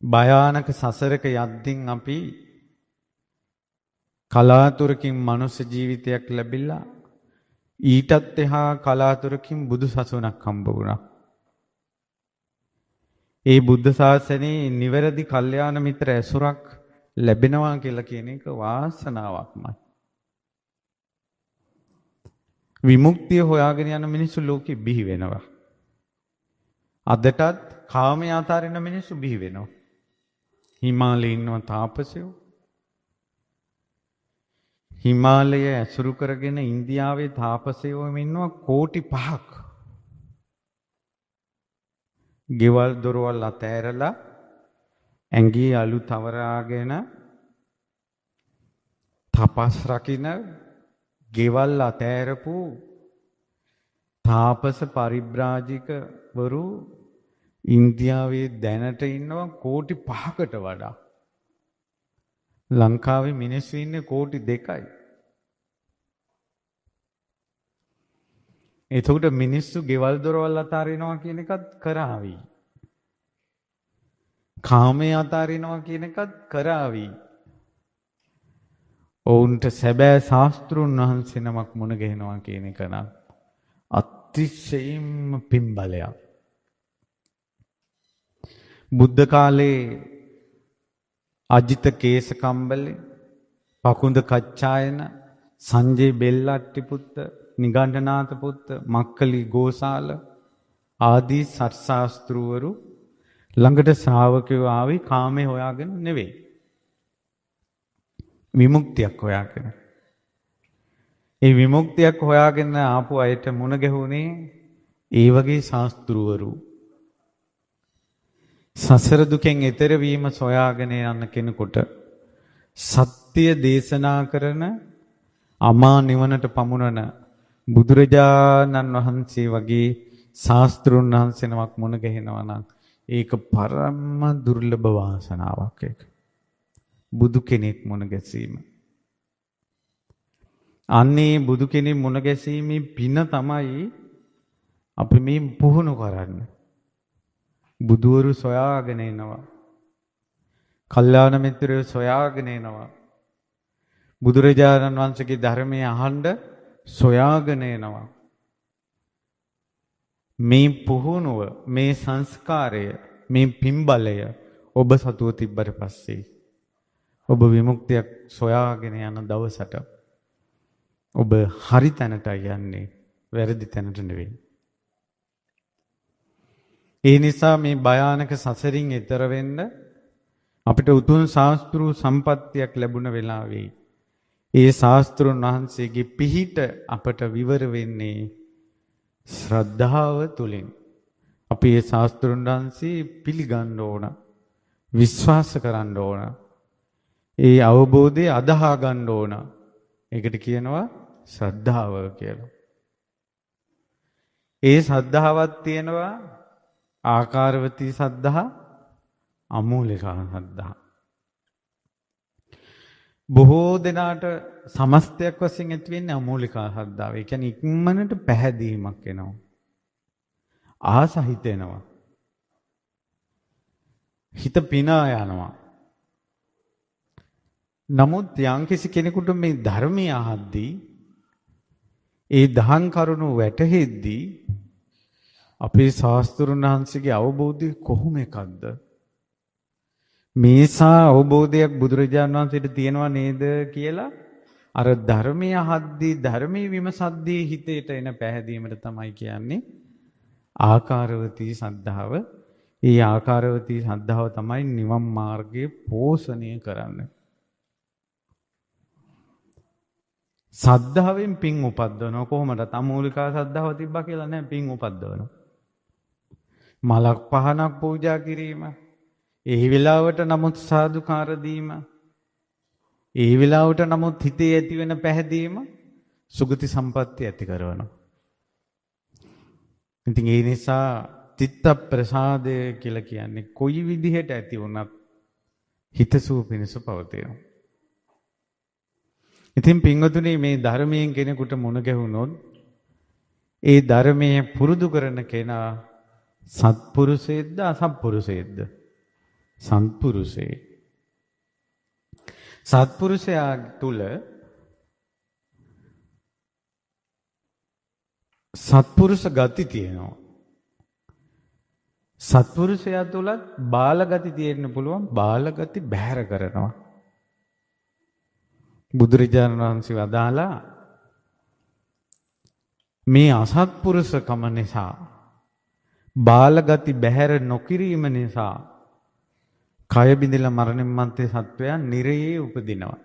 භයානක සසරක යද්දින් අපි කලාතුරකින් මනුස්ස ජීවිතයක් ලැබිලා ඊටත් එහා කලාතුරකින් බුදු සසුනක් හම්බ වුණා. ඒ බුද්ධ ශාසනයේ නිවැරදි කල්යාණ මිත්‍ර ඇසුරක් ලැබෙනවා කියලා කියන එක වාසනාවක්මයි. විමුක්තිය හොයාගෙන යන මිනිස්සු ලෝකෙ බිහි වෙනවා. අදටත් කාමයේ අතාරින මිනිස්සු බිහි වෙනවා. හිමාලයේ ඉන්නවා තාපසයෝ. හිමාලය ඇසුරු කරගෙන ඉන්දියාවේ තාපසයෝ ඉන්නවා කෝටි 5ක්. ගෙවල් දොරවල් අතෑරලා ඇඟේ අලු තවරාගෙන තපස් රකින්න ගෙවල් අතෑරපු තාපස පරිබ්‍රාජිකවරු ඉන්දියාවේ දැනට ඉන්නවා කෝටි 5කට වඩා. ලංකාවේ මිනිස්සු ඉන්නේ කෝටි 2යි. එතකොට මිනිස්සු ගෙවල් දොරවල් අතාරිනවා කියන එකත් කරાવી. කාමයේ අතාරිනවා කියන එකත් කරાવી. ඔවුන්ට සැබෑ ශාස්ත්‍රුන් වහන්සේ නමක් මුණ ගැහෙනවා කියන එක නම් අතිශයින්ම පින්බලයක්. බුද්ධ කාලේ අජිත කේසකම්බලේ, පකුඳ කච්චායන, සංජේ බෙල්ලට්ටි පුත්ත, නිගණ්ඨනාත පුත්ත, මක්කලි ගෝසාල ආදී සත්‍ශාස්ත්‍රවරු ළඟට ශ්‍රාවකයෝ ආවි කාමේ හොයාගෙන නෙවෙයි. විමුක්තියක් හොයාගෙන. ඒ විමුක්තියක් හොයාගෙන ආපු අයට මුණ ගැහුනේ ඒ වගේ ශාස්ත්‍රවරු. සසර දුකෙන් එතර වීම සොයාගෙන යන කෙනෙකුට සත්‍ය දේශනා කරන අමා නිවනට පමුණන බුදුරජාණන් වහන්සේ වගේ ශාස්ත්‍රුන් වහන්සේ නමක් මුණ ගැහෙනවා නම් ඒක පරම දුර්ලභ වාසනාවක්. ඒක බුදු කෙනෙක් මුණ ගැසීම. අන්නේ බුදු කෙනෙක් මුණ ගැසීමේ පින තමයි අපි මේ පුහුණු කරන්නේ. බුදුවරු සොයාගෙන එනවා. කල්යාණ මිත්‍රයෝ සොයාගෙන එනවා. බුදුරජාණන් වහන්සේගේ ධර්මය අහන්න සොයාගෙන එනවා. මේ පුහුණුව, මේ සංස්කාරය, මේ පින්බලය ඔබ සතුව තිබ්බට පස්සේ ඔබ විමුක්තියක් සොයාගෙන යන දවසට ඔබ හරි තැනට යන්නේ, වැරදි තැනට නෙවෙයි. ඒ නිසා මේ භයානක සසරින් එතර වෙන්න අපිට උතුම් ශාස්ත්‍රු සම්පත්තියක් ලැබුණ වෙලාවේ ඒ ශාස්ත්‍රුන් වහන්සේගේ පිහිට අපට විවර වෙන්නේ ශ්‍රද්ධාව තුලින්. අපි ඒ ශාස්ත්‍රුන් වහන්සේ පිළිගන්න ඕන, විශ්වාස කරන්න ඕන, ඒ අවබෝධය අදහා ගන්න ඕන. ඒකට කියනවා ශ්‍රද්ධාව කියලා. ඒ ශ්‍රද්ධාවක් තියෙනවා ආකාරවතී සද්ධා, අමූලිකා සද්ධා. බොහෝ දෙනාට සමස්තයක් වශයෙන් ඇති වෙන්නේ අමූලිකා සද්ධාව. ඒ කියන්නේ ඉක්මනට පැහැදීමක් එනවා. ආස හිතෙනවා. හිත පිනා යනවා. නමුත් යම්කිසි කෙනෙකුට මේ ධර්මය අහද්දී ඒ දහම් කරුණු වැටහෙද්දී අපේ ශාස්ත්‍රුන් වහන්සේගේ අවබෝධය කොහොම එකක්ද? මේසා අවබෝධයක් බුදුරජාණන් වහන්සේට තියෙනවා නේද කියලා අර ධර්මය අහද්දී, ධර්මයේ විමසද්දී හිතේට එන පැහැදීමට තමයි කියන්නේ ආකාරවතී සද්ධාව. ඒ ආකාරවතී සද්ධාව තමයි නිවන් මාර්ගයේ පෝෂණය කරන්නේ. සද්ධාවෙන් පින් උපද්දවනවා. කොහොමද? අමූලිකා සද්ධාව තිබ්බා කියලා නෑ, පින් උපද්දවනවා. මලක් පහනක් පූජා කිරීම, ඒ වෙලාවට නමුත් සාදුකාර දීම, ඒ වෙලාවට නමුත් හිතේ ඇති වෙන පැහැදීම සුගති සම්පත්තිය ඇති කරනවා. ඉතින් ඒ නිසා චිත්ත ප්‍රසාදය කියලා කියන්නේ කොයි විදිහට ඇති වුණත් හිතසුව පිණිස පවතිනවා. ඉතින් පින්වතුනි, මේ ධර්මයෙන් කෙනෙකුට මුණ ගැහුනොත් ඒ ධර්මයේ පුරුදු කරන කෙනා සත්පුරුෂයෙක්ද අසත්පුරුෂයෙක්ද? සත්පුරුෂේ. සත්පුරුෂයා තුල සත්පුරුෂ ගති තියෙනවා. සත්පුරුෂයා තුලත් බාල ගති තියෙන්න පුළුවන්. බාල ගති බැහැර කරනවා. බුදුරජාණන් වහන්සේ වදාලා මේ අසත්පුරුෂකම නිසා බාල ගති බැහැර නොකිරීම නිසා කය බිඳලා මරණින් මත්තේ සත්වයා නිරයේ උපදිනවා.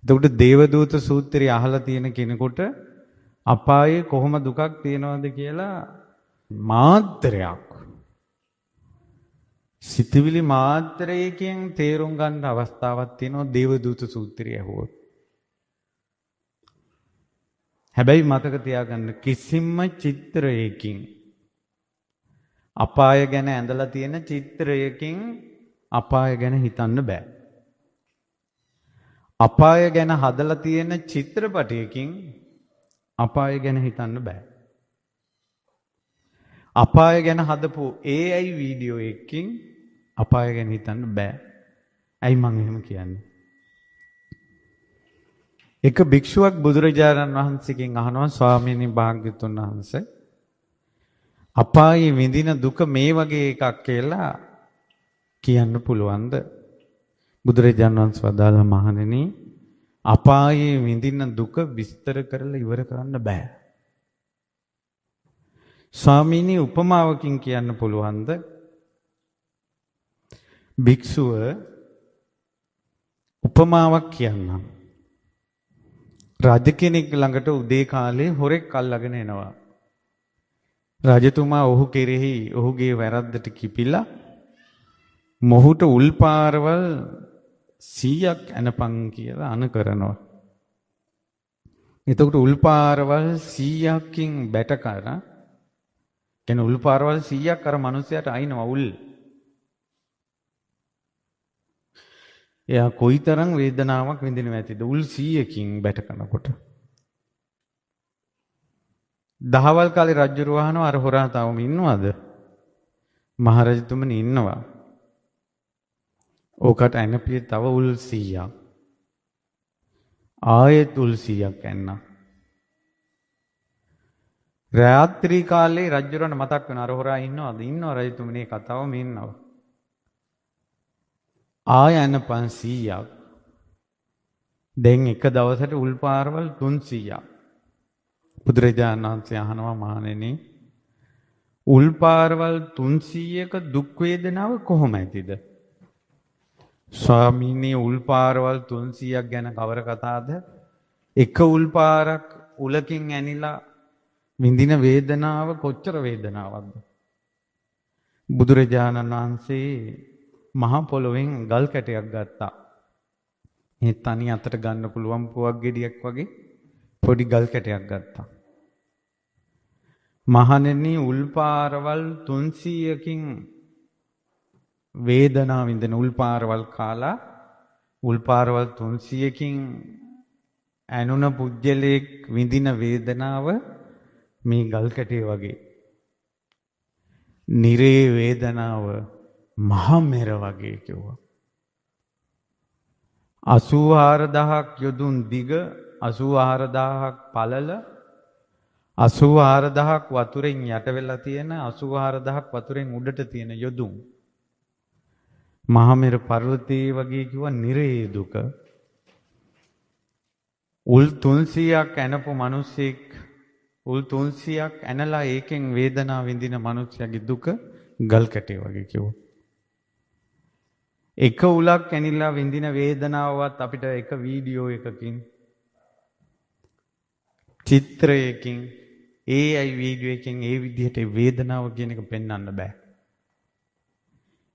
එතකොට දේවදූත සූත්‍රය අහලා තියෙන කෙනෙකුට අපායේ කොහොම දුකක් තියෙනවද කියලා මාත්‍රයක් සිතවිලි මාත්‍රයකින් තේරුම් ගන්න අවස්ථාවක් තියෙනවා දේවදූත සූත්‍රය ඇහුවොත්. හැබැයි මතක තියාගන්න කිසිම චිත්‍රයකින් අපාය ගැන ඇඳලා තියෙන චිත්‍රයකින් අපාය ගැන හිතන්න බෑ. අපාය ගැන හදලා තියෙන චිත්‍රපටයකින් අපාය ගැන හිතන්න බෑ. අපාය ගැන හදපු AI වීඩියෝ එකකින් අපාය ගැන හිතන්න බෑ. ඇයි මං එහෙම කියන්නේ? එක භික්ෂුවක් බුදුරජාණන් වහන්සේගෙන් අහනවා ස්වාමීනි භාග්‍යතුන් වහන්සේ අපායේ විඳින දුක මේ වගේ එකක් කියලා කියන්න පුළුවන්ද? බුදුරජාණන් වහන්සේ වදාළා මහණෙනි අපායේ විඳින දුක විස්තර කරලා ඉවර කරන්න බෑ. ස්වාමීනි උපමාවකින් කියන්න පුළුවන්ද? භික්ෂුව උපමාවක් කියන්නම්. රජ කෙනෙක් ළඟට උදේ කාලේ හොරෙක් අල්ලගෙන එනවා. රජතුමා ඔහු කෙරෙහි ඔහුගේ වැරද්දට කිපිලා මොහුට උල්පාරවල් 100ක් ඇනපන් කියලා අණ කරනවා. එතකොට උල්පාරවල් 100කින් බැට කරන කියන උල්පාරවල් 100ක් අර මිනිහයාට අයින්ව උල්. එයා කොයිතරම් වේදනාවක් විඳිනව ඇතිද උල් 100කින් බැට කරනකොට. දහවල් කාලේ රජුර වහනවා අර හොරා තාවම ඉන්නවද? මහරජතුමනි ඉන්නවා. ඕකට ඇනපිය තව උල් 100ක්. ආයෙත් උල් 100ක් ඇන්න. රාත්‍රී කාලේ රජුරණ මතක් වෙන අර හොරා ඉන්නවද? ඉන්නවා රජතුමනි කතාවම ඉන්නවා. ආය ඇන 500ක්. දැන් එක දවසට උල් පාරවල් 300ක්. බුදුරජාණන් වහන්සේ අහනවා මහණෙනි උල් පාරවල් 300ක දුක් වේදනාව කොහොම ඇතිද? ස්වාමීනි උල් පාරවල් 300ක් ගැන කවර කතාවද? එක උල් පාරක් උලකින් ඇනිලා විඳින වේදනාව කොච්චර වේදනාවක්ද? බුදුරජාණන් වහන්සේ මහ පොළොවෙන් ගල් කැටයක් ගත්තා. මේ තනි අතට ගන්න පුළුවන් පුවක් ගෙඩියක් වගේ පොඩි ගල් කැටයක් ගත්තා. මහණෙනි උල්පාරවල් 300කින් වේදනාව විඳින උල්පාරවල් කාලා උල්පාරවල් 300කින් ඇනුන පුජ්‍යලෙක් විඳින වේදනාව මේ ගල් කැටේ වගේ. නිරේ වේදනාව මහා මෙර වගේ කිව්වා. 84000ක් යොදුන් දිග 84000ක් පළල 84000ක් වතුරෙන් යට වෙලා තියෙන 84000ක් වතුරෙන් උඩට තියෙන යොදුන් මහා මෙර පර්වතයේ වගේ කිව්වා නිරේ දුක. උල් 300ක් ඇනපු මිනිස්සෙක් උල් 300ක් ඇනලා ඒකෙන් වේදනාව විඳින මිනිස්සයාගේ දුක ගල් කැටේ වගේ කිව්වා. එක උලක් ඇනිලා විඳින වේදනාවවත් අපිට එක වීඩියෝ එකකින් චිත්‍රයකින් AI වීඩියෝ එකකින් ඒ විදිහට වේදනාව කියන එක පෙන්වන්න බෑ.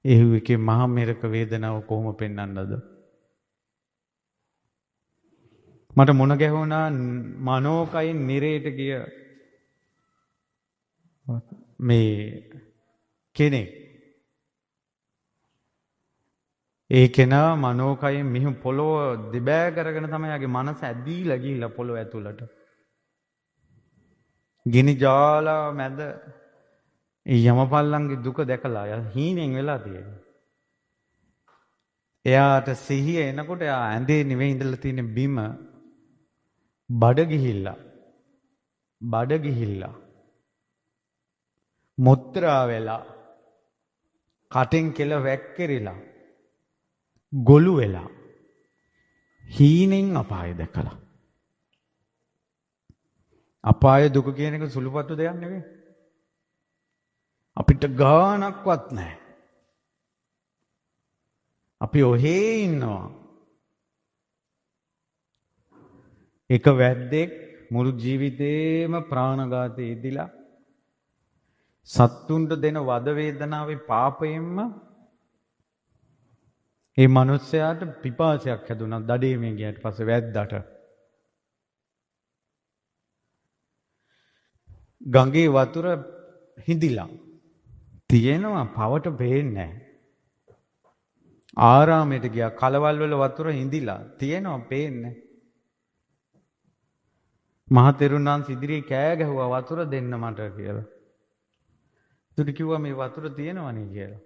ඒ එකේ මහා මෙරක වේදනාව කොහොම පෙන්වන්නද? මට මොන ගැහුණා මනෝකයෙන් නිරේට ගිය මේ කෙනෙක්. ඒ කෙනා මනෝකයෙන් මිහු පොළොව දිබෑ කරගෙන තමයි යාගේ මනස ඇදීලා ගිහිල්ලා පොළොව ඇතුළට. ගිනි ජාලා මැද ඒ යමපල්ලන්ගේ දුක දැකලා හීනෙන් වෙලා තියෙනවා. එයාට සිහිය එනකොට එයා ඇඳේ නෙවෙයි ඉඳලා තියෙන බිම බඩ ගිහිල්ලා මුත්‍රා වෙලා කටෙන් කෙල වැක්කිරිලා ගොළු වෙලා හීනෙන් අපාය දැකලා. අපාය දුක කියන එක සුළුපටු දෙයක් නෙවෙයි. අපිට ගානක්වත් නැහැ. අපි ඔහේ ඉන්නවා. එක වැද්දෙක් මුළු ජීවිතේම ප්‍රාණඝාතයේ ඉදිලා සත්තුන්ට දෙන වද වේදනාවේ පාපයෙන්ම ඒ මිනිස්යාට පිපාසයක් හැදුණා දඩේමේ ගියාට පස්සේ වැද්දාට. ගඟේ වතුර හිඳිලා තියෙනවා පවට පේන්නේ නැහැ. ආරාමයට ගියා කලවල් වල වතුර හිඳිලා තියෙනවා පේන්නේ. මහ තෙරුණාන් ඉදිරියේ කෑ ගැහුවා වතුර දෙන්න මට කියලා. තුඩි කිව්වා මේ වතුර තියෙනවනේ කියලා.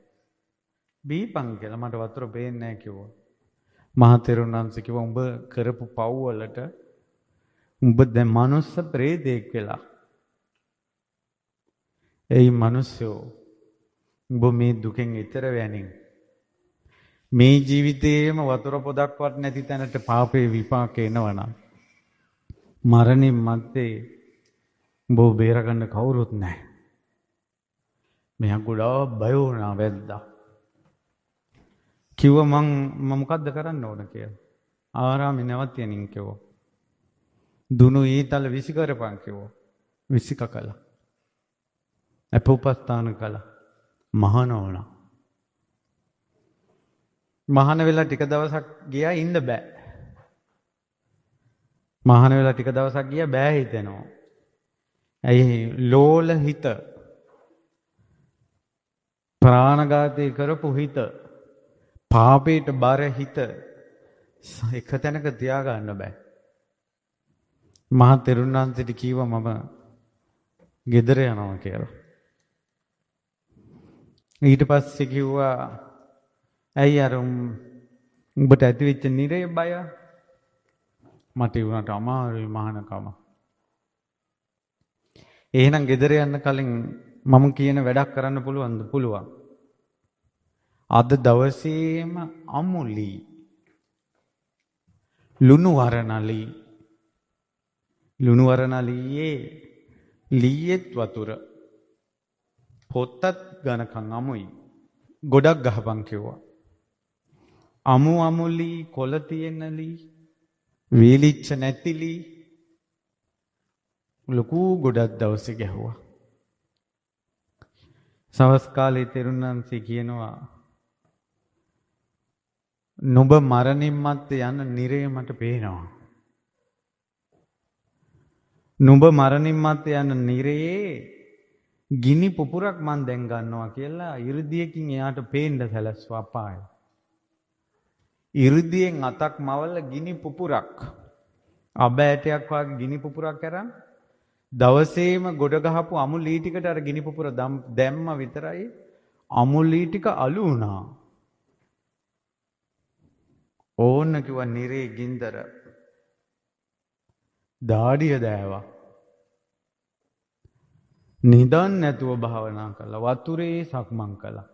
බීපන් කියලා මට වතුර පේන්නේ නැහැ කිව්වා. මහ තෙරුණාන් කිව්වා උඹ කරපු පව් වලට උඹ දැන් මනුස්ස ප්‍රේතෙක් වෙලා. ඒ මිනිස්සෝ උඹ මේ දුකෙන් ඈතර වෙනින් මේ ජීවිතේම වතුර පොදක්වත් නැති තැනට පාපේ විපාක එනවනම් මරණින් මත්තේ උඹ බේරගන්න කවුරුත් නැහැ. මෙයා ගොඩාක් බය වුණා වැද්දා. කිව්වා මම මොකද්ද කරන්න ඕන කියලා. ආරාමේ නැවතියනින් කිව්වා. දුනු ඊතල විසි කරපන් කිව්වා. විසික කළා. අපෝපස්ථාන කළා. මහාන වුණා. මහාන වෙලා ටික දවසක් ගියා ඉන්න බෑ. මහාන වෙලා ටික දවසක් ගියා බෑ හිතෙනවා. ඇයි ලෝල හිත ප්‍රාණඝාතය කරපු හිත පාපයට බර හිත එක තැනක තියාගන්න බෑ. මහ තෙරුණාන්සේට කිව්වා මම ගෙදර යනවා කියලා. ඊට පස්සේ කිව්වා ඇයි අර උඹට ඇතිවෙච්ච නිරය බය මට වුණාට අමාරුයි මහානකම. එහෙනම් ගෙදර යන්න කලින් මම කියන වැඩක් කරන්න පුළුවන්ද? පුළුවන්. අද දවසේම අමුලි ලුණු වරණලියේ ලීයෙත් වතුර පොත්තත් ගණකන් අමුයි ගොඩක් ගහපන් කිව්වා. අමුලි කොළ තියෙනලි වීලිච්ච නැතිලි ලොකු ගොඩක් දවසේ ගැහුවා. සවස් කාලේ තෙරුණාන්සේ කියනවා නුඹ මරණින් මත්තේ යන නිරය මට පේනවා. නුඹ මරණින් මත්තේ යන නිරයේ ගිනි පුපුරක් මන් දැන් ගන්නවා කියලා 이르දියකින් එයාට පේන්න සැලැස්වා අපාය. 이르දියෙන් අතක් මවල ගිනි පුපුරක් අබෑටයක් වගේ ගිනි පුපුරක් අරන් දවසේම ගොඩ ගහපු අමුලී ටිකට අර ගිනි පුපුර දැම්ම විතරයි අමුලී ටික අලු වුණා. ඕන්න කිව්වා නිරේ ගින්දර දාඩිය දෑවා. නිදන් නැතුව භාවනා කළා. වතුරේ සක්මන් කළා.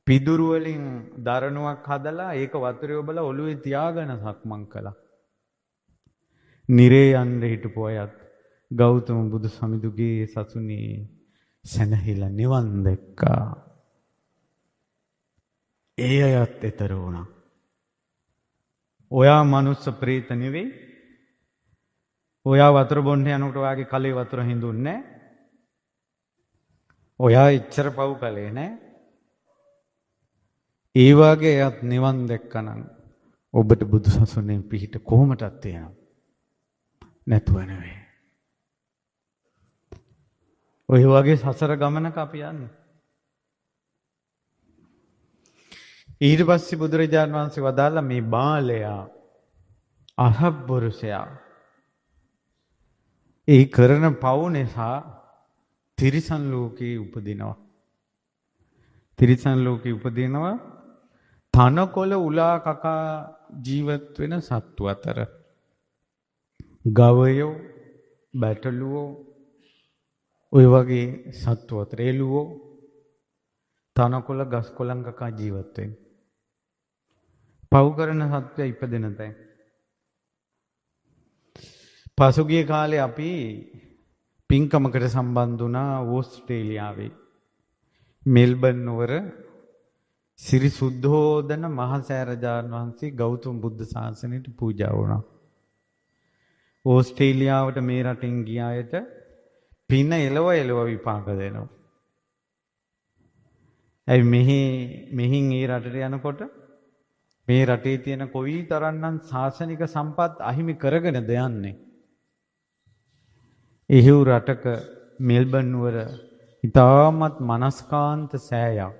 පිදුරු වලින් දරණුවක් හදලා ඒක වතුරේ ඔබලා ඔළුවේ තියාගෙන සක්මන් කළා. නිරේ යන්න හිටපු අයත් ගෞතම බුදු සමිඳුගේ සසුනේ සැනහිලා නිවන් දැක්කා. ඒ අයත් ඈතර වුණා. ඔයා මනුස්ස ප්‍රේත නෙවෙයි. ඔයා වතුර බොන්න යනකොට ඔයාගේ කලේ වතුර හිඳුන්නේ නැහැ. ඔයා ඉච්ඡර පව් කලේ නැහැ. ඒ වගේ යත් නිවන් දැක්කනම් ඔබට බුදු සසුනේ පිහිට කොහොමදත් තියෙනවා. නැතුව නෙවෙයි. ඔය වගේ සසර ගමනක අපි යන්නේ. ඊට පස්සේ බුදුරජාණන් වහන්සේ වදාළා මේ බාලයා අහබ්බුරුසයා ඒ කරන පව් නිසා තිරිසන් ලෝකේ උපදිනවා. තිරිසන් ලෝකේ උපදිනවා තනකොළ උලා කකා ජීවත් වෙන සත්තු අතර. ගවයෝ, බැටළුවෝ, ඔය වගේ සත්තු අතර එළුවෝ තනකොළ ගස් කොළන් කකා ජීවත් වෙන. පව් කරන සත්වයා ඉපදෙන තැන්. පසුගිය කාලේ අපි පින්කමකට සම්බන්ධ වුණා ඕස්ට්‍රේලියාවේ. මෙල්බන් නුවර සිරි සුද්ධෝදන මහසෑරජාණන් වහන්සේ ගෞතම බුද්ධ ශාසනයට පූජා වුණා. ඕස්ට්‍රේලියාවට මේ රටින් ගිය අයට පින එලව විපාක දෙනවා. ඇයි මෙහින් ඒ රටට යනකොට මේ රටේ තියෙන කොයි තරම්නම් ශාසනික සම්පත් අහිමි කරගෙනද යන්නේ. එහෙව් රටක මෙල්බන් නුවර ඉතාමත් මනස්කාන්ත සෑයක්.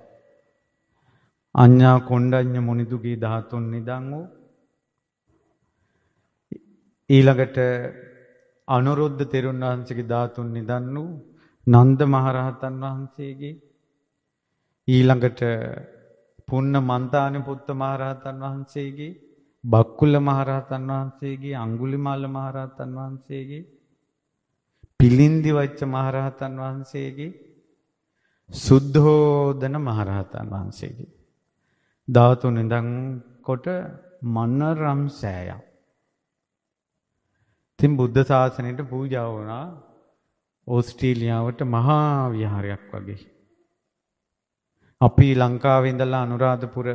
අඤ්ඤා කොණ්ඩඤ්ඤ මුනිදුගේ 13 නිදන් වූ ඊළඟට අනුරුද්ධ තෙරුන් වහන්සේගේ 13 නිදන් වූ නන්ද මහරහතන් වහන්සේගේ ඊළඟට පුන්න මන්තානි පුත්ත මහරහතන් වහන්සේගේ බක්කුල මහරහතන් වහන්සේගේ අඟුලිමාල මහරහතන් වහන්සේගේ පිලින්දි වච්ච මහරහතන් වහන්සේගේ සුද්ධෝදන මහරහතන් වහන්සේගේ 13 ඉඳන් කොට මනරම් සෑයක්. තින් බුද්ධ ශාසනයට පූජා වුණා ඕස්ට්‍රේලියාවට මහා විහාරයක් වගේ. අපි ලංකාවේ ඉඳලා අනුරාධපුර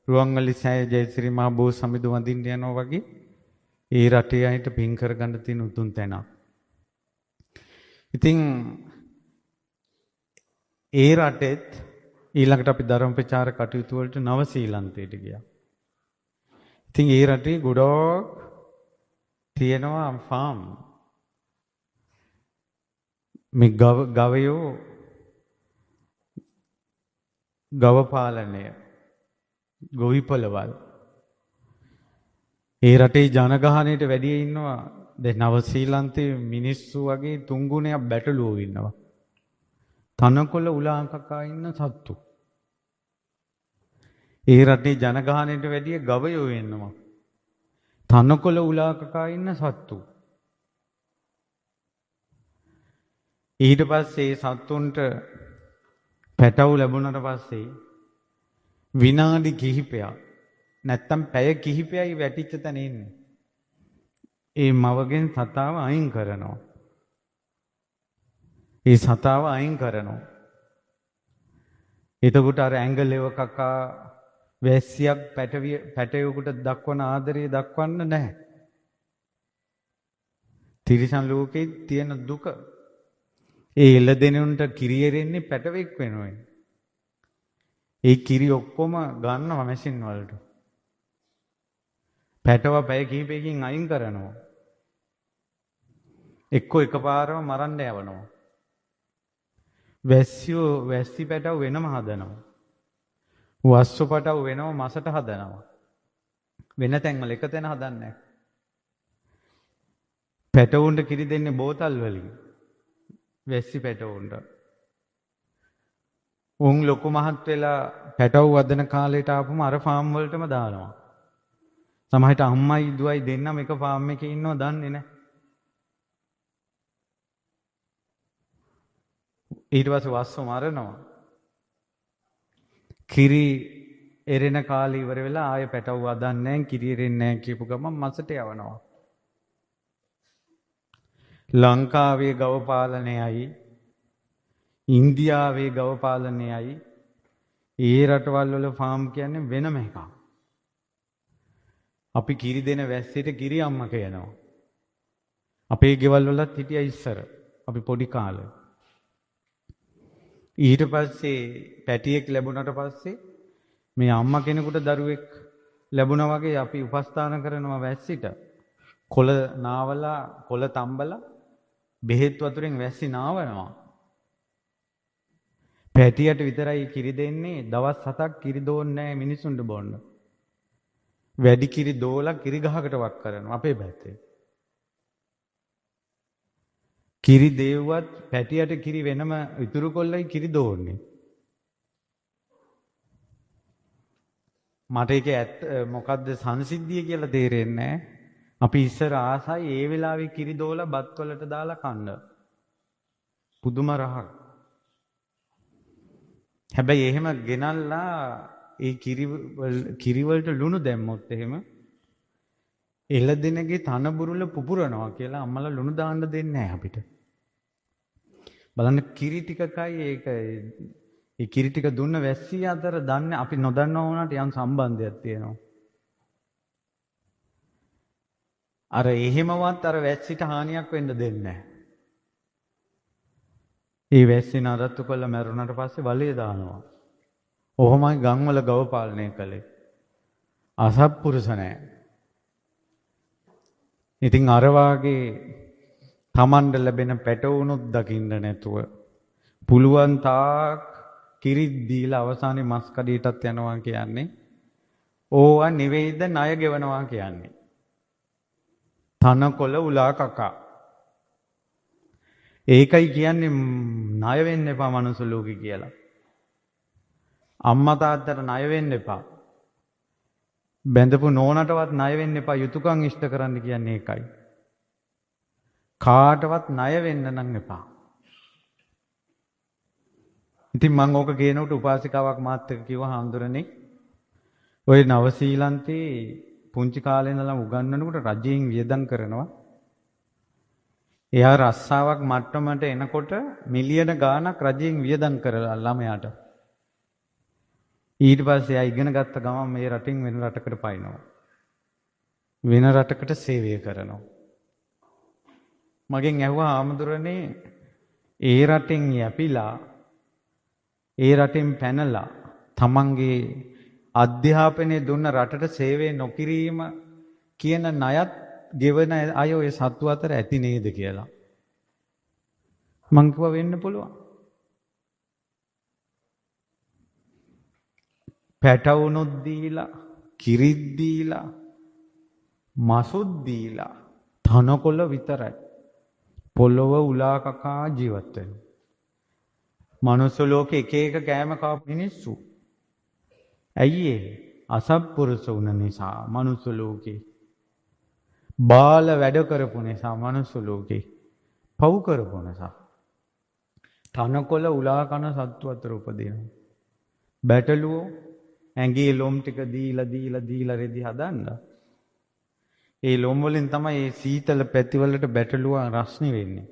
රුවන්වැලි සෑය ජයසිරි මහ බෝ සමිඳු වඳින්න යනවා වගේ ඒ රටේ අයට පින් කරගන්න තියෙන උතුම් තැනක්. ඉතින් ඒ රටෙත් ඊළඟට අපි ධර්ම ප්‍රචාර කටයුතු වලට නව ශ්‍රීලන්තයට ගියා. ඉතින් ඒ රටේ ගොඩක් තියෙනවා ෆාම්. මේ ගවයෝ ගව පාලනය ගොවිපළවල් ඒ රටේ ජනගහනයට වැඩි ඉන්නවා. දැන් නව ශ්‍රීලන්තේ මිනිස්සු වගේ 3 ගුණයක් බැටළුවෝ ඉන්නවා. තනකොළ උලා කකා ඉන්න සත්තු. ඒ රටේ ජනගහනයට වැඩිය ගවයෝ ඉන්නවා. තනකොළ උලා කකා ඉන්න සත්තු. ඊට පස්සේ සත්තුන්ට පැටවු ලැබුණට පස්සේ විනාඩි කිහිපයක් නැත්තම් පැය කිහිපයයි වැටිච්ච තැන ඉන්නේ. ඒ මවගෙන් සතාව අයින් කරනවා. ඒ සතාව අයින් කරනවා. එතකොට අර ඇඟලෙව කකා වැස්සියක් පැටවෙකුට දක්වන ආදරය දක්වන්න නැහැ. තිරිසන් ලෝකේ තියෙන දුක. ඒ එළදෙනුන්ට කිරි එරෙන්නේ පැටවෙක් වෙනුවෙන්. ඒ කිරි ඔක්කොම ගන්නවා මැෂින් වලට. පැටව පැය කිහිපයකින් අයින් කරනවා. එකපාරම මරන්න යවනවා. වැස්සි පැටව වෙනම හදනවා. වස්සු පැටව වෙනම මසට හදනවා. වෙන තැන්වල එක තැන හදන්නේ නැහැ. පැටවුන්ට කිරි දෙන්නේ බෝතල් වලින්. වැස්සි පැටවුන්ට. උන් ලොකු මහත් වෙලා පැටව වදන කාලයට ආපුම අර ෆාම් වලටම දානවා. සමහරට අම්මයි දුවයි දෙන්නම එක ෆාම් එකේ ඉන්නව දන්නේ නැහැ. ඊට පස්සේ වස්සෝ මරනවා. කිරි එරෙන කාලේ ඉවර වෙලා ආයෙ පැටව වදන්නේ නැහැ, කිරි එරෙන්නේ නැහැ කියපු ගමන් මසට යවනවා. ලංකාවේ ගව පාලනයයි ඉන්දියාවේ ගව පාලනයයි ඒ රටවල් වල ෆාම් කියන්නේ වෙනම එකක්. අපි කිරි දෙන වැස්සෙට කිරි අම්ම කියනවා. අපේ ගෙවල් වලත් හිටියා ඉස්සර. අපි පොඩි කාලේ. ඊට පස්සේ පැටියෙක් ලැබුණට පස්සේ මේ අම්මා කෙනෙකුට දරුවෙක් ලැබුණා වගේ අපි උපස්ථාන කරනවා වැස්සිට. කොළ නාවලා කොළ තම්බලා බෙහෙත් වතුරෙන් වැස්සි නාවනවා. පැටියට විතරයි කිරි දෙන්නේ. දවස් 7ක් කිරි දෝන්නේ නැහැ මිනිසුන්ට බොන්න. වැඩි කිරි දෝලා කිරි ගහකට වක් කරනවා අපේ පැත්තේ. කිරි දේව්වත් පැටියට කිරි වෙනම ඉතුරු කොල්ලයි කිරි දෝන්නේ. මට ඒක ඇත්ත මොකද්ද සංසිද්ධිය කියලා තේරෙන්නේ නැහැ. අපි ඉස්සර ආසයි ඒ වෙලාවේ කිරි දෝලා බත් වලට දාලා කන්න. පුදුම රහක්. හැබැයි එහෙම ගෙනල්ලා ඒ කිරි වලට ලුණු දැම්මොත් එහෙම එළදෙනගේ තන බුරුල පුපුරනවා කියලා අම්මලා ලුණු දාන්න දෙන්නේ නැහැ අපිට. බලන්න කිරි ටිකකයි ඒක ඒ කිරි ටික දුන්න වැස්සිය අතර දන්නේ අපි නොදන්නවා වුණාට යම් සම්බන්ධයක් තියෙනවා. අර එහෙමවත් අර වැස්සිට හානියක් වෙන්න දෙන්නේ නැහැ. ඒ වැස්සිය නඩත්තු කරලා මැරුණාට පස්සේ වලේ දානවා. ඔහොමයි ගම්වල ගව පාලනය කළේ. අසත්පුරුෂ නැහැ. ඉතින් අර වාගේ තමන්ට ලැබෙන පැටවුණුත් දකින්න නැතුව පුළුවන් තාක් කිරිත් දීලා අවසානයේ මස් කඩේටත් යනවා කියන්නේ ඕවා නෙවෙයිද ණය ගෙවනවා කියන්නේ. තනකොළ උලා කකා. ඒකයි කියන්නේ ණය වෙන්න එපා මනුස්ස ලෝකේ කියලා. අම්මා තාත්තට ණය වෙන්න එපා. බැඳපු නෝනටවත් ණය වෙන්න එපා. යුතුයකම් ඉෂ්ට කරන්න කියන්නේ ඒකයි. කාටවත් ණය වෙන්න නම් එපා. ඉතින් මම ඕක කියනකොට උපාසිකාවක් මාත් එක්ක කිව්වා හාමුදුරනේ ඔය නවසීලන්තේ පුංචි කාලේ ඉඳලා උගන්වනකොට රජයෙන් වියදම් කරනවා. එයා රස්සාවක් මට්ටමට එනකොට මිලියන ගාණක් රජයෙන් වියදම් කරලා ළමයාට. ඊට පස්සේ එයා ඉගෙන ගත්ත ගමන් මේ රටින් වෙන රටකට පයින්නවා. වෙන රටකට සේවය කරනවා. මගෙන් ඇහුවා හාමුදුරනේ ඒ රටින් යැපිලා ඒ රටින් පැනලා තමන්ගේ අධ්‍යාපනය දුන්න රටට සේවය නොකිරීම කියන ණයත් ගෙවන අය ඔය සත්තු අතර ඇති නේද කියලා. මං කිව්වා වෙන්න පුළුවන්. පැටවුනුත් දීලා, කිරිත් දීලා, මසුත් දීලා, තනකොළ විතරයි. පොළොව උලා කකා ජීවත් වෙනවා. මනුස්ස ලෝකේ එක එක කෑම කාපු මිනිස්සු. ඇයි ඒ? අසත්පුරුෂ වුණ නිසා මනුස්ස ලෝකේ. බාල වැඩ කරපු නිසා මනුස්ස ලෝකේ. පව් කරපු නිසා. තනකොළ උලා කන සත්තු අතර උපදිනවා. බැටළුවෝ ඇඟේ ලොම් ටික දීලා රෙදි හදන්න. ඒ ලොම් වලින් තමයි මේ සීතල පැතිවලට බැටළුවා රස්නි වෙන්නේ.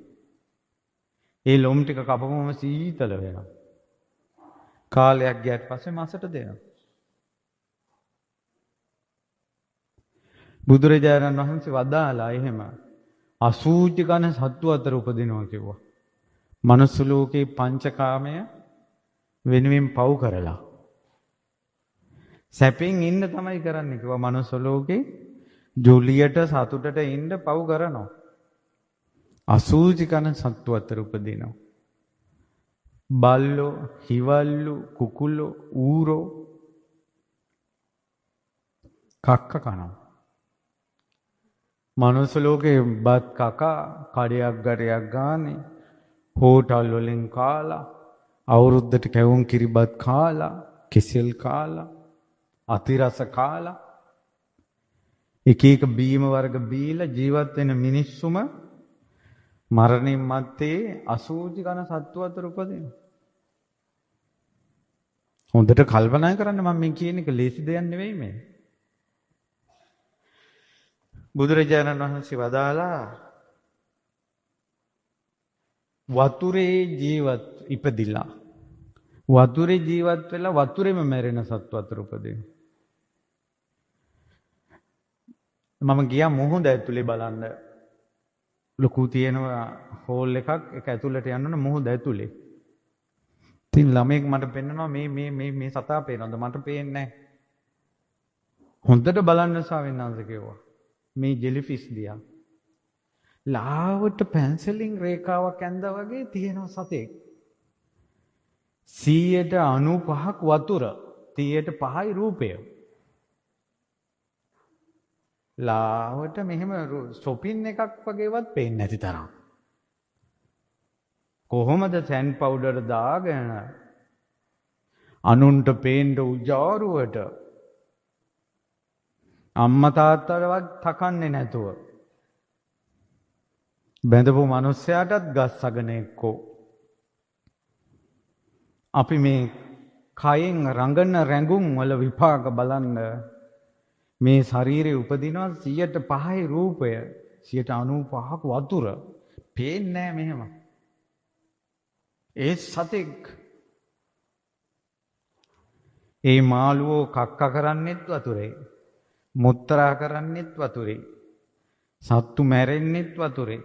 ඒ ලොම් ටික කපපුවම සීතල වෙනවා. කාලයක් ගියාට පස්සේ මසට දෙනවා. බුදුරජාණන් වහන්සේ වදාලා එහෙම අසූචි කන සත්තු අතර උපදිනවා කිව්වා. මනුස්ස ලෝකේ පංචකාමය වෙනුවෙන් පව් කරලා සැපෙන් ඉන්න තමයි කරන්නේ කිව්වා. මනුස්ස ලෝකේ ජොලියට සතුටට ඉන්න පව් කරනවා. අසූචි කන සත්තු අතර උපදිනවා. බල්ලෝ, හිවල්ලු, කුකුලෝ, ඌරෝ කක්ක කනවා. මනුස්ස ලෝකේ බත් කකා කඩයක් ගටයක් ගානේ හෝටල් වලින් කාලා අවුරුද්දට කැවුම් කිරිබත් කාලා කෙසෙල් කාලා අතිරස කාලා එක එක බීම වර්ග බීලා ජීවත් වෙන මිනිස්සුම මරණින් මත්තේ අසූචි කන සත්තු අතර උපදිනවා. හොඳට කල්පනා කරන්න මම මේ කියන එක ලේසි දෙයක් නෙවෙයි මේ. බුදුරජාණන් වහන්සේ වදාලා වතුරේ ජීවත් ඉපදිලා වතුරේ ජීවත් වෙලා වතුරේම මැරෙන සත්තු අතර උපදිනවා. මම ගියා මුහුද ඇතුලේ බලන්න. ලොකු තියෙනවා හෝල් එකක් ඒක ඇතුළට යන්න ඕන මුහුද ඇතුලේ. ඉතින් ළමෙක් මට පෙන්නනවා මේ සතා පේනවද මට පේන්නේ නැහැ. හොඳට බලන්න ස්වාමීන් වහන්සේ කිව්වා. මේ ජෙලිෆිෂ් දිහා. ලාවට පැන්සලින් රේඛාවක් ඇඳා වගේ තියෙන සතෙක්. 95ක් වතුර 5යි රූපය. ලාවට මෙහෙම ෂොපින් එකක් වගේවත් පේන්නේ නැති තරම්. කොහොමද සෑන් පවුඩර් දාගෙන අනුන්ට පේන්න උජාරුවට අම්මා තාත්තටවත් තකන්නේ නැතුව බැඳපු මිනිස්සයාටත් ගස් අගන එක්කෝ අපි මේ කයෙන් රඟන රැඟුම් වල විපාක බලන්න මේ ශරීරේ උපදිනවා 105යි රූපය 95ක් වතුර පේන්නේ නැහැ මෙහෙම ඒ සතෙක් ඒ මාළුවෝ කක්ක කරන්නෙත් වතුරේ මුත්‍රා කරන්නෙත් වතුරේ සත්තු මැරෙන්නෙත් වතුරේ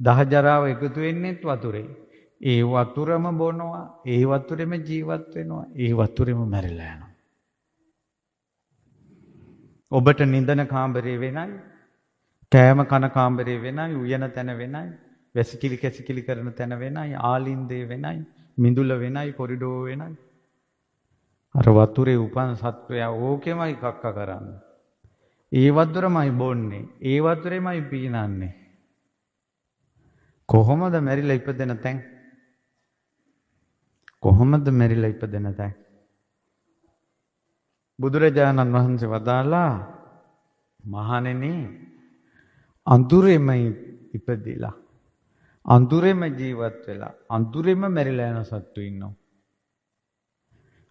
දහජරාව එකතු වෙන්නෙත් වතුරේ ඒ වතුරම බොනවා ඒ වතුරෙම ජීවත් වෙනවා ඒ වතුරෙම මැරිලා යනවා ඔබට නිදන කාමරේ වෙනයි කෑම කන කාමරේ වෙනයි උයන තැන වෙනයි වැසිකිලි කැසිකිලි කරන තැන වෙනයි ආලින්දේ වෙනයි මිදුල වෙනයි කොරිඩෝ වෙනයි අර වතුරේ උපන් සත්වයා ඕකෙමයි කක්ක කරන්නේ ඒ වතුරමයි බොන්නේ ඒ වතුරෙමයි පීනන්නේ කොහොමද මැරිලා ඉපදෙන තැන් කොහොමද මැරිලා ඉපදෙන තැන් බුදුරජාණන් වහන්සේ වදාලා මහණෙනි අඳුරෙම ඉපදිලා අඳුරෙම ජීවත් වෙලා අඳුරෙම මැරිලා යන සත්තු ඉන්නවා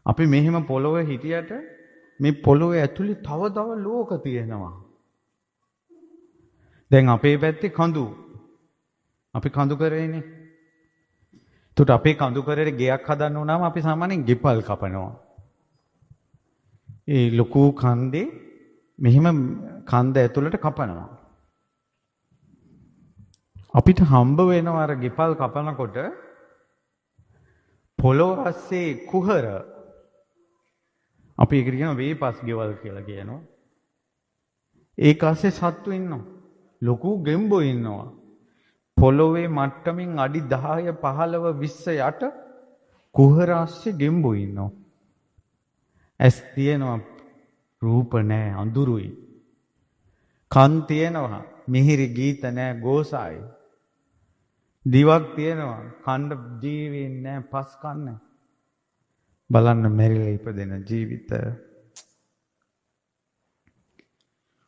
අපි මෙහෙම පොළොවේ හිටියට මේ පොළොවේ ඇතුලේ තව ලෝක තියෙනවා දැන් අපේ පැත්තේ කඳු අපි කඳු කරේනේ එතකොට අපේ කඳු කරේ ගෙයක් හදන්න උනාම අපි සාමාන්‍යයෙන් ගෙපල් කපනවා ඒ ලොකු කන්දේ මෙහෙම කන්ද ඇතුළට කපනවා අපිට හම්බ වෙනවා අර ගෙපල් කපනකොට පොළොව ඇස්සේ කුහර අපි ඒකට කියනවා වේපස් ගෙවල් කියලා කියනවා ඒක ඇස්සේ සත්තු ඉන්නවා ලොකු ගෙම්බෝ ඉන්නවා පොළොවේ මට්ටමින් අඩි 10 15 20 යට කුහර ඇස්සේ ගෙම්බෝ ඉන්නවා ඇස් තියෙනවා රූප නැහැ අඳුරුයි කන් තියෙනවා මිහිරි ගීත නැහැ ගෝසායි දිවක් තියෙනවා කණ්ඩ ජීවෙන්නේ නැහැ පස් කන්නේ බලන්න මෙරිලා ඉපදෙන ජීවිත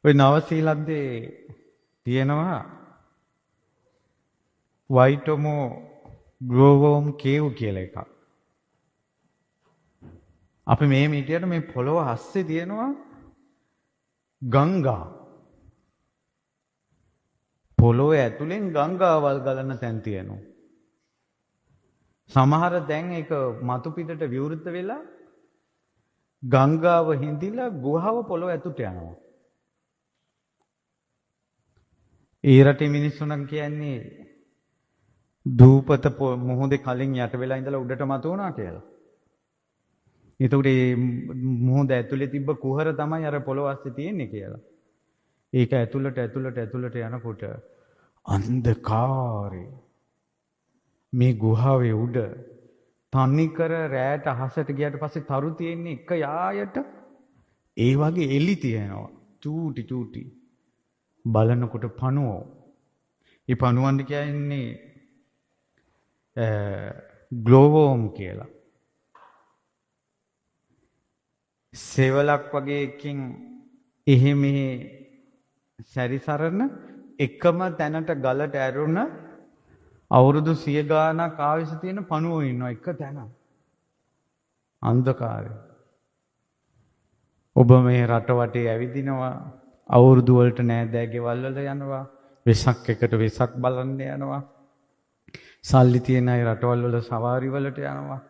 ඔය නවසීලන්තේ තියෙනවා වයිටොමෝ ග්ලෝවෝම් කේව් කියලා එකක් අපි මේ මීටියට මේ පොළොව හස්සේ තියෙනවා ගංගා පොළොවේ ඇතුලෙන් ගංගාවල් ගලන තැන් තියෙනවා සමහර දැන් ඒක මතු පිටට විවෘත වෙලා ගංගාව හිඳිලා ගුහාව පොළොව ඇතුලට යනවා ඒ රටේ මිනිස්සු නම් කියන්නේ දූපත මොහොතේ කලින් යට වෙලා ඉඳලා උඩට මතු වුණා කියලා එතකොට මේ මොහොත ඇතුලේ තිබ්බ කුහර තමයි අර පොළොව ඇස්සේ තියෙන්නේ කියලා. ඒක ඇතුලට යනකොට අන්ධකාරේ මේ ගුහාවේ උඩ තනිකර රැට අහසට ගියාට පස්සේ තරු තියෙන්නේ එක යායට ඒ වගේ එලි තියෙනවා. චූටි බලනකොට පණුවෝ. ඒ පණුවන්ට කියන්නේ ග්ලෝවෝම් කියලා. සෙවලක් වගේ එකකින් එහෙ මෙහෙ සැරිසරන එකම තැනට ගලට ඇරුණ අවුරුදු 100 ගාණක් ආයුෂ තියෙන පණුවෝ ඉන්නවා එක තැන. අන්ධකාරය. ඔබ මේ රට වටේ ඇවිදිනවා අවුරුදු වලට නෑදෑ ගෙවල් වල යනවා වෙසක් එකට වෙසක් බලන්න යනවා සල්ලි තියෙන අය රටවල් වල සවාරි වලට යනවා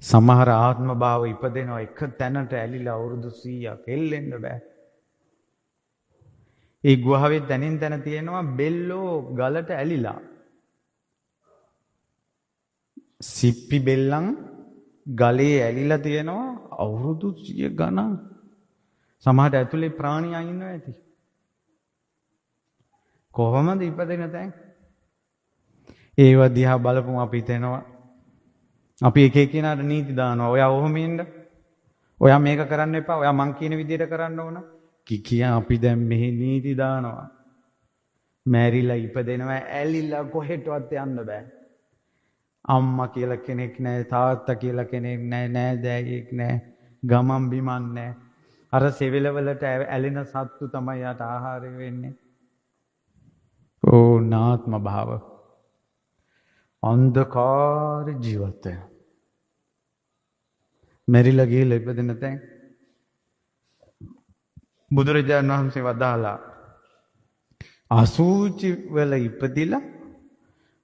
සමහර ආත්ම භාව ඉපදෙනවා එක තැනට ඇලිලා අවුරුදු 100ක් එල්ලෙන්න බෑ. ඒ ගුහාවේ තනින් තන තියෙනවා බෙල්ලෝ ගලට ඇලිලා. සිප්පි බෙල්ලන් ගලේ ඇලිලා තියෙනවා අවුරුදු 100 ගණන්. සමහරට ඇතුලේ ප්‍රාණියා ඉන්නවා ඇති. කොහොමද ඉපදෙන තැන්? ඒව දිහා බලපුම අපි හිතෙනවා අපි එක එකිනෙකාට නීති දානවා. ඔයා ඔහොම ඉන්න. ඔයා මේක කරන්න එපා. ඔයා මං කියන විදිහට කරන්න ඕන. කියා අපි දැන් මෙහි නීති දානවා. මැරිලා ඉපදෙනවා ඇලිලා කොහෙටවත් යන්න බෑ. අම්මා කියලා කෙනෙක් නැහැ, තාත්තා කියලා කෙනෙක් නැහැ, නෑදෑයෙක් නැහැ, ගමන් බිමන් නැහැ. අර සෙවිලවලට ඇලෙන සත්තු තමයි යට ආහාරය වෙන්නේ. නාත්ම භාව. අන්ධකාර ජීවත් වෙන. මැරිලා ගිහලා ඉපදෙන තැන් බුදුරජාණන් වහන්සේ වදාලා අසූචි වල ඉපදිලා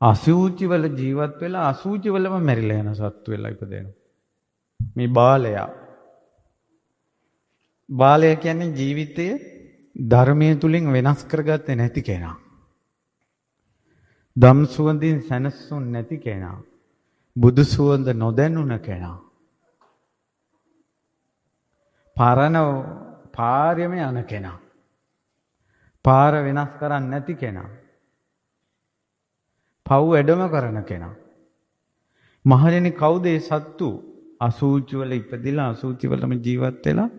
අසූචි වල ජීවත් වෙලා අසූචි වලම මැරිලා යන සත්තු වෙලා ඉපදෙනවා. මේ බාලයා. බාලයා කියන්නේ ජීවිතයේ ධර්මයේ තුලින් වෙනස් කරගත්තේ නැති කෙනා. දම් සුවඳින් සැනසුන් නැති කෙනා. බුදු සුවඳ නොදැනුණ කෙනා. පරණ පාරෙම යන කෙනා. පාර වෙනස් කරන්නේ නැති කෙනා. පව් වැඩම කරන කෙනා. මහණෙනි කවුද ඒ සත්තු? අසූචි වල ඉපදිලා අසූචි වලම ජීවත් වෙලා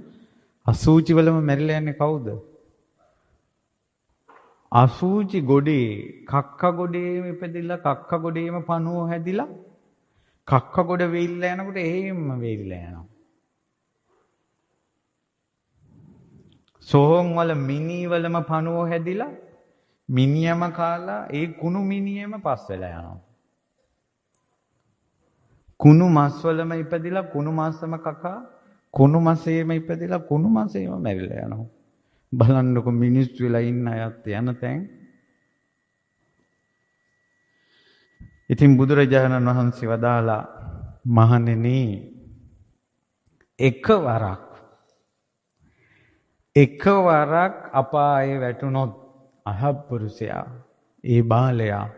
අසූචි වලම මැරිලා යන්නේ කවුද? අසූචි ගොඩේ කක්ක ගොඩේම ඉපදිලා කක්ක ගොඩේම පණුව හැදිලා කක්ක ගොඩ වෙයිලා යනකොට එහෙම වෙයිලා යනවා. සෝහන් වල මිනි වලම පණුව හැදිලා මිනියම කාලා ඒ කුණු මිනියම පස් වෙලා යනවා. කුණු මස් වලම ඉපදිලා කුණු මාසම කකා කුණු මාසෙම ඉපදිලා කුණු මාසෙම මැරිලා යනවා. බලන්නකො මිනිස්සු වෙලා ඉන්න අයත් යන තැන්. ඉතින් බුදුරජාණන් වහන්සේ වදාලා මහණෙනි එකවරක් අපායේ වැටුනොත් අහප්පුරුෂයා ඒ බාලයා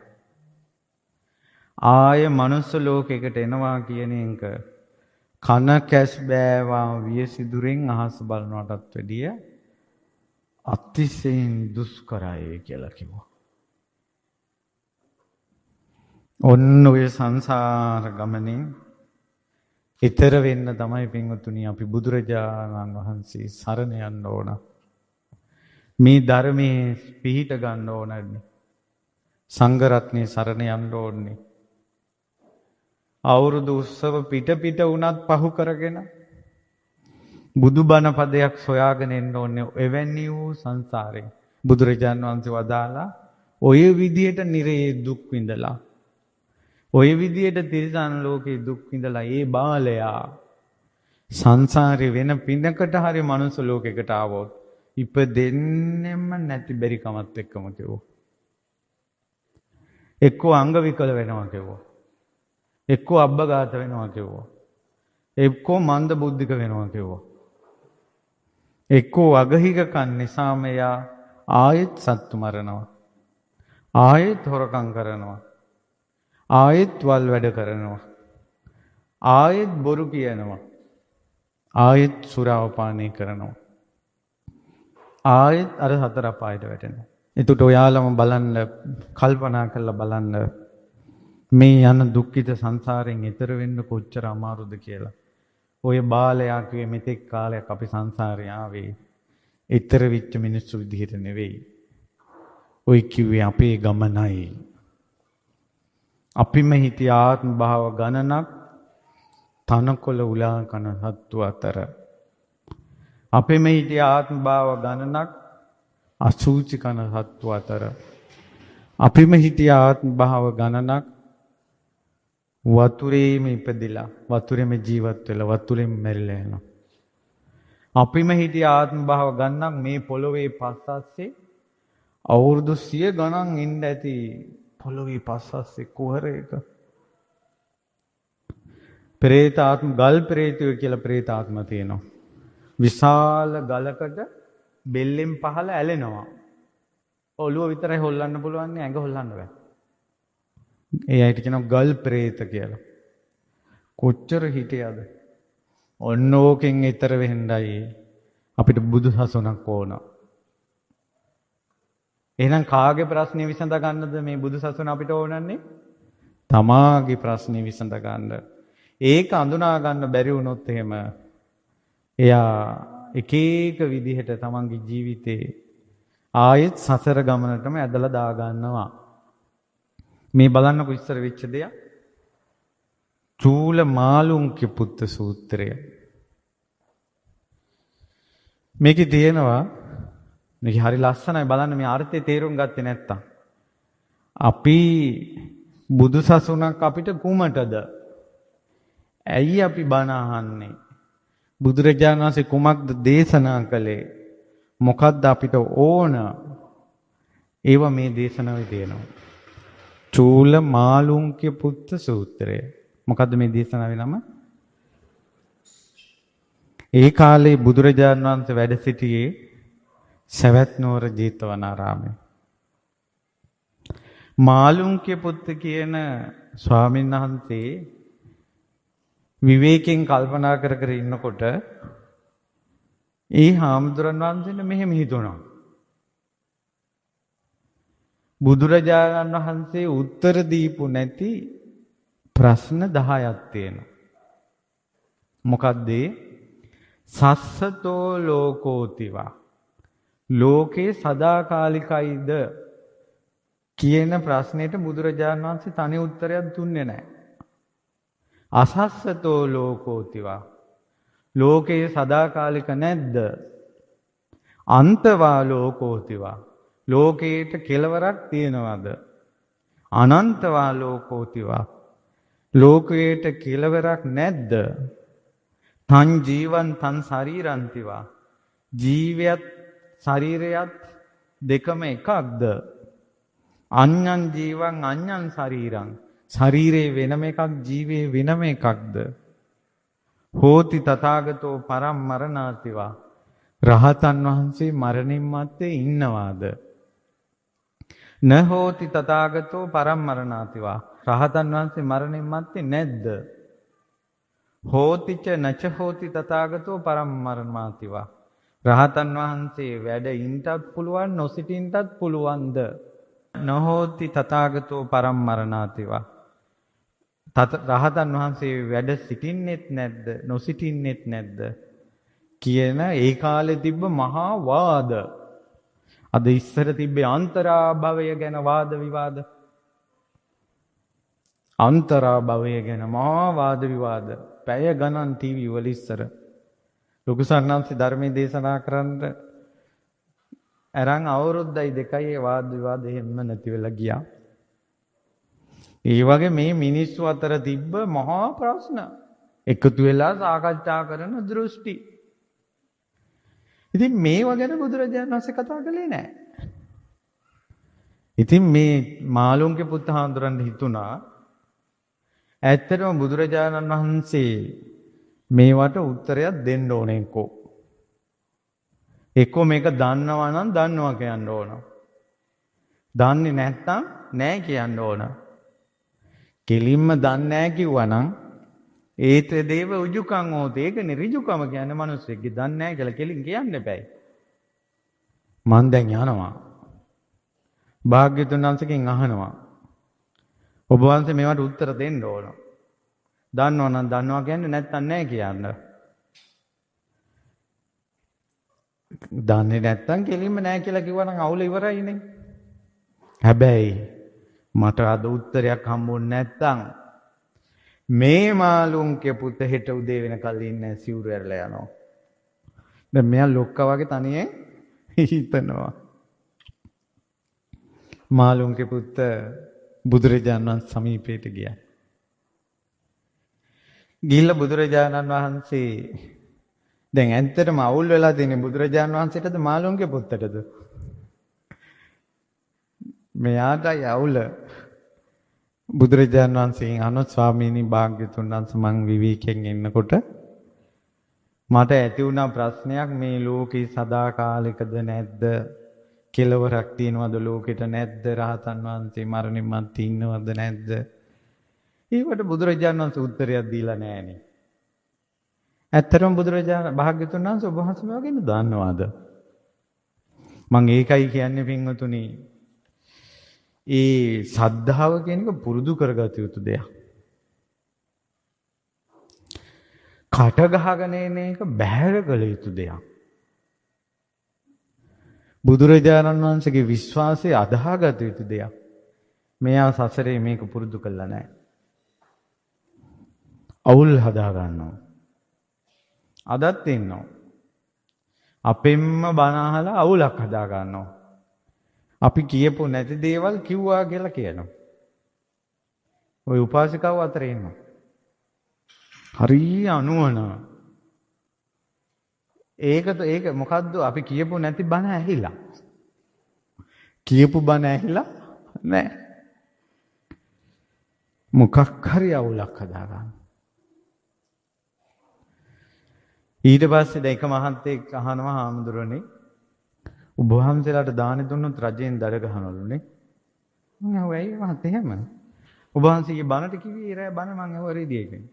ආය මනුස්ස ලෝකයකට එනවා කියන එක කන කැස් බෑවා වියසිදුරෙන් අහස බලනවටත් වැඩිය අතිශයින් දුෂ්කරයි කියලා කිව්වා. ඔන්න ඔය සංසාර ගමනේ ඊතර වෙන්න තමයි පින්වතුනි අපි බුදුරජාණන් වහන්සේ සරණ යන්න ඕන. මේ ධර්මයේ පිහිට ගන්න ඕනන්නේ. සංඝ රත්නයේ සරණ යන්න ඕනේ. අවුරුදු උත්සව පිට වුණත් පහු කරගෙන බුදුබණ පදයක් සොයාගෙන එන්න ඕනේ. එවැනි වූ සංසාරේ බුදුරජාණන් වහන්සේ වදාලා ඔය විදියට නිරේ දුක් විඳලා ඔය විදියට තිරිසන් ලෝකේ දුක් විඳලා ඒ බාලයා සංසාරේ වෙන පිනකට හරි මනුස්ස ලෝකයකට ආවොත් ඉපදෙන්නෙම නැති බැරි කමත් එක්කම කිව්වා. එක්කෝ අංග විකල වෙනවා කිව්වා. එක්කෝ අබ්බගාත වෙනවා කිව්වා. එක්කෝ මන්ද බුද්ධික වෙනවා කිව්වා. එක්කෝ අගහික කන් නිසා මෙයා ආයෙත් සත්තු මරනවා. ආයෙත් හොරකම් කරනවා. ආයෙත් වල් වැඩ කරනවා. ආයෙත් බොරු කියනවා. ආයෙත් සුරාව පානය කරනවා. ආයෙත් අර හතර අපායට වැටෙනවා. එතකොට ඔයාලම බලන්න කල්පනා කරලා බලන්න මේ යන දුක්ඛිත සංසාරයෙන් එතර වෙන්න කොච්චර අමාරුද කියලා. ඔය බාලයා කියේ මෙතෙක් කාලයක් අපි සංසාරේ ආවේ එතර විච්ච මිනිස්සු විදිහට නෙවෙයි. ඔය කිව්වේ අපේ ගමනයි. අපිම හිටිය ආත්ම භාව ගණනක් තනකොළ උලා කන සත්තු අතර. අපිම හිටිය ආත්ම භාව ගණනක් අසූචි කන සත්තු අතර. අපිම හිටිය ආත්ම භාව ගණනක් වතුරේම ඉපදිලා වතුරේම ජීවත් වෙලා වතුරේම මැරිලා යනවා. අපිම හිටිය ආත්ම භාව ගණනක් මේ පොළොවේ පස්සස්සේ අවුරුදු 100 ගණන් ඉන්න ඇති පොළොවේ පස්සස්සේ කුහරයක. ප්‍රේතාත්ම ගල් ප්‍රේතයෝ කියලා ප්‍රේතාත්ම තියෙනවා. විශාල ගලකට බෙල්ලෙන් පහළ ඇලෙනවා. ඔළුව විතරයි හොල්ලන්න පුළුවන් නේ ඇඟ හොල්ලන්න බෑ. ඒ අයිට කියනවා ගල් ප්‍රේත කියලා. කොච්චර හිටියද? ඔන්න ඕකෙන් ඈතර වෙන්නයි අපිට බුදු සසුනක් ඕන. එහෙනම් කාගේ ප්‍රශ්නේ විසඳ ගන්නද මේ බුදු සසුන අපිට ඕනන්නේ? තමාගේ ප්‍රශ්නේ විසඳ ගන්න. ඒක අඳුනා ගන්න බැරි වුණොත් එහෙම එයා එක එක විදිහට තමන්ගේ ජීවිතේ ආයෙත් සසර ගමනටම ඇදලා දා ගන්නවා. මේ බලන්නකො ඉස්සර වෙච්ච දෙයක්. චූල මාළුන්ගේ පුත්ත සූත්‍රය. මේකේ තියෙනවා මේක හරි ලස්සනයි බලන්න මේ අර්ථය තේරුම් ගත්තේ නැත්තම්. අපි බුදුසසුනක් අපිට කුමටද? ඇයි අපි බණ අහන්නේ? බුදුරජාණන් වහන්සේ කුමක්ද දේශනා කළේ? මොකද්ද අපිට ඕන? ඒව මේ දේශනාවේ තියෙනවා. චූල මාළුන්ගේ පුත්ත සූත්‍රය. මොකද්ද මේ දේශනාවේ නම? ඒ කාලේ බුදුරජාණන් වහන්සේ වැඩ සිටියේ සවැත් නුවර ජේතවනාරාමයේ. මාළුන්ගේ පුත්ත කියන ස්වාමීන් වහන්සේ විවේකයෙන් කල්පනා කර කර ඉන්නකොට ඒ හාමුදුරන් වහන්සේට මෙහෙම හිතුණා. බුදුරජාණන් වහන්සේ උත්තර දීපු නැති ප්‍රශ්න 10ක් තියෙනවා. මොකද්ද? සස්සතෝ ලෝකෝතිවා ලෝකේ සදාකාලිකයිද කියන ප්‍රශ්නෙට බුදුරජාණන් වහන්සේ තනි උත්තරයක් දුන්නේ නැහැ. අසස්සතෝ ලෝකෝතිවා ලෝකේ සදාකාලික නැද්ද? අන්තවා ලෝකෝතිවා ලෝකේට කෙලවරක් තියනවද? අනන්තවා ලෝකෝතිවා ලෝකේට කෙලවරක් නැද්ද? තන් ජීවන් තන් ශරීරන්තිවා ජීවයත් ශරීරයත් දෙකම එකක්ද? අඤ්ඤං ජීවං අඤ්ඤං ශරීරං ශරීරේ වෙනම එකක් ජීවේ වෙනම එකක්ද? හෝති තථාගතෝ පරම් මරණාතිවා රහතන් වහන්සේ මරණින් මත්තේ ඉන්නවාද? න හෝති තථාගතෝ පරම් මරණාතිවා රහතන් වහන්සේ මරණින් මත්තේ නැද්ද? හෝතිච නච හෝති තථාගතෝ පරම් මරණාතිවා රහතන් වහන්සේ වැඩ ඉන්නටත් පුළුවන් නොසිටින්නටත් පුළුවන්ද? නහෝති තථාගතෝ පරම් මරණාතිවා රහතන් වහන්සේ වැඩ සිටින්නෙත් නැද්ද නොසිටින්නෙත් නැද්ද කියන ඒ කාලේ තිබ්බ මහා වාද. අද ඉස්සර තිබ්බේ අන්තරාභවය ගැන වාද විවාද. අන්තරාභවය ගැන මහා වාද විවාද. පැය ගණන් ටීවී වල ඉස්සර ලොකු සන්නාන්සේ ධර්මයේ දේශනා කරන්න අරන් අවුරුද්දයි දෙකයි ඒ වාද විවාද එහෙම නැති වෙලා ගියා. ඒ වගේ මේ මිනිස්සු අතර තිබ්බ මහා ප්‍රශ්න එකතු වෙලා සාකච්ඡා කරන දෘෂ්ටි. ඉතින් මේව ගැන බුදුරජාණන් වහන්සේ කතා කළේ නැහැ. ඉතින් මේ මාළුන්ගේ පුත් හාමුදුරන් හිතුණා ඇත්තටම බුදුරජාණන් වහන්සේ මේවට උත්තරයක් දෙන්න ඕනේ එක්කෝ. එක්කෝ මේක දන්නවා නම් දන්නවා කියන්න ඕන. දන්නේ නැත්නම් නැහැ කියන්න ඕන. කෙලින්ම දන්නේ නැහැ කිව්වනම් ඒත දේව උජුකම් ඕත. ඒකනේ ඍජුකම කියන්නේ මිනිස්සෙක්ගේ දන්නේ නැහැ කියලා කෙලින් කියන්න එපැයි. මං දැන් යනවා. භාග්‍යතුන් වහන්සේගෙන් අහනවා. ඔබ වහන්සේ මේවට උත්තර දෙන්න ඕන. දන්නවා නම් දන්නවා කියන්නේ නැත්නම් නැහැ කියන්න. දන්නේ නැත්නම් කෙලින්ම නැහැ කියලා කිව්වනම් අවුල ඉවරයිනේ. හැබැයි මට අද උත්තරයක් හම්බුනේ නැත්නම් මේ මාළුන්ගේ පුත හෙට උදේ වෙනකල් ඉන්නේ සිවුරු ඇරලා යනවා. දැන් මෙයා ලොක්කා වගේ තනියෙන් හිතනවා. මාළුන්ගේ පුත බුදුරජාණන් වහන්සේ සමීපයට ගියා. ගිහිල්ලා බුදුරජාණන් වහන්සේ දැන් ඇත්තටම අවුල් වෙලා තියෙන්නේ බුදුරජාණන් වහන්සේටද මාළුන්ගේ පුත්තටද? මෙයාටයි අවුල. බුදුරජාණන් වහන්සේගෙන් අහන ස්වාමීනි භාග්‍යතුන් වහන්සේ මං විවේකයෙන් ඉන්නකොට මට ඇති වුණා ප්‍රශ්නයක් මේ ලෝකේ සදාකාලිකද නැද්ද? කෙලවරක් තියනවද ලෝකෙට නැද්ද? රහතන් වහන්සේ මරණින් මත්තේ ඉන්නවද නැද්ද? ඒකට බුදුරජාණන් වහන්සේ උත්තරයක් දීලා නැහනේ. ඇත්තටම බුදුරජාණන් භාග්‍යතුන් වහන්සේ ඔබ වහන්සේ මේවා ගැන දන්නවද? මං ඒකයි කියන්නේ පින්වතුනි. ඒ සද්ධාව කියන එක පුරුදු කරගත යුතු දෙයක්. කට ගහගෙන එන එක බැහැර කළ යුතු දෙයක්. බුදුරජාණන් වහන්සේගේ විශ්වාසය අදාහගත යුතු දෙයක්. මෙයා සසරේ මේක පුරුදු කළා නැහැ. අවුල් හදා ගන්නවා. අදත් ඉන්නවා. අපෙන්ම බණ අහලා අවුලක් හදා ගන්නවා. අපි කියපු නැති දේවල් කිව්වා කියලා කියනවා. ওই උපාසිකාව අතර ඉන්නවා. හරි අනුවන. ඒක මොකද්ද අපි කියපු නැති බණ ඇහිලා. කියපු බණ ඇහිලා නැහැ. මොකක් හරි අවුලක් හදා ගන්න. ඊට පස්සේ දැන් එක මහත්තයෙක් අහනවා හාමුදුරනේ ඔබ වහන්සේලාට දානි දුන්නොත් රජෙන් දඩ ගහනවලුනේ. මම ඇහුවා ඇයි මහත්තයා එහෙම? ඔබ වහන්සේගේ බණට කිව්වේ ඉරෑ බණ මං ඇහුවා රෙදියේ කියන්නේ.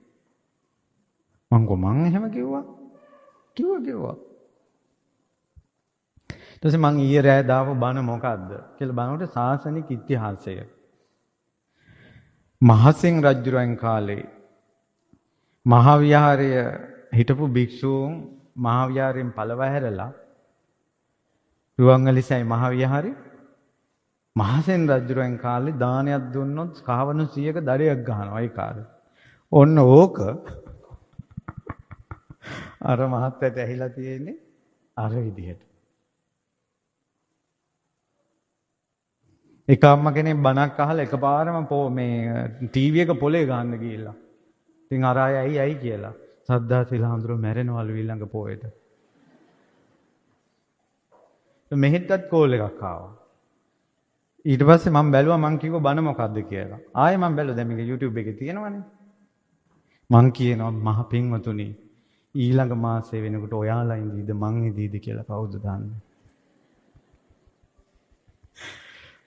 මං එහෙම කිව්වා. කිව්වා. ඊට පස්සේ මං ඊයේ රෑ දාපු බණ මොකද්ද කියලා බලනකොට සාසනික ඉතිහාසය. මහසෙන් රජුරන් කාලේ මහා විහාරය හිටපු භික්ෂූන් මහා විහාරයෙන් පළව හැරලා රුවන්වැලිසෑය මහා විහාරේ මහසෙන් රජුරන් කාලේ දානයක් දුන්නොත් කහවණු 100ක දඩයක් ගහනවා ඒ කාලේ. ඔන්න ඕක අර මහත්තයට ඇහිලා තියෙන්නේ අර විදිහට. එක අම්ම කෙනෙක් බණක් අහලා එකපාරම මේ ටීවී එක පොලේ ගන්න ගිහිල්ලා. ඉතින් අර අය ඇයි කියලා. සද්දා සිලහඳුර මැරෙනවලු ඊළඟ පොයේට. මෙහෙටත් කෝල් එකක් ආවා. ඊට පස්සේ මම බැලුවා මං කිව්ව බණ මොකද්ද කියලා. ආයෙ මම බැලුවා දැන් මේක YouTube එකේ තියෙනවනේ. මං කියනවා මහ පින්වතුනි ඊළඟ මාසේ වෙනකොට ඔයාලා ඉඳීද මං ඉඳීද කියලා කවුද දන්නේ?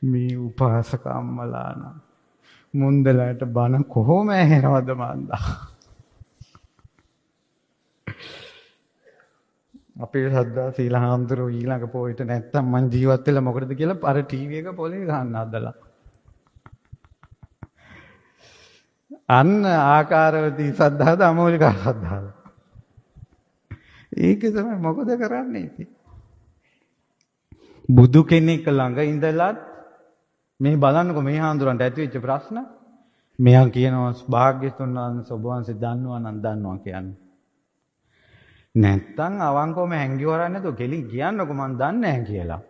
මේ උපාසක අම්මලා නම් මුන්දලට බණ කොහොම ඇහෙනවද මන්දා? අපේ සද්දා සීලහාමුදුරුවෝ ඊළඟ පොයට නැත්තම් මං ජීවත් වෙලා මොකටද කියලා අර ටීවී එක පොලේ ගහන්න හදලා. අන්න ආකාරවතී සද්ධාද අමෝලිකා සද්ධාද. ඒක තමයි මොකද කරන්නේ ඉතින්. බුදු කෙනෙක් ළඟ ඉඳලත් මේ බලන්නකො මේ හාමුදුරන්ට ඇති වෙච්ච ප්‍රශ්න. මෙයා කියනවා භාග්‍යතුන් වහන්සේ ඔබ වහන්සේ දන්නවා නම් දන්නවා කියන්නේ. නැත්තම් අවංකවම හැංගි වරන්නේ නැතුව කෙලින් කියන්නකො මම දන්නේ නැහැ කියලා.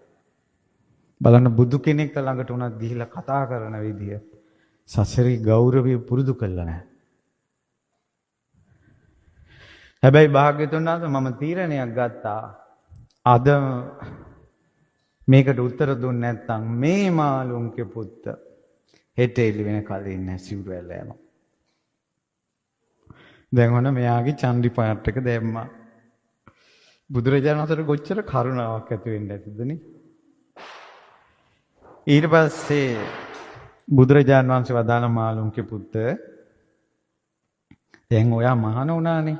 බලන්න බුදු කෙනෙක් ළඟට උනත් ගිහිලා කතා කරන විදිය සසරි ගෞරවය පුරුදු කළා නැහැ. හැබැයි භාග්‍යතුන් වහන්සේ මම තීරණයක් ගත්තා. අද මේකට උත්තර දුන්නේ නැත්නම් මේ මාළුන්ගේ පුත්ත හෙට එළි වෙන කලින් නැහැ සිවුරු ඇල යනවා. දැන් ඔන්න මෙයාගේ චන්දි පාට් එක දැම්මා. බුදුරජාණන් වහන්සේට කොච්චර කරුණාවක් ඇති වෙන්නේ නැතිද නේ? ඊට පස්සේ බුදුරජාණන් වහන්සේ වදාළ මාළුන්ගේ පුත්ත දැන් ඔයා මහාන වුණානේ.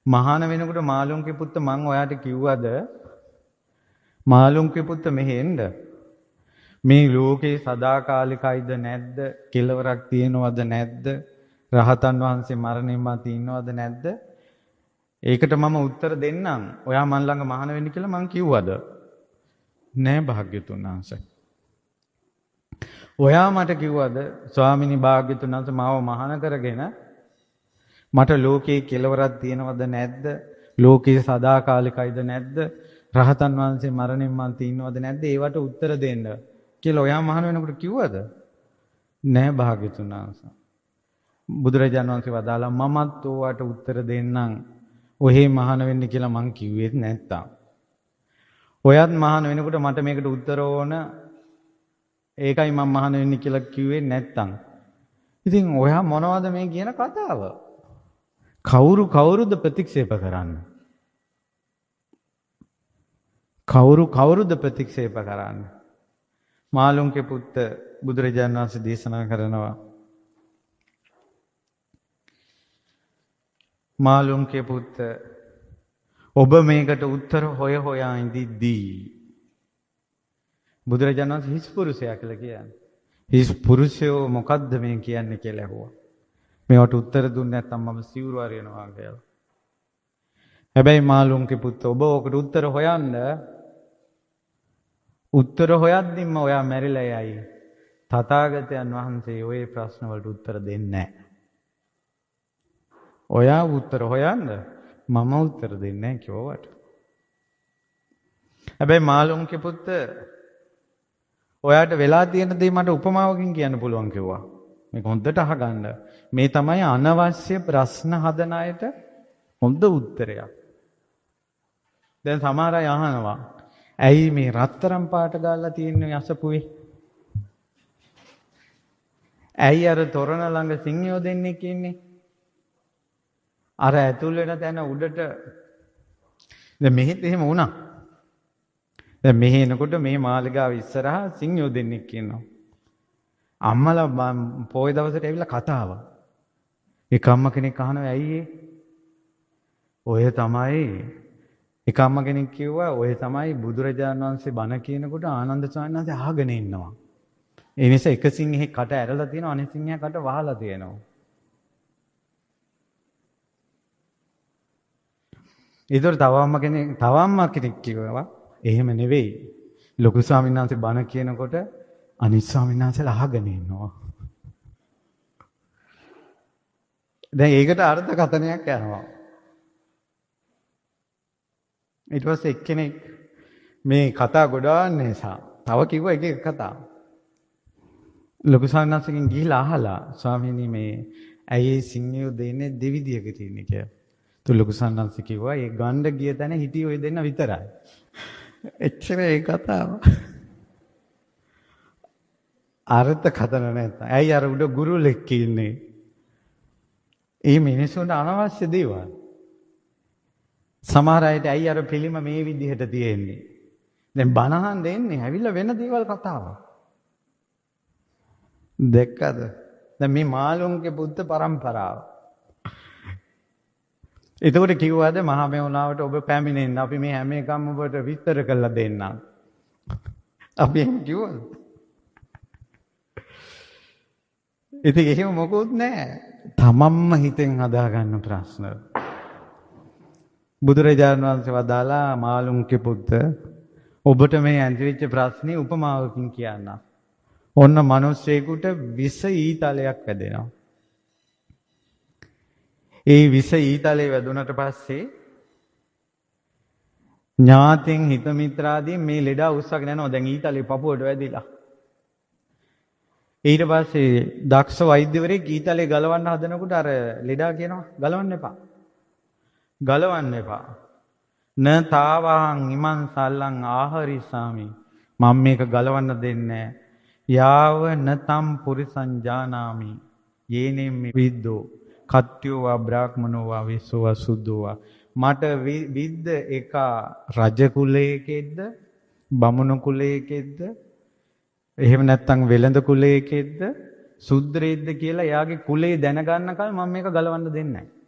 මහාන වෙනකොට මාළුන්ගේ පුත්ත මං ඔයාට කිව්වද මාළුන්ගේ පුත්ත මෙහෙ එන්න. මේ ලෝකේ සදාකාලිකයිද නැද්ද? කෙලවරක් තියෙනවද නැද්ද? රහතන් වහන්සේ මරණින් මතු ඉන්නවද නැද්ද? ඒකට මම උත්තර දෙන්නම්. ඔයා මන් ළඟ මහාන වෙන්න කියලා මං කිව්වද? නෑ භාග්‍යතුන් වහන්සේ. ඔයා මට කිව්වද ස්වාමිනී භාග්‍යතුන් වහන්සේ මාව මහාන කරගෙන මට ලෝකේ කෙලවරක් තියෙනවද නැද්ද? ලෝකේ සදාකාලිකයිද නැද්ද? රහතන් වහන්සේ මරණින් මතු ඉන්නවද නැද්ද? ඒවට උත්තර දෙන්න කියලා ඔයා මහාන වෙනකොට කිව්වද? නෑ භාග්‍යතුන් වහන්සේ. බුදුරජාණන් වහන්සේ වදාලා මමත් ඕවට උත්තර දෙන්නම්. ඔහේ මහාන වෙන්න කියලා මං කිව්වෙත් නැත්තම්. ඔයත් මහාන වෙනකොට මට මේකට උත්තර ඕන. ඒකයි මම මහාන වෙන්න කියලා කිව්වේ නැත්තම්. ඉතින් ඔයා මොනවද මේ කියන කතාව? කවුරුද ප්‍රතික්ෂේප කරන්නේ? කවුරුද ප්‍රතික්ෂේප කරන්නේ? මාළුන්ගේ පුත්ත බුදුරජාණන් වහන්සේ දේශනා කරනවා. මාළුන්ගේ පුත්ත ඔබ මේකට උත්තර හොයා ඉඳිද්දී බුදුරජාණන් වහන්සේ හිස් පුරුෂයා කියලා කියන්නේ. හිස් පුරුෂයෝ මොකද්ද මේ කියන්නේ කියලා ඇහුවා. මේවට උත්තර දුන්නේ නැත්නම් මම සිවුරු අරිනවා කියලා. හැබැයි මාළුන්ගේ පුත්ත ඔබ ඔකට උත්තර හොයන්න උත්තර හොයද්දිම ඔයා මැරිලා යයි. තථාගතයන් වහන්සේ ওই ප්‍රශ්න වලට උත්තර දෙන්නේ නැහැ. ඔයා උත්තර හොයන්න මම උත්තර දෙන්නේ නැහැ කිව්වට. හැබැයි මාළුන්ගේ පුත්ත ඔයාට වෙලා තියෙන දේ මට උපමාවකින් කියන්න පුළුවන් කිව්වා. මේක හොඳට අහගන්න. මේ තමයි අනවශ්‍ය ප්‍රශ්න හදන අයට හොඳ උත්තරයක්. දැන් සමහර අය අහනවා ඇයි මේ රත්තරන් පාට ගාලා තියෙන්නේ අසපුවේ? ඇයි අර තොරණ ළඟ සිංහයෝ දෙන්නෙක් ඉන්නේ? අර ඇතුල් වෙන තැන උඩට දැන් මෙහෙත් එහෙම වුණා. දැන් මෙහෙ එනකොට මේ මාලිගාව ඉස්සරහා සිංහයෝ දෙන්නෙක් ඉන්නවා. අම්මලා පොයි දවසට ඇවිල්ලා කතාව. එක අම්ම කෙනෙක් අහනවා ඇයි ඔය තමයි එක අම්ම කෙනෙක් කිව්වා ඔය තමයි බුදුරජාණන් වහන්සේ බණ කියනකොට ආනන්ද ස්වාමීන් වහන්සේ අහගෙන ඉන්නවා. ඒ නිසා එක සිංහෙක් කට ඇරලා තියෙනවා අනිත් සිංහයා කට වහලා තියෙනවා. ඒතර තව අම්ම කෙනෙක් කිව්වා එහෙම නෙවෙයි. ලොකු ස්වාමීන් වහන්සේ බණ කියනකොට අනිත් ස්වාමීන් වහන්සේලා අහගෙන ඉන්නවා. දැන් ඒකට අර්ථකථනයක් යනවා. ඊට පස්සේ එක්කෙනෙක් මේ කතා ගොඩාක් නිසා තව කිව්වා එක කතා. ලොකු ස්වාමීන් වහන්සේගෙන් ගිහිලා අහලා ස්වාමීනි මේ ඇයි සිංහයෝ දෙන්නේ දෙවිදියක තියෙන්නේ කියලා. ලොකු ස්වාමීන් වහන්සේ කිව්වා ඒ ගණ්ඩ ගිය තැන හිටිය ඔය දෙන්න විතරයි. එච්චර ඒ කතාව. අර්ථකථන නැත්නම් ඇයි අර උඩ ගුරුලෙක් ඉන්නේ? ඒ මිනිස්සුන්ට අනවශ්‍ය දේවල්. සමහර අයට ඇයි අර පිළිම මේ විදිහට තියෙන්නේ? දැන් බනහන් දෙන්නේ ඇවිල්ලා වෙන දේවල් කතාව. දැක්කද? දැන් මේ මාළුන්ගේ බුද්ධ පරම්පරාව. එතකොට කිව්වද මහා මෙවුනාවට ඔබ පැමිණෙන්න අපි මේ හැම එකම ඔබට විස්තර කරලා දෙන්නම්. අපි එහෙම කිව්වද? ඉතින් එහෙම මොකුත් නැහැ. තමන්ම හිතෙන් හදාගන්න ප්‍රශ්න. බුදුරජාණන් වහන්සේ වදාලා මාළුන්ගේ පුත්ත ඔබට මේ ඇන්තිවිච්ච ප්‍රශ්නේ උපමාවකින් කියන්න. ඔන්න මිනිස්සෙකුට විස ඊතලයක් වැදෙනවා. ඒ විස ඊතලේ වැදුනට පස්සේ ඥාතෙන් හිත මිත්‍රාදීන් මේ ලෙඩා උස්සගෙන යනවා. දැන් ඊතලේ පපුවට වැදිලා. ඊට පස්සේ දක්ෂ වෛද්‍යවරයෙක් ඊතලේ ගලවන්න හදනකොට අර ලෙඩා කියනවා ගලවන්න එපා. ගලවන්න එපා. න තාවහං ඉමං සල්ලං ආහරිසාමි. මම මේක ගලවන්න දෙන්නේ නැහැ. යාව නතම් පුරිසං ජානාමි. යේනෙම් විද්දෝ කත්ත්‍යෝවා බ්‍රාහ්මනෝවා විස්සෝවා සුද්ධෝවා. මට විද්ද එක රජ කුලයකෙද්ද බමුණු කුලයකෙද්ද එහෙම නැත්නම් වෙළඳ කුලයකෙද්ද සුද්‍රේද්ද කියලා එයාගේ කුලේ දැනගන්නකල් මම මේක ගලවන්න දෙන්නේ නැහැ.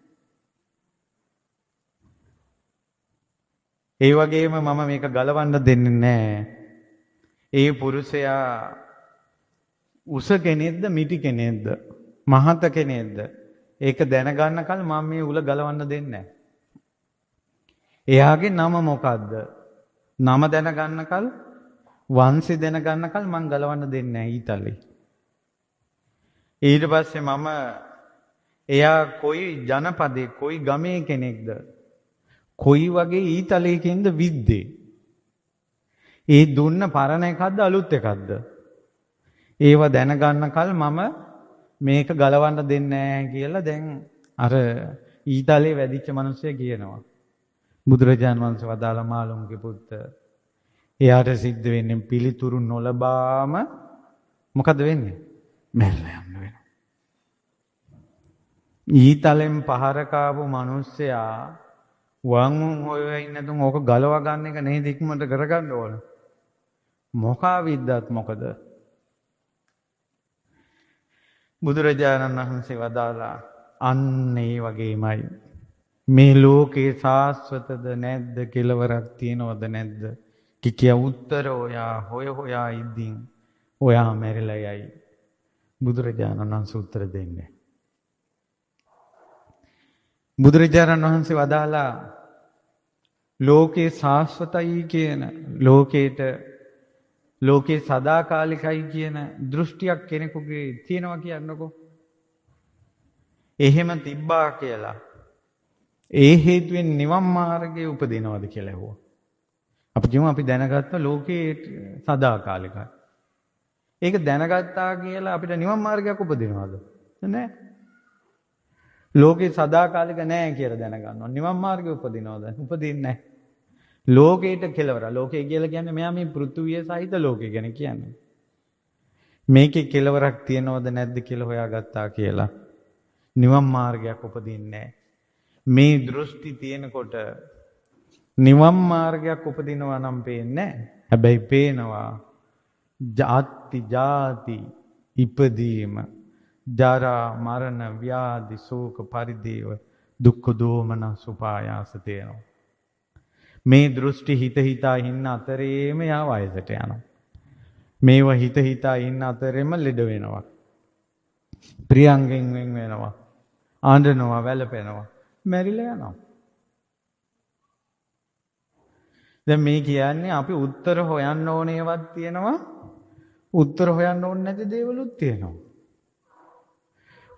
ඒ වගේම මම මේක ගලවන්න දෙන්නේ නැහැ. ඒ පුරුෂයා උස කෙනෙක්ද මිටි කෙනෙක්ද මහත කෙනෙක්ද ඒක දැනගන්නකල් මම මේ උල ගලවන්න දෙන්නේ නැහැ. එයාගේ නම මොකද්ද? නම දැනගන්නකල් වංශය දැනගන්නකල් මං ගලවන්න දෙන්නේ නැහැ ඊතලේ. ඊට පස්සේ මම එයා කොයි ජනපදේ කොයි ගමේ කෙනෙක්ද කොයි වගේ ඊතලයකින්ද විද්දේ. ඒ දුන්න පරණ එකක්ද අලුත් එකක්ද? ඒව දැනගන්නකල් මම මේක ගලවන්න දෙන්නේ නැහැ කියලා දැන් අර ඊතලේ වැදිච්ච මිනිස්සයා කියනවා. බුදුරජාණන් වහන්සේ වදාළ මාළුන්ගේ පුත්ත එයාට සිද්ධ වෙන්නේ පිළිතුරු නොලබාම මොකද වෙන්නේ? මැරලා යන්න වෙනවා. ඊතලෙන් පහර කාපු මිනිස්සයා වං හොය ඉන්න තුන් ඕක ගලවා ගන්න එක නේද ඉක්මනට කරගන්න ඕන. මොකා විද්දත් මොකද? බුදුරජාණන් වහන්සේ වදාලා අන්න ඒ වගේමයි. මේ ලෝකේ සාස්වතද නැද්ද කෙලවරක් තියනවද නැද්ද? කිකිය උත්තර ඔයා හොයා ඉද්දින් ඔයා මැරිලා යයි. බුදුරජාණන් වහන්සේ උත්තර දෙන්නේ. බුදුරජාණන් වහන්සේ වදාලා ලෝකේ සාස්වතයි කියන ලෝකේට ලෝකේ සදාකාලිකයි කියන දෘෂ්ටියක් කෙනෙකුගේ තියෙනවා කියන්නකෝ. එහෙම තිබ්බා කියලා. ඒ හේතුවෙන් නිවන් මාර්ගයේ උපදිනවද කියලා ඇහුවා. අපි කියමු අපි දැනගත්ත ලෝකේ සදාකාලිකයි. ඒක දැනගත්තා කියලා අපිට නිවන් මාර්ගයක් උපදිනවද? නැහැ. ලෝකේ සදාකාලික නැහැ කියලා දැනගන්නවා. නිවන් මාර්ගයේ උපදිනවද? උපදින්නේ නැහැ. ලෝකේට කෙලවර. ලෝකේ කියලා කියන්නේ මෙයා මේ පෘථුවිය සහිත ලෝකේ ගැන කියන්නේ. මේකේ කෙලවරක් තියනවද නැද්ද කියලා හොයාගත්තා කියලා නිවන් මාර්ගයක් උපදින්නේ නැහැ. මේ දෘෂ්ටි තියෙනකොට නිවන් මාර්ගයක් උපදිනවා නම් පේන්නේ නැහැ. හැබැයි පේනවා ජාති ඉපදීම, ජරා මරණ ව්‍යාධි ශෝක පරිදේව දුක්ඛ දෝමන සුපායාස තියෙනවා. මේ දෘෂ්ටි හිත හිතා ඉන්න අතරේම යා වයසට යනවා. මේව හිත හිතා ඉන්න අතරේම ලෙඩ වෙනවා. ප්‍රියංගෙන් වෙන් වෙනවා. ආඬනවා, වැළපෙනවා. මැරිලා යනවා. දැන් මේ කියන්නේ අපි උත්තර හොයන්න ඕනේවත් තියෙනවා. උත්තර හොයන්න ඕනේ නැති දේවලුත් තියෙනවා.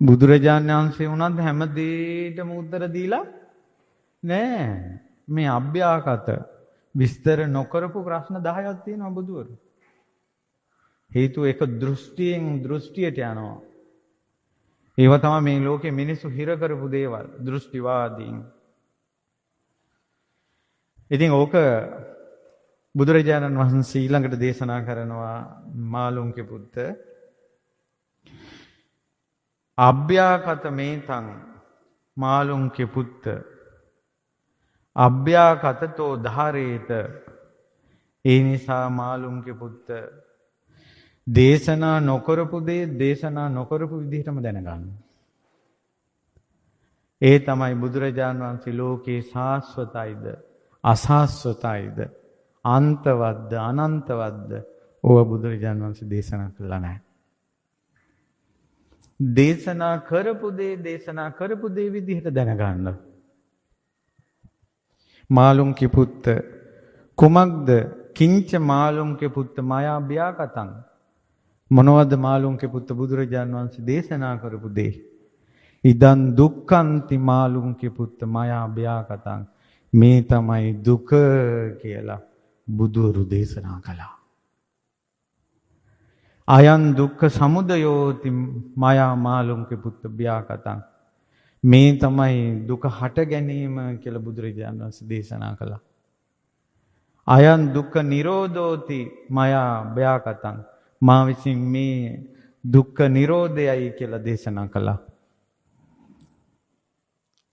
බුදුරජාණන් වහන්සේ උනත් හැම දෙයකටම උත්තර දීලා නෑ. මේ අභ්‍යාකත විස්තර නොකරපු ප්‍රශ්න 10ක් තියෙනවා බුදුවරු. හේතුව එක දෘෂ්ටියෙන් දෘෂ්ටියට යනවා. ඒව තමයි මේ ලෝකේ මිනිස්සු හිර කරපු දේවල් දෘෂ්ටිවාදීන්. ඉතින් ඕක බුදුරජාණන් වහන්සේ ඊළඟට දේශනා කරනවා මාළුන්ගේ පුත්ත අභ්‍යාකත මේතං මාළුන්ගේ පුත්ත අභ්‍යාකතතෝ ධාරේත. ඒ නිසා මාළුන්ගේ පුත්ත දේශනා නොකරපු දේ දේශනා නොකරපු විදිහටම දැනගන්න. ඒ තමයි බුදුරජාණන් වහන්සේ ලෝකේ සාස්වතයිද අසාස්වතයිද අන්තවත්ද අනන්තවත්ද ඕව බුදුරජාණන් වහන්සේ දේශනා කළා නැහැ. දේශනා කරපු දේ විදිහට දැනගන්න. මාළුන්ගේ පුත්ත කුමක්ද? කිංච මාළුන්ගේ පුත්ත මයා භ්‍යාකතං. මොනවද මාළුන්ගේ පුත්ත බුදුරජාණන් වහන්සේ දේශනා කරපු දේ? ඉදන් දුක්ඛන්ති මාළුන්ගේ පුත්ත මයා භ්‍යාකතං. මේ තමයි දුක කියලා බුදුරු දේශනා කළා. අයං දුක්ඛ සමුදයෝති මයා මාළුන්ගේ පුත්ත භ්‍යාකතං. මේ තමයි දුක හට ගැනීම කියලා බුදුරජාණන් වහන්සේ දේශනා කළා. අයං දුක්ඛ නිරෝධෝති මයා භ්‍යාකතං. මා විසින් මේ දුක්ඛ නිරෝධයයි කියලා දේශනා කළා.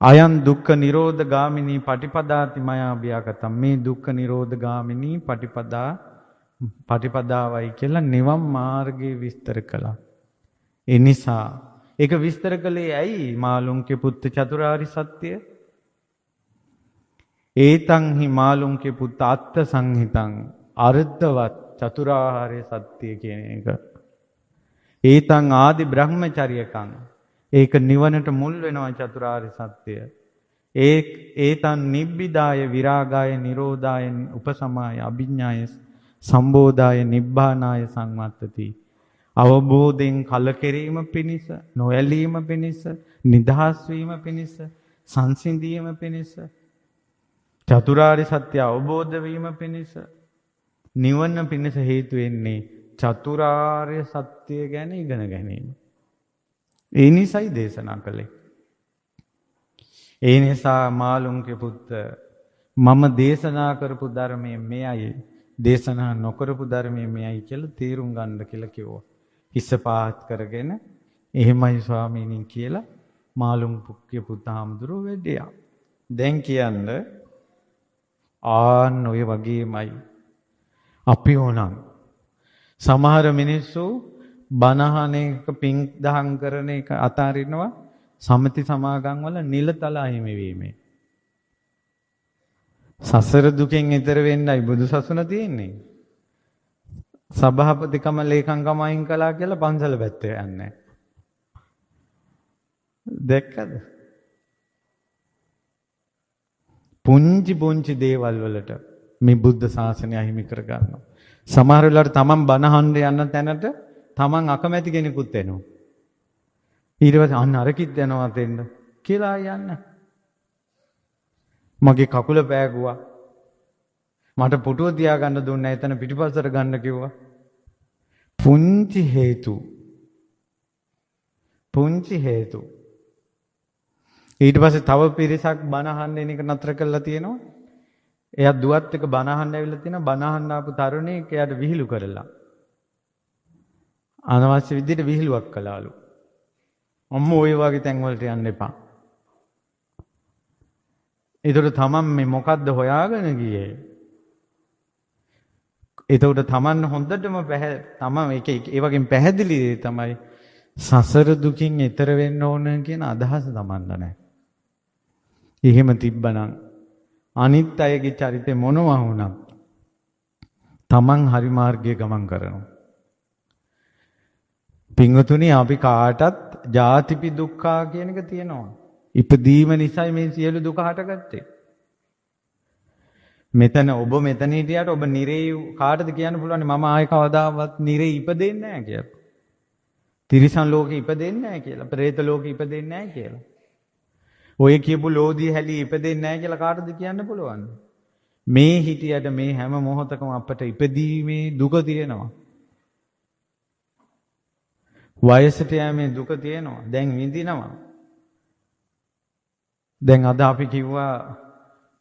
අයං දුක්ඛ නිරෝධ ගාමිනී පටිපදාති මයා භ්‍යාකතං. මේ දුක්ඛ නිරෝධ ගාමිනී පටිපදාවයි කියලා නිවන් මාර්ගය විස්තර කළා. ඒ නිසා ඒක විස්තර කළේ ඇයි? මාළුන්ගේ පුත්ත චතුරාරි සත්‍ය. ඒතං හි මාළුන්ගේ පුත්ත අත්ථ සංහිතං. අර්ථවත් චතුරාර්ය සත්‍ය කියන එක. ඒතං ආදි බ්‍රහ්මචර්යකං. ඒක නිවනට මුල් වෙනවා චතුරාර්ය සත්‍ය. ඒතං නිබ්බිදාය විරාගාය නිරෝධාය උපසමාය අභිඥාය සම්බෝධාය නිබ්බානාය සංවත්තති. අවබෝධයෙන් කලකිරීම පිණිස, නොඇලීම පිණිස, නිදහස් වීම පිණිස, සංසිඳීම පිණිස, චතුරාර්ය සත්‍ය අවබෝධ වීම පිණිස, නිවන පිණිස හේතු වෙන්නේ චතුරාර්ය සත්‍ය ගැන ඉගෙන ගැනීම. ඒ නිසයි දේශනා කළේ. ඒ නිසා මාළුන්ගේ පුත්ත මම දේශනා කරපු ධර්මයේ මෙයයි, දේශනා නොකරපු ධර්මයේ මෙයයි කියලා තේරුම් ගන්න කියලා කිව්වා. හිස පාත් කරගෙන එහෙමයි ස්වාමීනි කියලා මාළුන්ගේ පුත්ත හාමුදුරුවෝ වෙඩියා. දැන් කියන්නේ ආන් ඔය වගේමයි අපි ඕනම් සමහර මිනිස්සු බනහන එක පිං දහම් කරන එක අතාරිනවා සමති සමාගම් වල නිලතල අහිමි වීමේ. සසර දුකෙන් ඈතර වෙන්නයි බුදුසසුන තියෙන්නේ. සභාපතිකම ලේකම්කම අයින් කළා කියලා පන්සල පැත්තේ යන්නේ. දැක්කද? පුංචි පුංචි දේවල් වලට මේ බුද්ධ ශාසනය අහිමි කර ගන්නවා. සමහර වෙලාවට තමන් බණ අහන්න යන තැනට තමන් අකමැති කෙනෙකුත් එනවා. ඊට පස්සේ අන්න අරකිට යනවා දෙන්න කියලා යන්න. මගේ කකුල පෑගුවා. මට පුටුව තියාගන්න දුන්නා. එතන පිටිපස්සට ගන්න කිව්වා. පුංචි හේතු. ඊට පස්සේ තව පිරිසක් බණ අහන්න එන එක නතර කරලා තියෙනවා. එයා දුවත් එක බණ අහන්න ඇවිල්ලා තියෙනවා. බණ අහන්න ආපු තරුණයෙක් එයාට විහිළු කරලා. අනවශ්‍ය විදිහට විහිළුවක් කළාලු. අම්මෝ ඔය වගේ තැන් වලට යන්න එපා. ඒතර තමන් මේ මොකද්ද හොයාගෙන ගියේ? ඒතකොට තමන් හොඳටම තමන් ඒ වගේ පැහැදිලි තමයි සසර දුකින් එතර වෙන්න ඕන කියන අදහස තමන්ට නැහැ. එහෙම තිබ්බනම් අනිත් අයගේ චරිතේ මොනවා වුණත් තමන් හරි මාර්ගයේ ගමන් කරනවා. පින්වතුනි අපි කාටත් ජාතිපි දුක්ඛා කියන එක තියෙනවා. ඉපදීම නිසායි මේ සියලු දුක හටගත්තේ. මෙතන ඔබ මෙතන හිටියට ඔබ නිරේ කාටද කියන්න පුළුවන් මම ආයෙ කවදාවත් නිරේ ඉපදෙන්නේ නැහැ කියලා. තිරිසන් ලෝකෙ ඉපදෙන්නේ නැහැ කියලා. പ്രേත ලෝකෙ ඉපදෙන්නේ නැහැ කියලා. ඔය කියපු ලෝධිය හැලී ඉපදෙන්නේ නැහැ කියලා කාටද කියන්න පුළුවන්? මේ හිටියට මේ හැම මොහොතකම අපට ඉපදීමේ දුක තියෙනවා. වයසට යෑමේ දුක තියෙනවා. දැන් විඳිනවා. දැන් අද අපි කිව්වා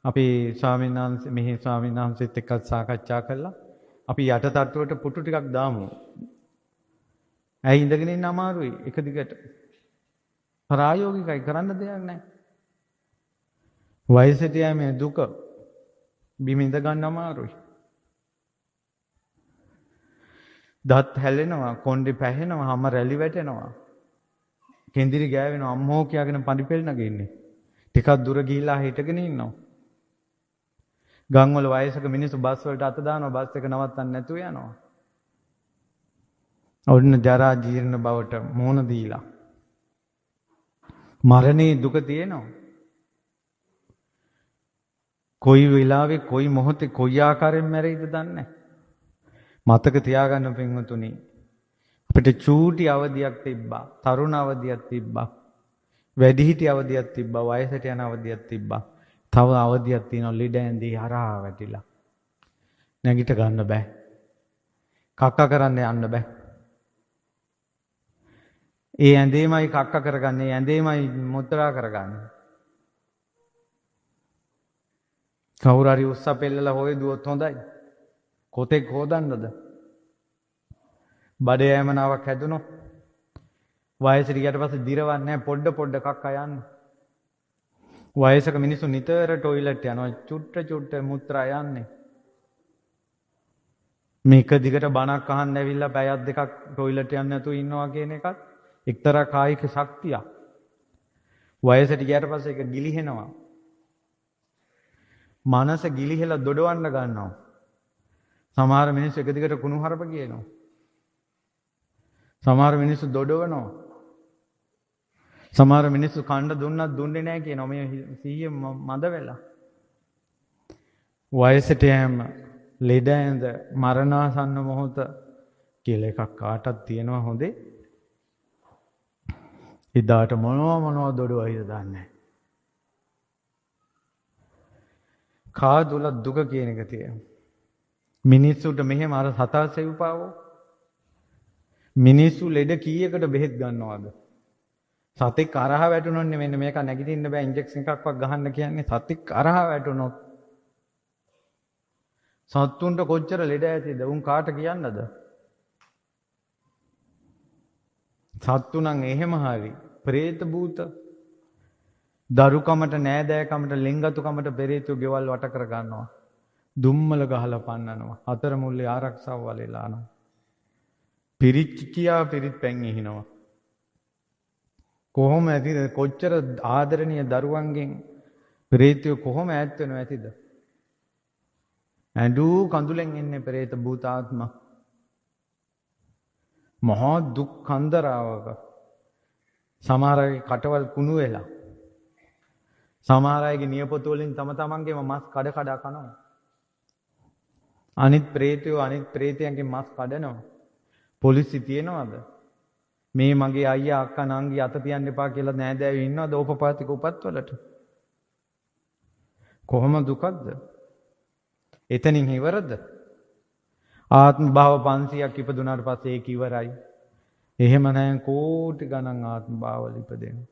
අපේ ස්වාමීන් වහන්සේ මෙහි ස්වාමීන් වහන්සේත් එක්ක සාකච්ඡා කළා. අපි යට තට්ටුවට පුටු ටිකක් දාමු. ඇයි ඉඳගෙන ඉන්න අමාරුයි එක දිගට. ප්‍රායෝගිකයි කරන්න දෙයක් නැහැ. වයසට යෑමේ දුක බිම ඉඳ ගන්න අමාරුයි. දත් හැලෙනවා, කොණ්ඩේ පැහෙනවා, හැම රැලි වැටෙනවා. කෙන්දිරි ගෑවෙනවා, අම්මෝ කියාගෙන පඩිපෙල් නගින්නේ. ටිකක් දුර ගිහිල්ලා හිටගෙන ඉන්නවා. ගම් වල වයසක මිනිස්සු බස් වලට අත දානවා, බස් එක නවත්තන්න නැතුව යනවා. ඔන්න ජරා ජීර්ණ බවට මුහුණ දීලා. මරණේ දුක තියෙනවා. කොයි වෙලාවෙ කොයි මොහොතේ කොයි ආකාරයෙන් මැරෙයිද දන්නේ නැහැ. මතක තියාගන්න පින්වතුනි අපිට චූටි අවධියක් තිබ්බා, තරුණ අවධියක් තිබ්බා, වැඩිහිටි අවධියක් තිබ්බා, වයසට යන අවධියක් තිබ්බා. තව අවධියක් තියෙනවා ලෙඩ ඇඳේ හරහා වැටිලා. නැගිට ගන්න බෑ. කක්ක කරන්න යන්න බෑ. ඒ ඇඳේමයි කක්ක කරගන්නේ, ඇඳේමයි මුත්‍රා කරගන්නේ. කවුරු හරි උස්ස පෙල්ලලා හොයදුවොත් හොඳයි. කොතෙක් හොදන්නද? බඩ යෑමනාවක් හැදුනොත් වයසට ගියට පස්සේ දිරවන්නේ නැහැ, පොඩ කක්ක යන්නේ. වයසක මිනිස්සු නිතර টয়ලට් යනවා, චුට්ට මුත්‍රා යන්නේ. මේක දිගට බණක් අහන්න ඇවිල්ලා පැයක් දෙකක් টয়ලට් යන්නේ නැතුව ඉන්නවා කියන එකත් එක්තරා කායික ශක්තියක්. වයසට ගියට පස්සේ ඒක ගිලිහෙනවා. මනස ගිලිහෙලා දොඩවන්න ගන්නවා. සමහර මිනිස්සු එක දිගට කුණු හරප කියනවා. සමහර මිනිස්සු දොඩවනවා. සමහර මිනිස්සු කණ්ඩ දුන්නත් දුන්නේ නැහැ කියනවා. මේ සීයේ මද වෙලා. වයසට යෑම, ලෙඩ ඇඳ, මරණාසන්න මොහොත කියලා එකක් කාටත් තියෙනවා හොඳේ. එදාට මොනවා දොඩවයිද දන්නේ නැහැ. කාදුල දුක කියන එක තියෙනවා. මිනිස්සුන්ට මෙහෙම අර සතා සෙව්පාවෝ. මිනිස්සු ලෙඩ කීයකට බෙහෙත් ගන්නවද? සතෙක් අරහ වැටුණොත් මෙන්න මේක නැගිටින්න බෑ, ඉන්ජෙක්ෂන් එකක්වත් ගහන්න කියන්නේ. සතෙක් අරහ වැටුණොත් සත්තුන්ට කොච්චර ලෙඩ ඇතිද? උන් කාට කියන්නද? සත්තු නම් එහෙම හරි പ്രേත භූත දරුකමට, නෑදෑකමට, ලෙන්ගතුකමට පෙරේතෝ ගෙවල් වට කර ගන්නවා. දුම්මල ගහලා පන්නනවා. අතර මුල්ලේ ආරක්ෂාව වලේලානවා. පිරිත් කියා පිරිත් පැන් ඉහිනවා. කොහොම ඇතිද? කොච්චර ආදරණීය දරුවන්ගෙන් පෙරේතෝ කොහොම ඈත් වෙනව ඇතිද? ඇඬු කඳුලෙන් එන්නේ පෙරේත භූතාත්ම. මහා දුක් කන්දරාවක. සමහර අයගේ කටවල් කුණු වෙලා. සමහර අයගේ නියපොතු වලින් තම තමන්ගේම මස් කඩ කඩ කනවා. අනිත් ප්‍රේතයන්ගේ මස් කඩනවා. පොලිසිය තියනවාද? මේ මගේ අයියා අක්කා නංගි අත තියන්න එපා කියලා නෑදෑයෝ ඉන්නවද ඕපපාතික උපත්වලට? කොහොම දුකක්ද? එතනින් ඉවරද? ආත්ම භාව 500ක් ඉපදුනාට පස්සේ ඒක ඉවරයි. එහෙම නැහැ කෝටි ගණන් ආත්ම භාවවල ඉපදෙනවා.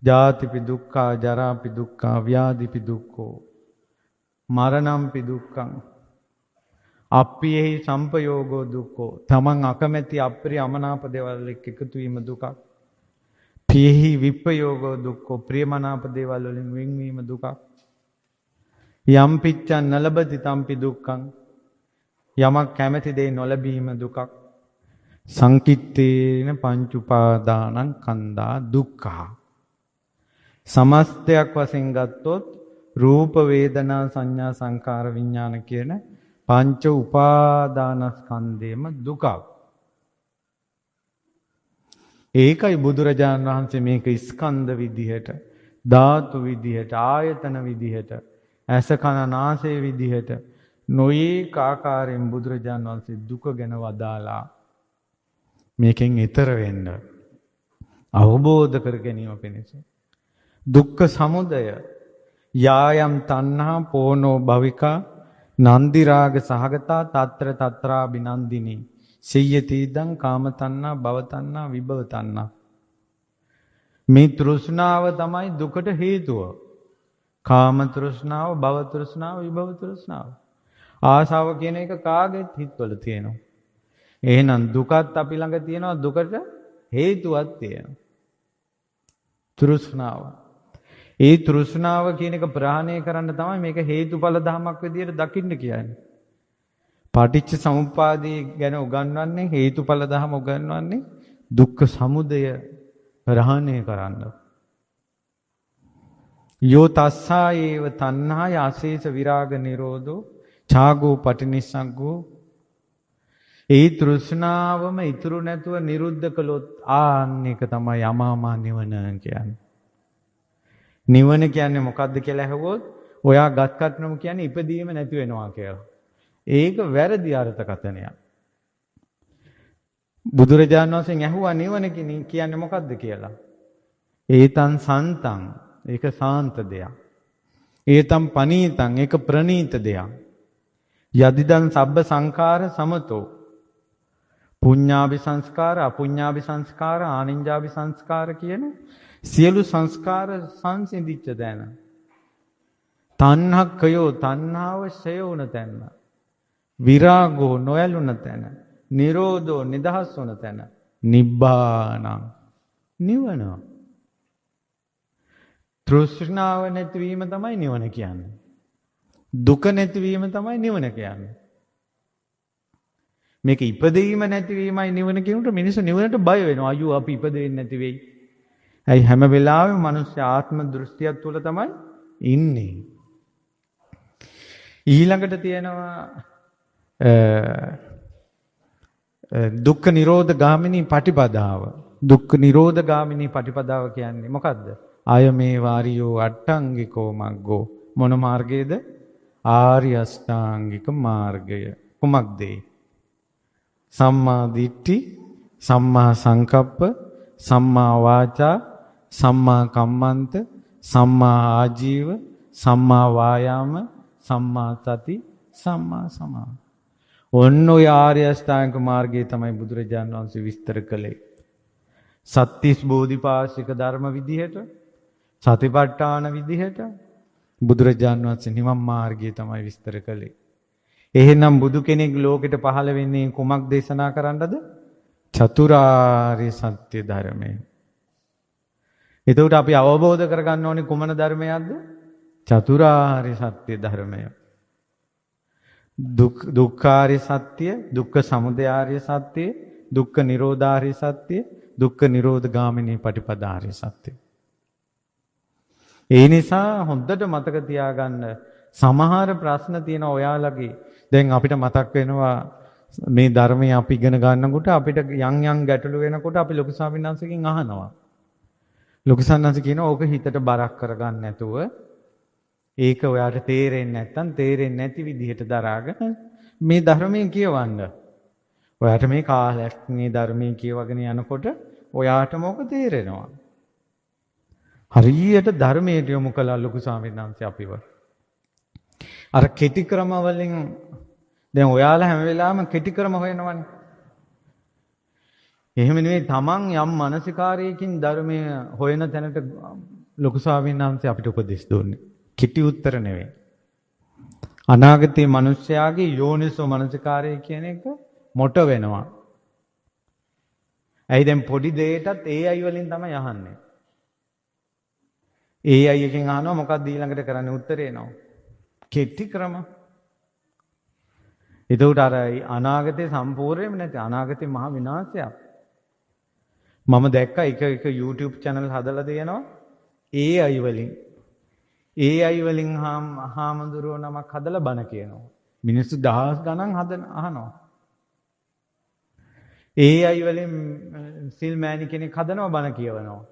ජාතිපි දුක්ඛා ජරාපි දුක්ඛා ව්‍යාධිපි දුක්ඛෝ මරණම්පි දුක්ඛං අප්පියෙහි සම්පයෝගෝ දුක්ඛෝ තමන් අකමැති අප්‍රිය අමනාප දේවල් එක්ක එකතු වීම දුකක්. පියෙහි විප්පයෝගෝ දුක්ඛෝ ප්‍රියමනාප දේවල් වලින් වෙන්වීම දුකක්. යම් පිච්ඡන් නලබති තම්පි දුක්ඛං යමක් කැමැති දේ නොලැබීම දුකක්. සංකිට්ඨේන පංච උපාදානං කන්දා දුක්ඛා සමස්තයක් වශයෙන් ගත්තොත් රූප වේදනා සංඥා සංකාර විඥාන කියන පංච උපාදානස්කන්ධේම දුකක්. ඒකයි බුදුරජාණන් වහන්සේ මේක ස්කන්ධ විදිහට, ධාතු විදිහට, ආයතන විදිහට, ඇස කන නාසය විදිහට නොයේක ආකාරයෙන් බුදුරජාණන් වහන්සේ දුක ගැන වදාලා මේකෙන් ඈතර වෙන්න අවබෝධ කර ගැනීම පිණිස දුක්ඛ සමුදය යායම් තණ්හා පෝනෝ භවිකා නන්දි රාග සහගතා తත්‍ර తත්‍රා බිනන්දිනී සිය්‍යති ඉදං කාම තණ්හා භව තණ්හා විභව තණ්හා. මේ තෘෂ්ණාව තමයි දුකට හේතුව. කාම තෘෂ්ණාව, භව තෘෂ්ණාව, විභව තෘෂ්ණාව. ආශාව කියන එක කාගෙත් හිතවල තියෙනවා. එහෙනම් දුකත් අපි ළඟ තියෙනවා, දුකට හේතුවක් තියෙනවා. තෘෂ්ණාව. ඒ තෘෂ්ණාව කියන එක ප්‍රහාණය කරන්න තමයි මේක හේතුඵල ධමයක් විදියට දකින්න කියන්නේ. පටිච්ච සමුප්පාදේ ගැන උගන්වන්නේ හේතුඵල ධම උගන්වන්නේ දුක්ඛ සමුදය ප්‍රහාණය කරන්න. යෝ තස්සා ඒව තණ්හාය ආශේෂ විරාග නිරෝධෝ ඡාගෝ පටිනිස්සග්ගෝ. ඒ තෘෂ්ණාවම ඉතුරු නැතුව නිරුද්ධ කළොත් ආන්න එක තමයි අමාමා නිවන කියන්නේ. නිවන කියන්නේ මොකද්ද කියලා අහුවොත් ඔයා ගත්කටනම කියන්නේ ඉපදීම නැති වෙනවා කියලා. ඒක වැරදි අර්ථකථනයක්. බුදුරජාණන් වහන්සේ ඇහුවා නිවන කියන්නේ මොකද්ද කියලා. ඒතං සන්තං ඒක සාන්ත දෙයක්. ඒතං පනීතං ඒක ප්‍රනීත දෙයක්. යදිදං සබ්බ සංඛාර සමතෝ පුඤ්ඤාභි සංස්කාර අපුඤ්ඤාභි සංස්කාර ආනිඤ්ඤාභි සංස්කාර කියන සියලු සංස්කාර සංසිඳිච්ච තැන. තණ්හක්කයෝ තණ්හාව ෂය වුණ තැන. විරාගෝ නොයලුණ තැන. නිරෝධෝ නිදහස් වුණ තැන. නිබ්බානං නිවන. තෘෂ්ණාව නැතිවීම තමයි නිවන කියන්නේ. දුක නැතිවීම තමයි නිවන කියන්නේ. මේක ඉපදීම නැතිවීමයි නිවන කියනකොට මිනිස්සු නිවනට බය වෙනවා. අයියෝ අපි ඉපදෙන්නේ නැති වෙයි. ඇයි හැම වෙලාවෙම මිනිස්සු ආත්ම දෘෂ්ටියක් තුළ තමයි ඉන්නේ. ඊළඟට තියෙනවා දුක්ඛ නිරෝධ ගාමිනී පටිපදාව. දුක්ඛ නිරෝධ ගාමිනී පටිපදාව කියන්නේ මොකද්ද? අය මේ වාරියෝ අට්ඨංගිකෝ මග්ගෝ. මොන මාර්ගයේද? ආර්ය අෂ්ටාංගික මාර්ගය. කුමක්ද? සම්මා දිට්ඨි, සම්මා සංකප්ප, සම්මා වාචා, සම්මා කම්මන්ත, සම්මා ආජීව, සම්මා වායාම, සම්මා සති, සම්මා සමාධි. ඔන්න ඔය ආර්ය අෂ්ටාංගික මාර්ගය තමයි බුදුරජාණන් වහන්සේ විස්තර කළේ. සත්‍තිස් බෝධිපාශික ධර්ම විදිහට, සතිපට්ඨාන විදිහට බුදුරජාණන් වහන්සේ නිවන් මාර්ගය තමයි විස්තර කළේ. එහෙනම් බුදු කෙනෙක් ලෝකෙට පහළ වෙන්නේ කුමක් දේශනා කරන්නද? චතුරාර්ය සත්‍ය ධර්මය. එතකොට අපි අවබෝධ කරගන්න ඕනේ කුමන ධර්මයක්ද? චතුරාර්ය සත්‍ය ධර්මය. දුක්ඛාර්ය සත්‍ය, දුක්ඛ සමුදයාර්ය සත්‍ය, දුක්ඛ නිරෝධාර්ය සත්‍ය, දුක්ඛ නිරෝධ ගාමිනී පටිපදාර්ය සත්‍ය. ඒ නිසා හොඳට මතක තියාගන්න සමහර ප්‍රශ්න තියෙන ඔයාලගේ. දැන් අපිට මතක් වෙනවා මේ ධර්මය අපි ඉගෙන ගන්නකොට අපිට යම් ගැටලු වෙනකොට අපි ලොකු ස්වාමීන් වහන්සේගෙන් අහනවා. ලොකු ස්වාමීන් වහන්සේ කියනවා ඕක හිතට බරක් කරගන්න නැතුව ඒක ඔයාට තේරෙන්නේ නැත්නම් තේරෙන්නේ නැති විදිහට දරාගෙන මේ ධර්මයේ කියවන්න. ඔයාට මේ කාලයක් මේ ධර්මයේ කියවගෙන යනකොට ඔයාට මොක තේරෙනවා? හරියට ධර්මයට යොමු කළා ලොකු ස්වාමීන් වහන්සේ අපිව. අර කෙටි ක්‍රම වලින් දැන් ඔයාලා හැම වෙලාවෙම කෙටි ක්‍රම හොයනවනේ. එහෙම නෙවෙයි තමන් යම් මානසිකාරයකින් ධර්මය හොයන තැනට ලොකු ස්වාමීන් වහන්සේ අපිට උපදෙස් දුන්නේ. කෙටි උත්තර නෙවෙයි. අනාගතයේ මිනිස්යාගේ යෝනිසෝ මානසිකාරය කියන එක මොට වෙනවා. ඇයි දැන් පොඩි දෙයකටත් AI වලින් තමයි අහන්නේ. AI එකෙන් අහනවා මොකක්ද ඊළඟට කරන්න උත්තරේ එනවා. කෙටි ක්‍රම. ඒකට අර අනාගතේ සම්පූර්ණයෙන්ම නැති අනාගතේ මහ විනාශයක්. මම දැක්කා එක YouTube channel හදලා තියෙනවා AI වලින්. AI වලින් හාමුදුරුවෝ නමක් හදලා බණ කියනවා. මිනිස්සු දහස් ගණන් අහනවා. AI වලින් සිල්මෑනි කෙනෙක් හදනවා බණ කියවනවා.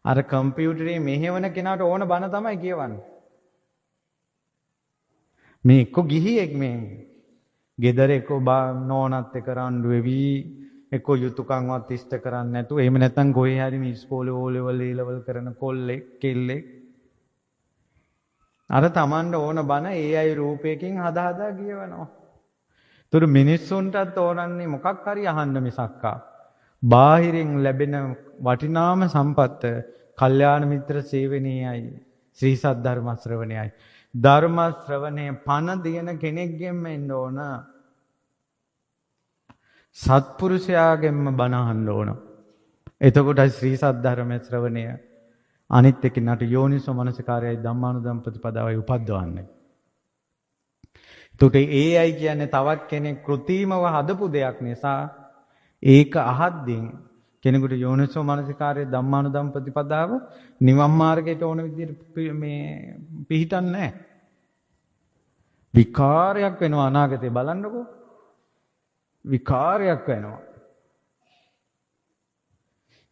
අර කම්පියුටරේ මෙහෙවන කෙනාට ඕන බණ තමයි කියවන්නේ. මේ එක්ක ගිහියෙක් මේ ගෙදර එක්ක නෝනත් එක්ක රණ්ඩු වෙවි එක්ක යුතුයකම්වත් ඉෂ්ට කරන්නේ නැතුව එහෙම නැත්නම් කොහේ හරි මේ ඉස්කෝලේ ඕ ලෙවල් ඒ ලෙවල් කරන කොල්ලෙක් කෙල්ලෙක් අර Tamanට ඕන බණ AI රූපයකින් හදා කියවනවා. ඒතර මිනිස්සුන්ටත් ඕනන්නේ මොකක් හරි අහන්න මිසක්කා. බාහිරින් ලැබෙන වටිනාම සම්පත්ත කල්යාණ මිත්‍ර සේවනයයි ශ්‍රී සද්ධර්ම ශ්‍රවණයයි. ධර්ම ශ්‍රවණය පණ දින කෙනෙක්ගෙන්ම එන්න ඕන. සත්පුරුෂයාගෙන්ම බණ අහන්න ඕන. එතකොටයි ශ්‍රී සද්ධර්ම ශ්‍රවණය අනිත් එකිනට යෝනිසෝ මනසිකාරයයි ධම්මානුධම්ම ප්‍රතිපදාවයි උපද්දවන්නේ. ඒකට AI කියන්නේ තවත් කෙනෙක් කෘත්‍රිමව හදපු දෙයක් නිසා ඒක අහද්දී කෙනෙකුට යෝනිසෝ මනසිකාරයේ ධම්මානුධම්ම ප්‍රතිපදාව නිවන් මාර්ගයට ඕන විදිහට මේ පිහිටන්නේ නැහැ. විකාරයක් වෙනවා අනාගතේ බලන්නකෝ. විකාරයක් වෙනවා.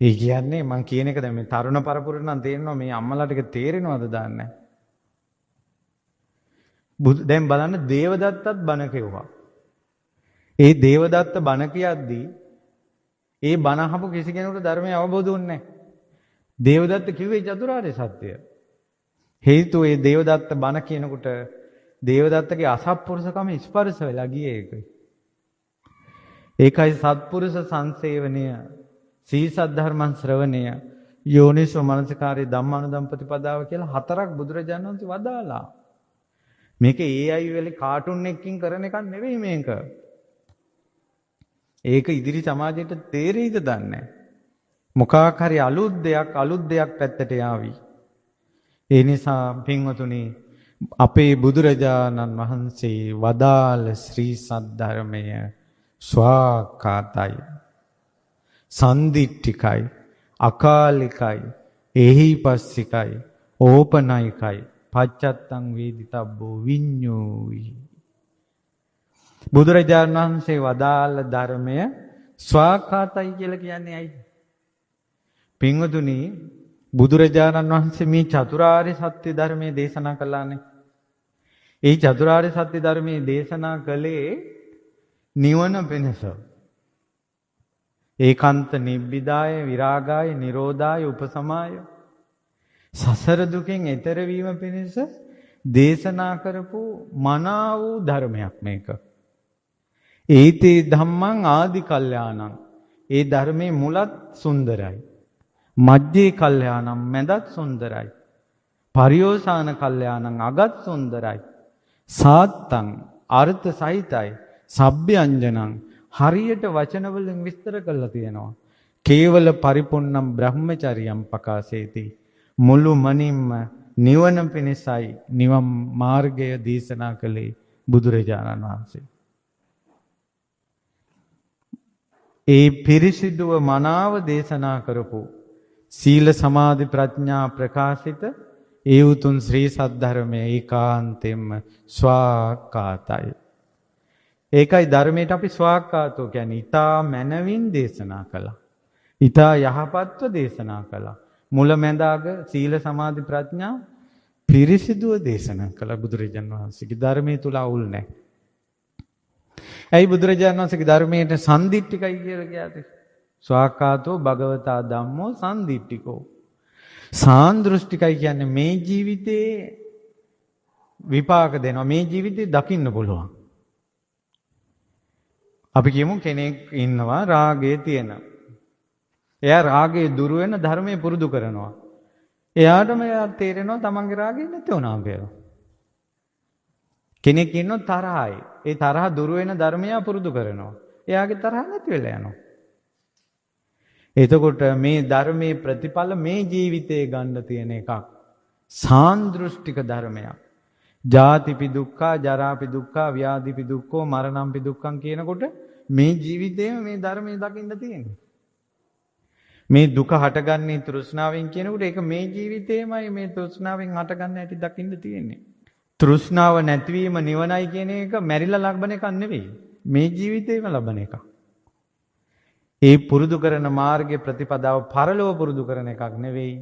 ඒ කියන්නේ මං කියන එක දැන් මේ තරුණ පරපුරට නම් තේරෙනවා මේ අම්මලා ටික තේරෙනවද දන්නේ දැන් බලන්න දේවදත්තත් බණ කිව්වා. ඒ දේවදත්ත බණ කියද්දී ඒ බණ අහපු කිසි කෙනෙකුට ධර්මය අවබෝධ වුණේ නැහැ. දේවදත්ත කිව්වේ චතුරාර්ය සත්‍යය. හේතුව ඒ දේවදත්ත බණ කියනකොට දේවදත්තගේ අසත්පුරුෂකම ස්පර්ශ වෙලා ගියේ ඒකයි. ඒකයි සත්පුරුෂ සංසේවනය, සී සද්ධර්ම ශ්‍රවණය, යෝනිසෝ මනසිකාරයේ ධම්මානුධම්ම ප්‍රතිපදාව කියලා හතරක් බුදුරජාණන් වහන්සේ වදාලා. මේක AI වල කාටුන් එකකින් කරන එකක් නෙවෙයි මේක. ඒක ඉදිරි සමාජයට තේරෙයිද දන්නේ නැහැ. මොකක් හරි අලුත් දෙයක් පැත්තට යාවි. ඒ නිසා පින්වතුනි අපේ බුදුරජාණන් වහන්සේ වදාළ ශ්‍රී සද්ධර්මය ස්වාකාතයි, සන්දිට්ඨිකයි, අකාලිකයි, එහිපස්සිකයි, ඕපනයිකයි, පච්චත්තං වේදිතබ්බෝ විඤ්ඤෝයි. බුදුරජාණන් වහන්සේ වදාළ ධර්මය ස්වාකාතයි කියලා කියන්නේ ඇයි? පින්වතුනි බුදුරජාණන් වහන්සේ මේ චතුරාර්ය සත්‍ය ධර්මයේ දේශනා කළානේ. ඒ චතුරාර්ය සත්‍ය ධර්මයේ දේශනා කළේ නිවන පිණිස. ඒකාන්ත නිබ්බිදාය විරාගාය නිරෝධාය උපසමාය සසර දුකෙන් එතර වීම පිණිස දේශනා කරපු මනා වූ ධර්මයක් මේක. ඒතේ ධම්මං ආදි කල්යාණං. ඒ ධර්මයේ මුලත් සුන්දරයි. මධ්‍යේ කල්යාණං මැදත් සුන්දරයි. පරියෝසాన කල්යාණං අගත් සුන්දරයි. සාත්තං අර්ථ සහිතයි. සබ්බ්‍යංජනං හරියට වචන වලින් විස්තර කරලා තියෙනවා. කේවල පරිපූර්ණම් බ්‍රහ්මචර්යම් පකාසේති. මුළු මනින්ම නිවන පිණිසයි නිවන් මාර්ගය දේශනා කළේ බුදුරජාණන් වහන්සේ. ඒ පිරිසිදුව මනාව දේශනා කරපු සීල සමාධි ප්‍රඥා ප්‍රකාශිත ඒ උතුම් ශ්‍රී සද්ධර්මයේ ඒකාන්තයෙන්ම ස්වාකාතයි. ඒකයි ධර්මයට අපි ස්වාකාතෝ කියන්නේ ඊතා මනවින් දේශනා කළා. ඊතා යහපත්ව දේශනා කළා. මුල මැදාග සීල සමාධි ප්‍රඥා පිරිසිදුව දේශනා කළ බුදුරජාණන් වහන්සේගේ ධර්මයේ තුල අවුල් නැහැ. ඇයි බුදුරජාණන් වහන්සේගේ ධර්මයට සම්දිට්ඨිකයි කියලා කියන්නේ? ස්වාකාතෝ භගවතා ධම්මෝ සම්දිට්ඨිකෝ. සාන්දෘෂ්ටිකයි කියන්නේ මේ ජීවිතේ විපාක දෙනවා. මේ ජීවිතේ දකින්න පුළුවන්. අපි කියමු කෙනෙක් ඉන්නවා රාගයේ තියෙන. එයා රාගයේ දුරු වෙන ධර්මයේ පුරුදු කරනවා. එයාටම තේරෙනවා තමන්ගේ රාගය නැති වුණා කියලා. කෙනෙක් ඉන්නොත් තරහයි. ඒ තරහ දුරු වෙන ධර්මය පුරුදු කරනවා. එයාගේ තරහ නැති වෙලා යනවා. එතකොට මේ ධර්මයේ ප්‍රතිඵල මේ ජීවිතේ ගන්න තියෙන එකක්. සාන්දෘෂ්ටික ධර්මයක්. ජාතිපි දුක්ඛා, ජරාපි දුක්ඛා, ව්‍යාධිපි දුක්ඛෝ, මරණම්පි දුක්ඛං කියනකොට මේ ජීවිතේම මේ ධර්මයේ දකින්න තියෙන්නේ. මේ දුක හටගන්නේ තෘෂ්ණාවෙන් කියනකොට ඒක මේ ජීවිතේමයි මේ තෘෂ්ණාවෙන් හටගන්න හැටි දකින්න තියෙන්නේ. තෘෂ්ණාව නැතිවීම නිවනයි කියන එක මැරිලා ලබන එකක් නෙවෙයි. මේ ජීවිතේම ලබන එකක්. ඒ පුරුදු කරන මාර්ගයේ ප්‍රතිපදාව පරලොව පුරුදු කරන එකක් නෙවෙයි.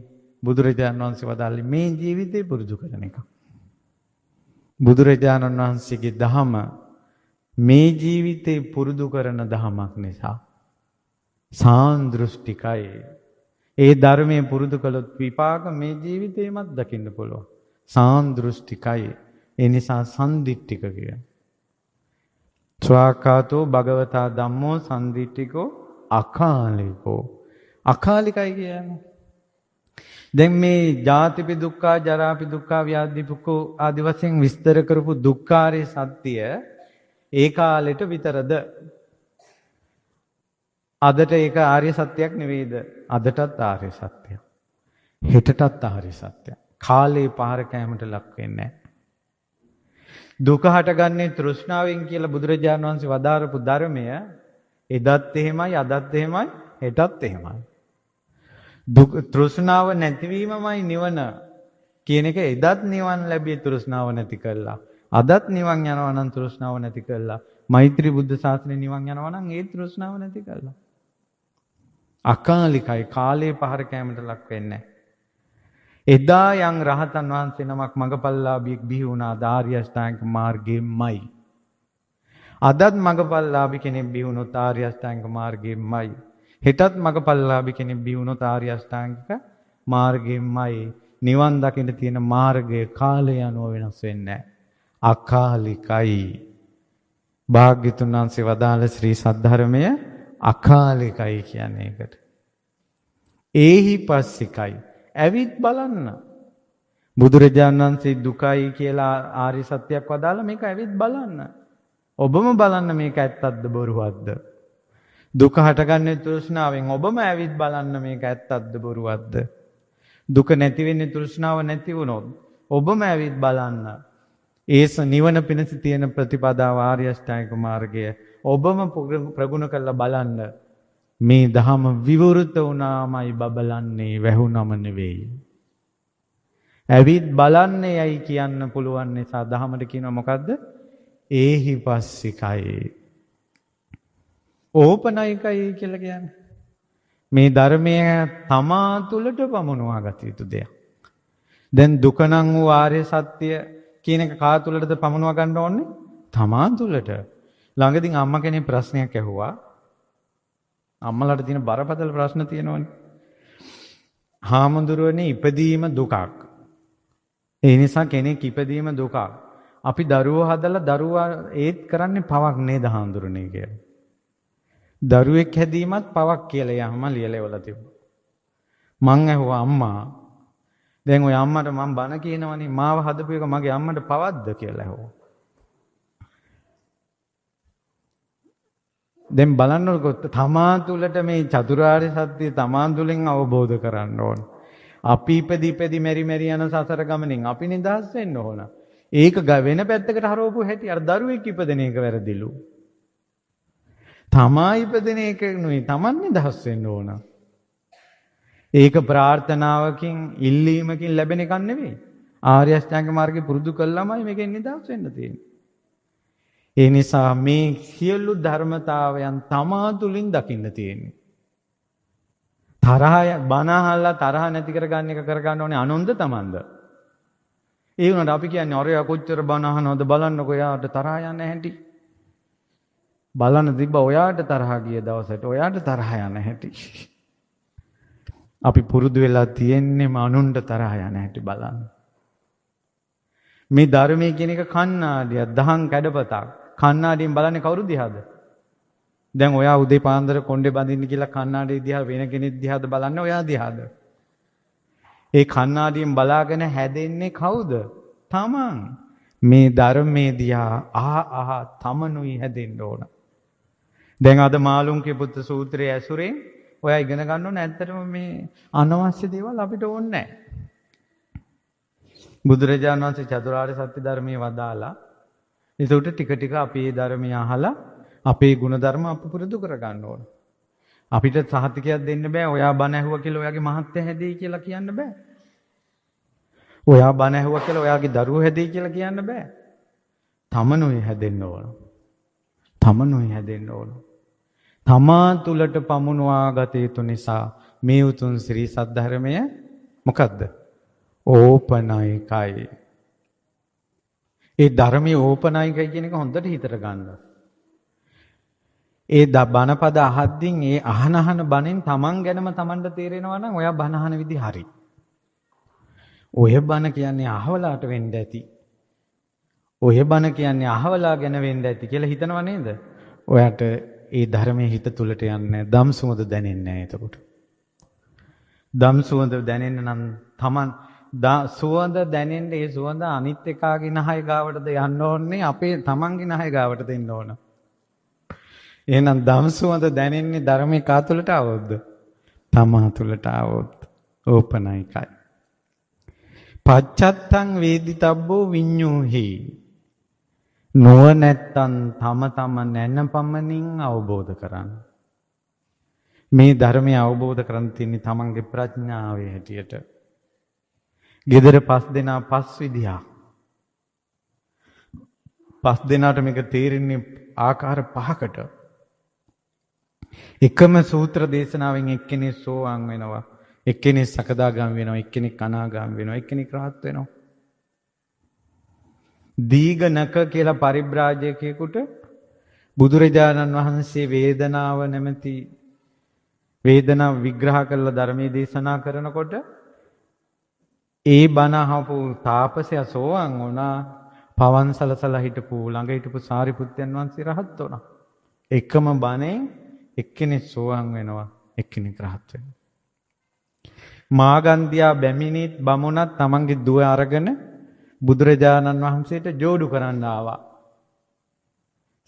බුදුරජාණන් වහන්සේ වදාළේ මේ ජීවිතේ පුරුදු කරන එකක්. බුදුරජාණන් වහන්සේගේ දහම මේ ජීවිතේ පුරුදු කරන දහමක් නිසා සාන්දෘෂ්ටිකයි. ඒ ධර්මයේ පුරුදු කළොත් විපාක මේ ජීවිතේමත් දකින්න පුළුවන්. සාන්දෘෂ්ටිකයි. ඒ නිසා සම්දිට්ඨික කිය. ස්වාකාතෝ භගවතා ධම්මෝ සම්දිට්ඨිකෝ අකාලිකෝ. අකාලිකයි කියන්නේ. දැන් මේ ජාතිපි දුක්ඛා, ජරාපි දුක්ඛා, ව්‍යාධි දුක්ඛෝ ආදි වශයෙන් විස්තර කරපු දුක්ඛාරේ සත්‍ය ඒ කාලෙට විතරද? අදට ඒක ආර්ය සත්‍යයක් නෙවෙයිද? අදටත් ආර්ය සත්‍යයක්. හෙටටත් ආර්ය සත්‍යයක්. කාලේ පහර කැමට ලක් වෙන්නේ නැහැ. දුක හටගන්නේ තෘෂ්ණාවෙන් කියලා බුදුරජාණන් වහන්සේ වදාරපු ධර්මය එදත් එහෙමයි, අදත් එහෙමයි, හෙටත් එහෙමයි. දුක තෘෂ්ණාව නැතිවීමමයි නිවන කියන එක එදත් නිවන් ලැබිය තෘෂ්ණාව නැති කළා. අදත් නිවන් යනවා නම් තෘෂ්ණාව නැති කළා. මෛත්‍රී බුද්ධ ශාසනය නිවන් යනවා නම් ඒ තෘෂ්ණාව නැති කළා. අකාලිකයි. කාලේ පහර කැමට ලක් වෙන්නේ නැහැ. එදා යම් රහතන් වහන්සේ නමක් මගපල්ලාභියෙක් බිහි වුණා ආර්ය අෂ්ටාංග මාර්ගයෙන්මයි. අදත් මගපල්ලාභි කෙනෙක් බිහි වුණොත් ආර්ය අෂ්ටාංග මාර්ගයෙන්මයි. හෙටත් මගපල්ලාභි කෙනෙක් බිහි වුණොත් ආර්ය අෂ්ටාංගික මාර්ගයෙන්මයි. නිවන් දකින්න තියෙන මාර්ගය කාලය අනුව වෙනස් වෙන්නේ නැහැ. අකාලිකයි. භාග්‍යතුන් වහන්සේ වදාළ ශ්‍රී සද්ධර්මය අකාලිකයි කියන්නේ ඒකට. ඒහි පස්සිකයි. ඇවිත් බලන්න. බුදුරජාණන් වහන්සේ දුකයි කියලා ආර්ය සත්‍යයක් වදාලා මේක ඇවිත් බලන්න. ඔබම බලන්න මේක ඇත්තක්ද බොරුවක්ද? දුක හටගන්නේ තෘෂ්ණාවෙන්. ඔබම ඇවිත් බලන්න මේක ඇත්තක්ද බොරුවක්ද? දුක නැති වෙන්නේ තෘෂ්ණාව නැති වුණොත් ඔබම ඇවිත් බලන්න. ඒස නිවන පිණිස තියෙන ප්‍රතිපදාව ආර්ය අෂ්ටාංගික මාර්ගය ඔබම ප්‍රගුණ කරලා බලන්න. මේ ධහම විවෘත වුණාමයි බබලන්නේ, වැහුණම නෙවෙයි. ඇවිත් බලන්නේ යයි කියන්න පුළුවන් නිසා ධහමට කියනවා මොකද්ද? ඒහි පස්සිකයි. ඕපනයිකයි කියලා කියන්නේ. මේ ධර්මය තමා තුළට පමුණවා ගත යුතු දෙයක්. දැන් දුක නම් වූ ආර්ය සත්‍ය කියන එක කා තුළටද පමුණවා ගන්න ඕනේ? තමා තුළට. ළඟදී අම්මා කෙනෙක් ප්‍රශ්නයක් ඇහුවා. අම්මලාට තියෙන බරපතල ප්‍රශ්න තියෙනවනේ. හාමුදුරුවනේ ඉපදීම දුකක්. ඒ නිසා කෙනෙක් ඉපදීම දුකක්. අපි දරුවෝ හදලා දරුවා ඒත් කරන්නේ පවක් නේද හාමුදුරනේ කියලා. දරුවෙක් හැදීමත් පවක් කියලා යහම ලියලෙවලා තිබ්බා. මං ඇහුවා අම්මා දැන් ඔය අම්මට මම බන කියනවනේ මාව හදපු එක මගේ අම්මට පවක්ද කියලා ඇහුවා. දැන් බලන්නකො තමා තුළට මේ චතුරාර්ය සත්‍ය තමා තුළින් අවබෝධ කරන්න ඕන. අපි ඉපදි මෙරි යන සසර ගමනින් අපි නිදහස් වෙන්න ඕන. ඒක වෙන පැත්තකට හරවපු හැටි අර දරුවෙක් ඉපදෙන එක වැරදිලු. තමා ඉපදෙන එක නෙවෙයි තමන් නිදහස් වෙන්න ඕන. ඒක ප්‍රාර්ථනාවකින් ඉල්ලීමකින් ලැබෙන එකක් නෙවෙයි. ආර්ය අෂ්ටාංග මාර්ගේ පුරුදු කළාමයි මේකෙන් නිදහස් වෙන්න තියෙන්නේ. ඒ නිසා මේ සියලු ධර්මතාවයන් තමා තුළින් දකින්න තියෙන්නේ. තරහ බනහල්ලා තරහ නැති කරගන්න එක කරගන්න ඕනේ අනුන්ද තමන්ද? ඒ වුණාට අපි කියන්නේ අරයා කොච්චර බණ අහනවද බලන්නකෝ එයාට තරහ යන්නේ නැහැටි. බලන්න තිබ්බ ඔයාට තරහ ගිය දවසට ඔයාට තරහ යන්නේ නැහැටි. අපි පුරුදු වෙලා තියෙන්නේ අනුන්ට තරහ යන්නේ නැහැටි බලන්න. මේ ධර්මයේ කියන එක කණ්ණාඩියක්, දහං කැඩපතක්. කණ්ණාඩියෙන් බලන්නේ කවුරු දිහාද? දැන් ඔයා උදේ පාන්දර කොණ්ඩේ බඳින්න කියලා කණ්ණාඩිය දිහා වෙන කෙනෙක් දිහාද බලන්නේ ඔයා දිහාද? ඒ කණ්ණාඩියෙන් බලාගෙන හැදෙන්නේ කවුද? තමන්. මේ ධර්මයේ දිහා තමනුයි හැදෙන්න ඕන. දැන් අද මාළුන්ගේ පුත්තු සූත්‍රයේ ඇසුරෙන් ඔයා ඉගෙන ගන්න ඕන ඇත්තටම මේ අනවශ්‍ය දේවල් අපිට ඕනේ නැහැ. බුදුරජාණන් වහන්සේ චතුරාර්ය සත්‍ය ධර්මයේ වදාලා ඒකට ටික ටික අපි මේ ධර්මය අහලා අපේ ಗುಣධර්ම අපි පුරුදු කර ගන්න ඕන. අපිට සහතිකයක් දෙන්න බෑ. ඔයා බණ ඇහුවා කියලා ඔයාගේ මහත්ය හැදෙයි කියලා කියන්න බෑ. ඔයා බණ ඇහුවා කියලා ඔයාගේ දරුවෝ හැදෙයි කියලා කියන්න බෑ. තමනුයි හැදෙන්න ඕන. තමනුයි හැදෙන්න ඕන. තමා තුලට පමුණවා ගත යුතු නිසා මේ උතුම් ශ්‍රී සද්ධර්මය මොකද්ද? ඕපනයිකයි. ඒ ධර්මයේ ඕපනයිකයි කියන එක හොඳට හිතට ගන්න. ඒ බණපද අහද්දින් ඒ අහන බණෙන් තමන් ගැනම තමන්ට තේරෙනවා නම් ඔයා බණ අහන විදි හරි. ඔය බණ කියන්නේ අහවලාට වෙන්න ඇති. ඔය බණ කියන්නේ අහවලා ගැන වෙන්න ඇති කියලා හිතනව නේද? ඔයාට ඒ ධර්මයේ හිත තුලට යන්නේ ධම් සුවඳ දැනෙන්නේ නැහැ එතකොට. ධම් සුවඳ දැනෙන්න නම් තමන් සුවඳ දැනෙන්න ඒ සුවඳ අනිත් එකාගේ නහය ගාවටද යන්න ඕනේ අපේ තමන්ගේ නහය ගාවට දෙන්න ඕන. එහෙනම් ධම් සුවඳ දැනෙන්නේ ධර්මයේ කා තුලට આવොත්ද? තමා තුලට આવොත්. ඕපනයිකයි. පච්චත්තං වේදිතබ්බෝ විඤ්ඤූහි. නුවණැත්තන් තම නැනපමණින් අවබෝධ කරගන්න. මේ ධර්මය අවබෝධ කරන් තින්නේ තමන්ගේ ප්‍රඥාවේ හැටියට. gedara 5 දෙනා 5 විදිහක්. 5 දෙනාට මේක තේරෙන්නේ ආකාර 5කට. එකම සූත්‍ර දේශනාවෙන් එක්කෙනෙක් සෝවාන් වෙනවා, එක්කෙනෙක් සකදාගාමී වෙනවා, එක්කෙනෙක් අනාගාමී වෙනවා, එක්කෙනෙක් රහත් වෙනවා. දීඝනක කියලා පරිබ්‍රාජකයෙකුට බුදුරජාණන් වහන්සේ වේදනාව නැමැති වේදනාව විග්‍රහ කරලා ධර්මයේ දේශනා කරනකොට ඒ බණ අහපු තාපසයා සෝවාන් වුණා. පවන් සලසලා හිටපු ළඟ හිටපු සාරිපුත්යන් වහන්සේ රහත් වුණා. එකම බණෙන් එක්කෙනෙක් සෝවාන් වෙනවා, එක්කෙනෙක් රහත් වෙනවා. මාගන්ධියා බැමිණිත් බමුණත් තමන්ගේ දුව අරගෙන බුදුරජාණන් වහන්සේට ජෝඩු කරන්න ආවා.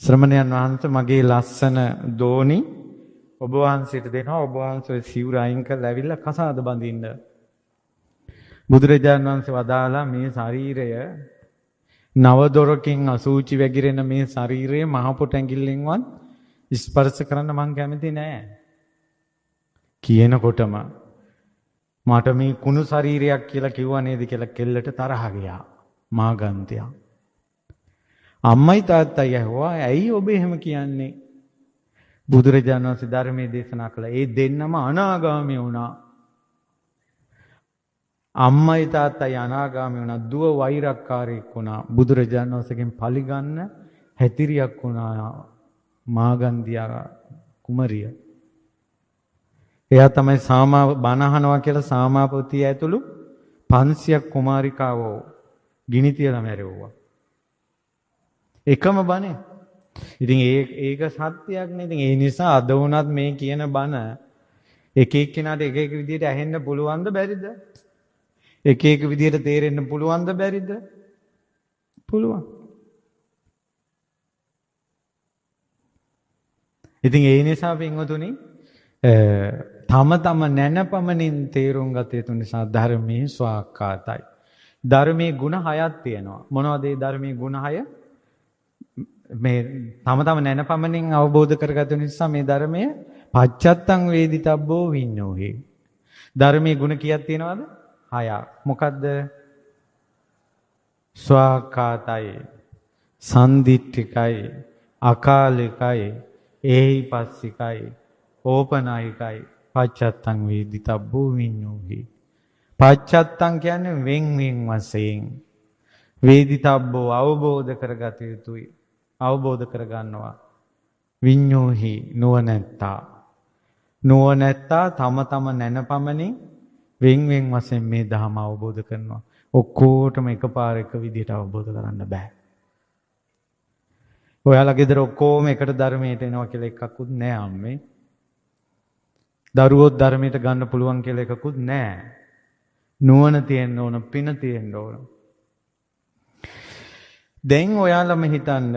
ශ්‍රමණයන් වහන්සේ මගේ ලස්සන දෝණි ඔබ වහන්සේට දෙනවා, ඔබ වහන්සේ සිවුර අයින් කරලා ඇවිල්ලා කසාද බඳින්න. බුදුරජාණන් වහන්සේ වදාලා මේ ශරීරය නව දොරකින් අසූචි වැగిරෙන මේ ශරීරයේ මහ පොට ඇඟිල්ලෙන්වත් ස්පර්ශ කරන්න මං කැමති නෑ. කියනකොටම මට මේ කුණු ශරීරයක් කියලා කිව්වා නේද කියලා කෙල්ලට තරහ ගියා. මාගන්ධයා. අම්මයි තාත්තයි ඇහුවා ඇයි ඔබ එහෙම කියන්නේ? බුදුරජාණන් වහන්සේ ධර්මයේ දේශනා කළා. ඒ දෙන්නම අනාගාමී වුණා. අම්මයි තාත්තයි අනාගාමී වුණා. දුව වෛරක්කාරයෙක් වුණා. බුදුරජාණන් වහන්සේගෙන් පලිගන්න හැතිරියක් වුණා මාගන්ධයා කුමරිය. එයා තමයි සාමා බණහනවා කියලා සාමාපතිය ඇතුළු 500ක් කුමාරිකාවෝ ගිනි තියලා මැරෙව්වා. එකම බණේ. ඉතින් ඒක සත්‍යයක් නේ. ඉතින් ඒ නිසා අද වුණත් මේ කියන බණ එක එක්කෙනාට එක එක විදිහට ඇහෙන්න පුළුවන්ද බැරිද? එක එක විදිහට තේරෙන්න පුළුවන්ද බැරිද? පුළුවන්. ඉතින් ඒ නිසා පින්වතුනි තම නැනපමණින් තේරුම් ගත යුතු නිසා ධර්මයේ ස්වාක්කාතයි. ධර්මයේ ගුණ 6ක් තියෙනවා. මොනවද ඒ ධර්මයේ ගුණ 6? මේ තම නැනපමණින් අවබෝධ කරගත නිසා මේ ධර්මයේ පච්චත්තං වේදිතබ්බෝ විඤ්ඤෝහි. ධර්මයේ ගුණ කීයක් තියෙනවද? 6ක්. මොකද්ද? ස්වාක්කාතයි, සම්දිට්ඨිකයි, අකාලිකයි, ඒහිපස්සිකයි, ඕපනායිකයි, පච්චත්තං වේදිතබ්බෝ විඤ්ඤෝහි. පච්චත්තං කියන්නේ වෙන් වශයෙන්. වේදිතබ්බෝ අවබෝධ කරගත යුතුයි. අවබෝධ කරගන්නවා. විඤ්ඤෝහි නුවණැත්තා. නුවණැත්තා තම තම නැනපමණින් වෙන් වෙන් වශයෙන් මේ ධර්ම අවබෝධ කරනවා. ඔක්කොටම එකපාර එක විදිහට අවබෝධ කරන්න බෑ. ඔයාලා ගෙදර ඔක්කොම එකට ධර්මයට එනවා කියලා එකකුත් නෑ අම්මේ. දරුවෝ ධර්මයට ගන්න පුළුවන් කියලා එකකුත් නෑ. නුවණ තියෙන්න ඕන, පින තියෙන්න ඕන. දැන් ඔයාලම හිතන්න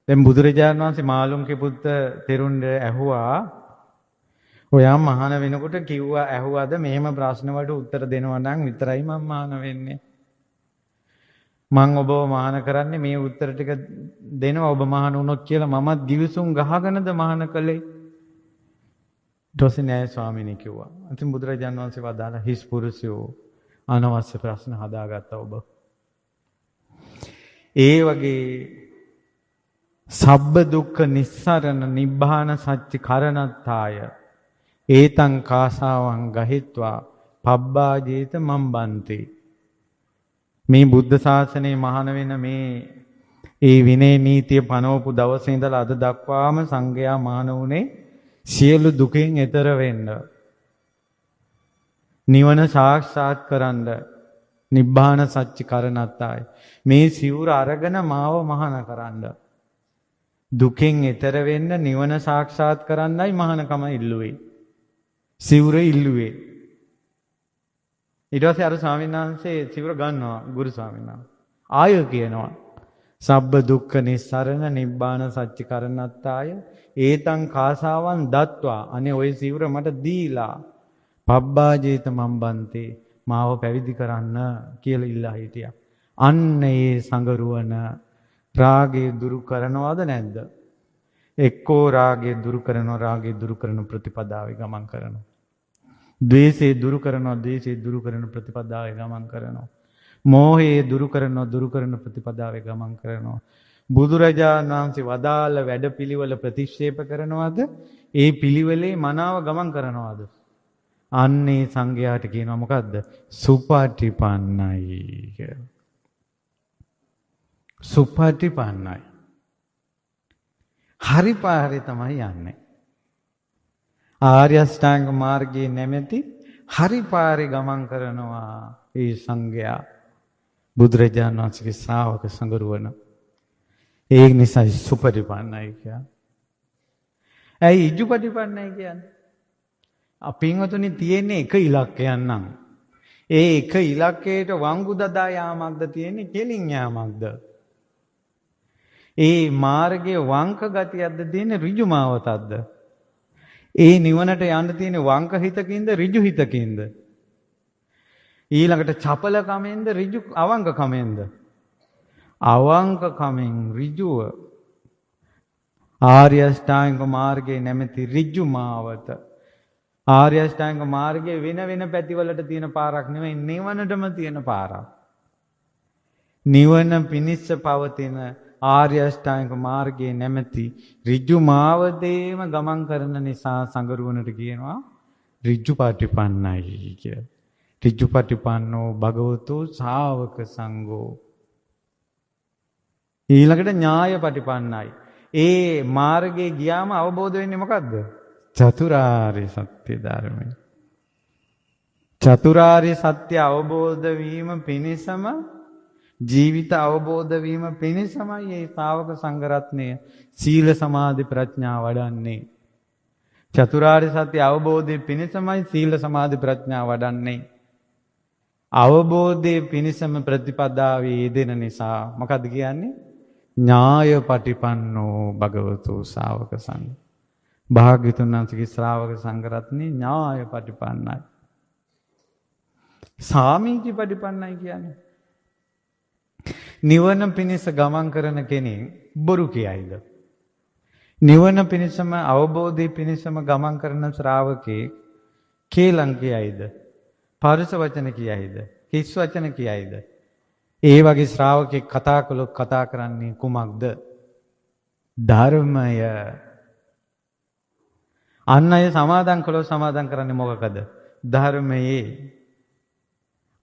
දැන් බුදුරජාණන් වහන්සේ මාළුන්ගේ පුත්ත තෙරුන්ට ඇහුවා ඔයා මහාන වෙනකොට කිව්වා ඇහුවාද මෙහෙම ප්‍රශ්න වලට උත්තර දෙනවා නම් විතරයි මම මහාන වෙන්නේ. මං ඔබව මහාන කරන්නේ මේ උත්තර ටික දෙනවා ඔබ මහාන වුණොත් කියලා මමත් givisum ගහගෙනද මහාන කළේ. ඊටසේ නෑ ස්වාමීනි කිව්වා. ඉතින් බුදුරජාණන් වහන්සේ වදාලා හිස් පුරුෂයෝ අනවශ්‍ය ප්‍රශ්න හදාගත්තා ඔබ. ඒ වගේ සබ්බ දුක්ඛ නිස්සරණ නිබ්බාන සච්ච කරණත්තාය ඒතං කාසාවං ගහිත්වා පබ්බාජේත මම්බන්ති. මේ බුද්ධ ශාසනයේ මහාන වෙන මේ ඒ විනය නීතිය පනවපු දවසේ ඉඳලා අද දක්වාම සංඝයා මහාන වුණේ සියලු දුකෙන් එතර වෙන්න. නිවන සාක්ෂාත් කරන්න නිබ්බාන සච්ච කරණත්තාය. මේ සිවුර අරගෙන මාව මහාන කරන්න. දුකෙන් එතර වෙන්න නිවන සාක්ෂාත් කරන්නයි මහානකම ඉල්ලුවේ. සිවුර ඉල්ලුවේ. ඊට පස්සේ අර ස්වාමීන් වහන්සේ සිවුර ගන්නවා ගුරු ස්වාමීන් වහන්සේ. ආය කියනවා සබ්බ දුක්ඛ නිස්සරණ නිබ්බාන සච්ච කරණත්තාය ඒතං කාසාවන් දත්වා අනේ ওই සිවුර මට දීලා පබ්බාජේත මම්බන්තේ මාව පැවිදි කරන්න කියලා ඉල්ලා හිටියා. අන්න ඒ සංගරුවන රාගය දුරු කරනවද නැද්ද? එක්කෝ රාගය දුරු කරනවා රාගය දුරු කරන ප්‍රතිපදාවේ ගමන් කරනවා. ද්වේෂය දුරු කරනවා ද්වේෂය දුරු කරන ප්‍රතිපදාවේ ගමන් කරනවා. මෝහය දුරු කරනවා දුරු කරන ප්‍රතිපදාවේ ගමන් කරනවා. බුදුරජාණන් වහන්සේ වදාළ වැඩපිළිවෙල ප්‍රතික්ෂේප කරනවද? ඒ පිළිවෙලේ මනාව ගමන් කරනවද? අන්නේ සංඝයාට කියනවා මොකද්ද? සුපටිපන්නයි කියලා. සුපටිපන්නයි. හරි පාරේ තමයි යන්නේ. ආර්ය අෂ්ටාංග මාර්ගයේ නැමැති හරි පාරේ ගමන් කරනවා ඒ සංඝයා. බුදුරජාණන් වහන්සේගේ ශ්‍රාවක සංගරුවන. ඒ නිසා සුපටිපන්නයි කියන්නේ. ඇයි ඉජුපටිපන්නයි කියන්නේ? අපින්වතුනි තියෙන්නේ එක ඉලක්කයක් නම් ඒ එක ඉලක්කයට වංගු දදා යාමක්ද තියෙන්නේ කෙලින් යාමක්ද? ඒ මාර්ගයේ වංක ගතියක්ද තියෙන්නේ ඍජු මාවතක්ද? ඒ නිවනට යන්න තියෙන වංක හිතකින්ද ඍජු හිතකින්ද? ඊළඟට චපල කමෙන්ද ඍජු අවංක කමෙන්ද? අවංක කමෙන් ඍජුව ආර්ය අෂ්ටාංග මාර්ගයේ නැමැති ඍජු මාවත. ආර්ය අෂ්ටාංග මාර්ගයේ වෙන වෙන පැතිවලට තියෙන පාරක් නෙවෙයි නිවනටම තියෙන පාරක්. නිවන පිණිස පවතින ආර්ය අෂ්ටාංග මාර්ගයේ නැමැති ඍජු මාවතේම ගමන් කරන නිසා සංගරුවනට කියනවා ඍජුපටිපන්නයි කියලා. ඍජුපටිපන්නෝ භගවතු ශාවක සංඝෝ. ඊළඟට ඥායපටිපන්නයි. ඒ මාර්ගයේ ගියාම අවබෝධ වෙන්නේ මොකද්ද? චතුරාර්ය සත්‍ය ධර්මය. චතුරාර්ය සත්‍ය අවබෝධ වීම පිණිසම ජීවිත අවබෝධ වීම පිණිසමයි මේ ශ්‍රාවක සංඝ රත්නය සීල සමාධි ප්‍රඥා වඩන්නේ. චතුරාර්ය සත්‍ය අවබෝධයේ පිණිසමයි සීල සමාධි ප්‍රඥා වඩන්නේ. අවබෝධයේ පිණිසම ප්‍රතිපදාවේ යෙදෙන නිසා මොකද්ද කියන්නේ? ඥායපටිපන්නෝ භගවතු ශාවක සංඝ. භාග්‍යවතුන් වහන්සේගේ ශ්‍රාවක සංඝ රත්නේ ඥායපටිපන්නයි. සාමීචිපටිපන්නයි කියන්නේ නිවන පිණිස ගමන් කරන කෙනෙක් බොරු කියයිද? නිවන පිණිසම අවබෝධය පිණිසම ගමන් කරන ශ්‍රාවකෙක් කේලම් කියයිද? පරුස වචන කියයිද? හිස් වචන කියයිද? ඒ වගේ ශ්‍රාවකෙක් කතා කළොත් කතා කරන්නේ කුමක්ද? ධර්මය. අන් අය සමාදන් කළොත් සමාදන් කරන්නේ මොකකද? ධර්මයේ.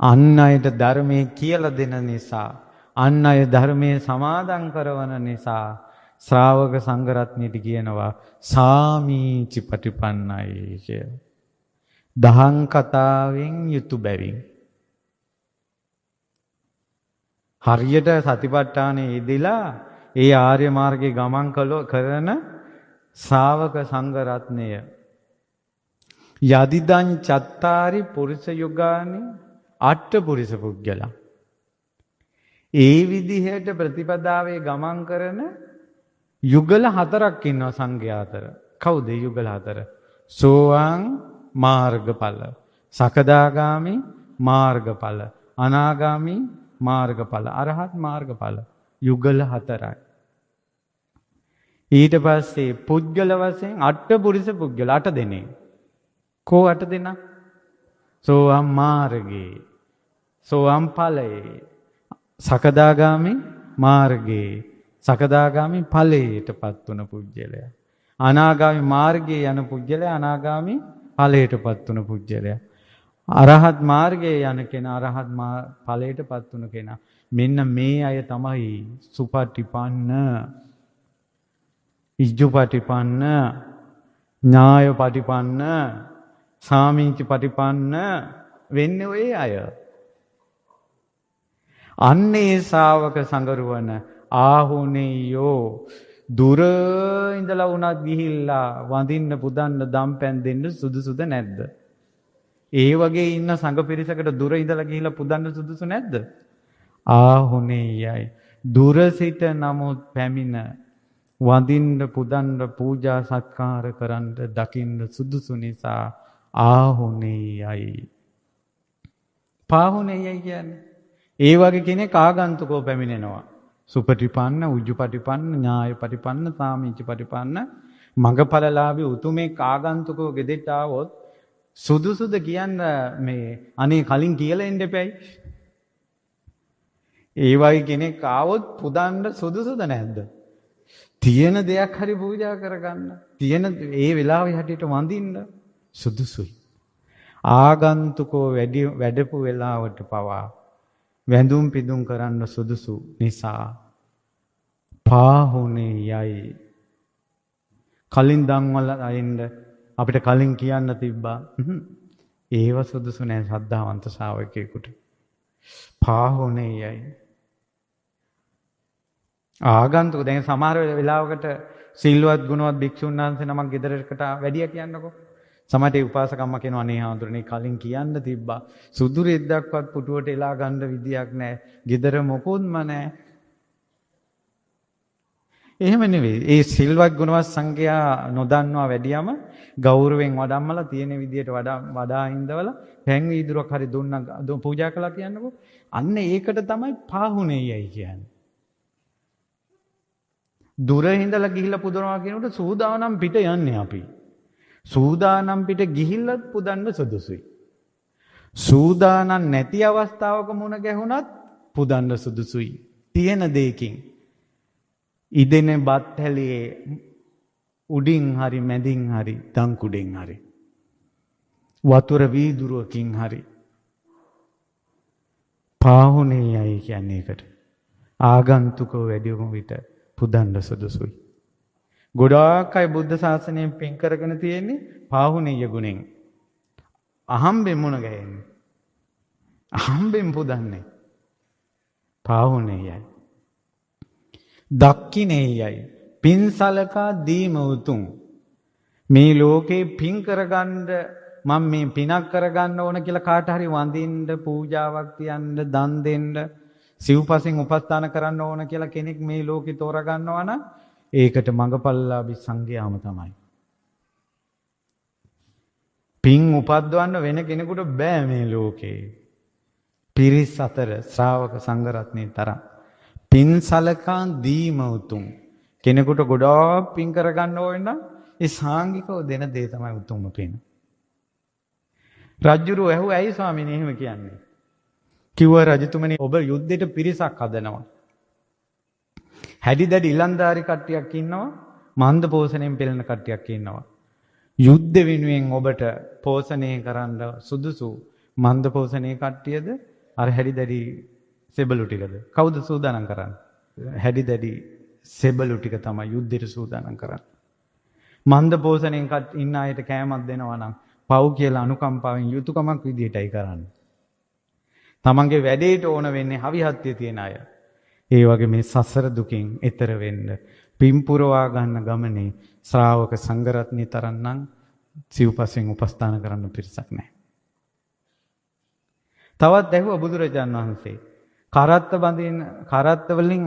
අන් අයට ධර්මයේ කියලා දෙන නිසා අන් අය ධර්මයේ සමාදන් කරවන නිසා ශ්‍රාවක සංඝරත්නයට කියනවා සාමීචි පටිපන්නයි කිය. දහං කතාවෙන් යුතු බැවින්. හරියට සතිපට්ඨානයේ යෙදিলা ඒ ආර්ය මාර්ගයේ ගමන් කරන ශ්‍රාවක සංඝරත්නය යදිදං චත්තාරි පුරිස යුගානි අට පුරිස පුද්ගලයා. ඒ විදිහට ප්‍රතිපදාවේ ගමන් කරන යුගල හතරක් ඉන්නවා සංඝයා අතර. කවුද යුගල හතර? සෝවාන් මාර්ගඵල, සකදාගාමි මාර්ගඵල, අනාගාමි මාර්ගඵල, අරහත් මාර්ගඵල. යුගල හතරයි. ඊට පස්සේ පුද්ගල වශයෙන් අට පුරිස පුද්ගල 8 දෙනෙක්. කෝ 8 දෙනා? සෝවාන් මාර්ගේ, සෝවාන් ඵලයේ, සකදාගාමි මාර්ගේ, සකදාගාමි ඵලයටපත් වුණ පුජ්‍යලයා. අනාගාමි මාර්ගයේ යන පුජ්‍යලයා අනාගාමි ඵලයටපත් වුණ පුජ්‍යලයා. අරහත් මාර්ගයේ යන කෙනා අරහත් ඵලයටපත් වුණ කෙනා. මෙන්න මේ අය තමයි සුපටිපන්න, ඉජ්ජුපටිපන්න, ඥායපටිපන්න, සාමීච පටිපන්න වෙන්නේ ඔය අය. අන්නේ ශාවක සංගරුවන ආහුනේයෝ දුර ඉඳලා වුණත් ගිහිල්ලා වඳින්න පුදන්න දම්පැන් දෙන්න සුදුසුද නැද්ද? ඒ වගේ ඉන්න සංඝ පිරිසකට දුර ඉඳලා ගිහිල්ලා පුදන්න සුදුසු නැද්ද? ආහුනේයයි. දුර සිට නමුත් පැමිණ වඳින්න පුදන්න පූජා සත්කාර කරන්න දකින්න සුදුසු නිසා ආහුනේයයි. පාහුනේයයි කියන්නේ ඒ වගේ කෙනෙක් ආගන්තුකව පැමිණෙනවා. සුපටිපන්න, උජ්ජුපටිපන්න, ඥායපටිපන්න, සාමීචපටිපන්න, මඟඵලලාභී උතුමේ ආගන්තුකව ගෙදෙට්ට ආවොත් සුදුසුද කියන්න මේ අනේ කලින් කියලා එන්න එපැයි. ඒ වගේ කෙනෙක් ආවොත් පුදන්න සුදුසුද නැද්ද? තියෙන දෙයක් හරි පූජා කරගන්න. තියෙන ඒ වෙලාවේ හැටියට වඳින්න සුදුසුයි. ආගන්තුකෝ වැඩපු වෙලාවට පවා වැඳුම් පිදුම් කරන්න සුදුසු නිසා පාහුනේ යයි. කලින් දන්වල අයින්ද අපිට කලින් කියන්න තිබ්බා. ඒව සුදුසු නෑ ශ්‍රද්ධාවන්ත ශ්‍රාවකයෙකුට. පාහුනේ යයි. ආගන්තුක දැන් සමහර වෙලාවකට සිල්වත් ගුණවත් භික්ෂුන් වහන්සේ නමක් ගෙදරකට වැඩියා කියන්නකෝ. සමහරට උපාසකම්ම කියනවා අනේ හාමුදුරනේ කලින් කියන්න තිබ්බා. සුදු රෙද්දක්වත් පුටුවට එලා ගන්න විදියක් නැහැ. ගෙදර මොකොත්ම නැහැ. එහෙම නෙවෙයි. ඒ සිල්වත් ගුණවත් සංඝයා නොදන්නවා වැඩියම ගෞරවයෙන් වඩම්මලා තියෙන විදියට වඩා ඉඳවලා පැන් වීදුරක් හරි දුන්නා පූජා කළා කියන්නකෝ. අන්න ඒකට තමයි පාහුනේයයි කියන්නේ. දුර ඉඳලා ගිහිල්ලා පුදනවා කියනකොට සූදානම් පිට යන්නේ අපි. සූදානම් පිට ගිහිල්ලත් පුදන්න සුදුසුයි. සූදානම් නැති අවස්ථාවක මුණ ගැහුණත් පුදන්න සුදුසුයි. තියෙන දෙයකින් ඉදෙන බත් හැලියේ උඩින් හරි මැදින් හරි දංකුඩෙන් හරි වතුර වීදුරුවකින් හරි පාහුනේ යයි කියන්නේ ඒකට. ආගන්තුකව වැඩිම විට පුදන්න සුදුසුයි. ගොඩාක් අය බුද්ධ ශාසනයෙන් පින් කරගෙන තියෙන්නේ පාහුනේය ගුණෙන්. අහම්බෙන් මුණ ගැහෙන්නේ. අහම්බෙන් පුදන්නේ. පාහුනේයයි. දක්ඛිනේයයි. පින්සලකා දීම උතුම්. මේ ලෝකේ පින් කරගන්න මම මේ පිනක් කරගන්න ඕන කියලා කාට හරි වඳින්න පූජාවක් තියන්න දන් දෙන්න සිව්පසින් උපස්ථාන කරන්න ඕන කියලා කෙනෙක් මේ ලෝකේ තෝරගන්නවා නම් ඒකට මඟපල්ලාභි සංඝයාම තමයි. පින් උපද්දවන්න වෙන කෙනෙකුට බෑ මේ ලෝකේ. පිරිස් අතර ශ්‍රාවක සංඝරත්නයේ තරම් පින් සලකා දීම උතුම්. කෙනෙකුට ගොඩාක් පින් කරගන්න ඕන නම් ඒ සාංගිකව දෙන දේ තමයි උතුම්ම පින. රජුරු ඇහුව ඇයි ස්වාමීනි එහෙම කියන්නේ? කිව්වා රජතුමනි ඔබ යුද්ධෙට පිරිසක් හදනවා. හැඩි දැඩි ඉලන්දාරි කට්ටියක් ඉන්නවා, මන්ද පෝෂණයෙන් පෙළෙන කට්ටියක් ඉන්නවා. යුද්ධ වෙනුවෙන් ඔබට පෝෂණය කරන්න සුදුසු මන්ද පෝෂණයේ කට්ටියද අර හැඩි දැඩි සෙබළු ටිකද? කවුද සූදානම් කරන්නේ? හැඩි දැඩි සෙබළු ටික තමයි යුද්ධෙට සූදානම් කරන්නේ. මන්ද පෝෂණයෙන් ඉන්න අයට කෑමක් දෙනවා නම් පව් කියලා අනුකම්පාවෙන් යුතුයකමක් විදියටයි කරන්නේ. තමන්ගේ වැඩේට ඕන වෙන්නේ හවිහත්ය තියෙන අය. ඒ වගේ මේ සසර දුකින් එතර වෙන්න පින්පුරවා ගන්න ගමනේ ශ්‍රාවක සංඝරත්නය තරන්නම් සිව්පසෙන් උපස්ථාන කරන්න පිරිසක් නැහැ. තවත් ඇහුවා බුදුරජාණන් වහන්සේ කරත්ත වලින්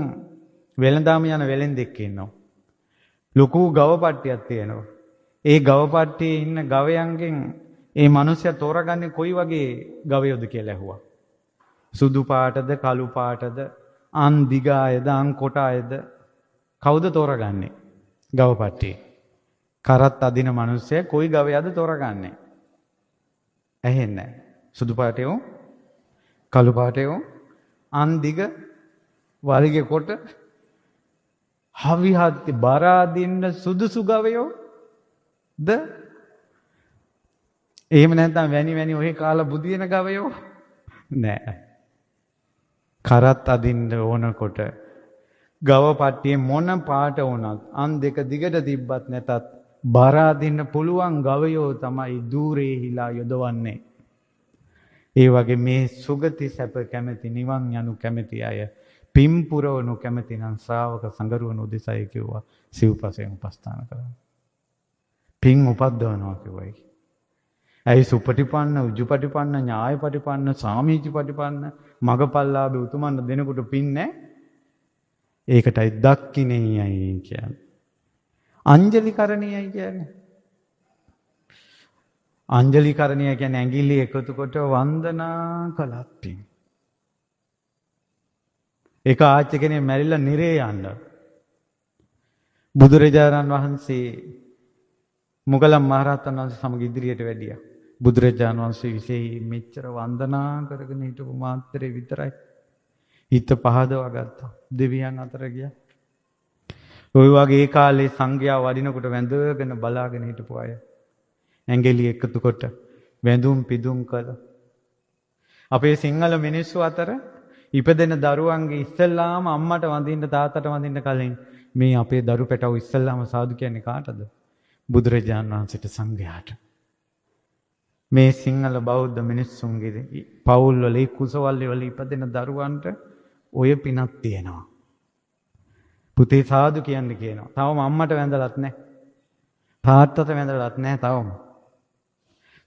වෙළඳාම යන වෙළෙන්දෙක් ඉන්නවා. ලොකු ගවපට්ටියක් තියෙනවා. ඒ ගවපට්ටියේ ඉන්න ගවයන්ගෙන් ඒ මිනිස්සයා තෝරගන්නේ කොයි වගේ ගවයෝද කියලා ඇහුවා. සුදු පාටද, කළු පාටද, අන් දිගායද, අන් කොටායද කවුද තෝරගන්නේ? ගවපට්ටියේ. කරත් අදින මිනිස්සයා කොයි ගවයාද තෝරගන්නේ? ඇහෙන්නේ නැහැ. සුදු පාටේෝ, කළු පාටේෝ, අන් දිග, වලිගේ කොට, හවිහත් බර අදින්න සුදුසු ගවයෝ ද? එහෙම නැත්නම් වැනි ඔහි කාලා බුදින ගවයෝ නෑ. කරත් අදින්න ඕනකොට ගව පට්ටියේ මොන පාට වුණත් අන් දෙක දිගට තිබ්බත් නැතත් බර අදින්න පුළුවන් ගවයෝ තමයි দূරේ හිලා යොදවන්නේ. ඒ වගේ මේ සුගති සැප කැමැති නිවන් යනු කැමැති අය පින්පුරවනු කැමැති නම් ශ්‍රාවක සංගරුවනු උදෙසයි කිව්වා සිව්පසයෙන් උපස්ථාන කරන්න. පින් උපද්දවනවා කිව්වයි. ඇයි සුපටිපන්න, උජුපටිපන්න, ඥායපටිපන්න, සාමීචිපටිපන්න, මගපල්ලාභේ උතුමන් දෙනකොට පින් නැහැ. ඒකටයි දක්ඛිනේයයි කියන්නේ. අංජලිකරණීයයි කියන්නේ. අංජලිකරණීය කියන්නේ ඇඟිලි එකතු කොට වන්දනා කළත් පින්. එක ආච්චි කෙනෙක් මැරිලා නිරේ යන්න. බුදුරජාණන් වහන්සේ මුගලන් මහරහතන් වහන්සේ සමග ඉදිරියට වැඩියා. බුදුරජාණන් වහන්සේ විශේෂ මෙච්චර වන්දනා කරගෙන හිටපු මාත්‍රේ විතරයි. හිත පහදවා ගත්තා. දෙවියන් අතර ගියා. ওই වගේ ඒ කාලේ සංඝයා වඩිනකොට වැඳගෙන බලාගෙන හිටපු අය. ඇඟිලි එකතු කොට වැඳුම් පිදුම් කළා. අපේ සිංහල මිනිස්සු අතර ඉපදෙන දරුවන්ගේ ඉස්සෙල්ලාම අම්මට වඳින්න තාත්තට වඳින්න කලින් මේ අපේ දරු පැටව ඉස්සෙල්ලාම සාදු කියන්නේ කාටද? බුදුරජාණන් වහන්සේට සංඝයාට. මේ සිංහල බෞද්ධ මිනිස්සුන්ගේ පවුල් වල කුසවල් වල ඉපදෙන දරුවන්ට ඔය පිනක් තියෙනවා. පුතේ සාදු කියන්න කියනවා. තවම අම්මට වැඳලත් නැහැ. තාත්තට වැඳලත් නැහැ තවම.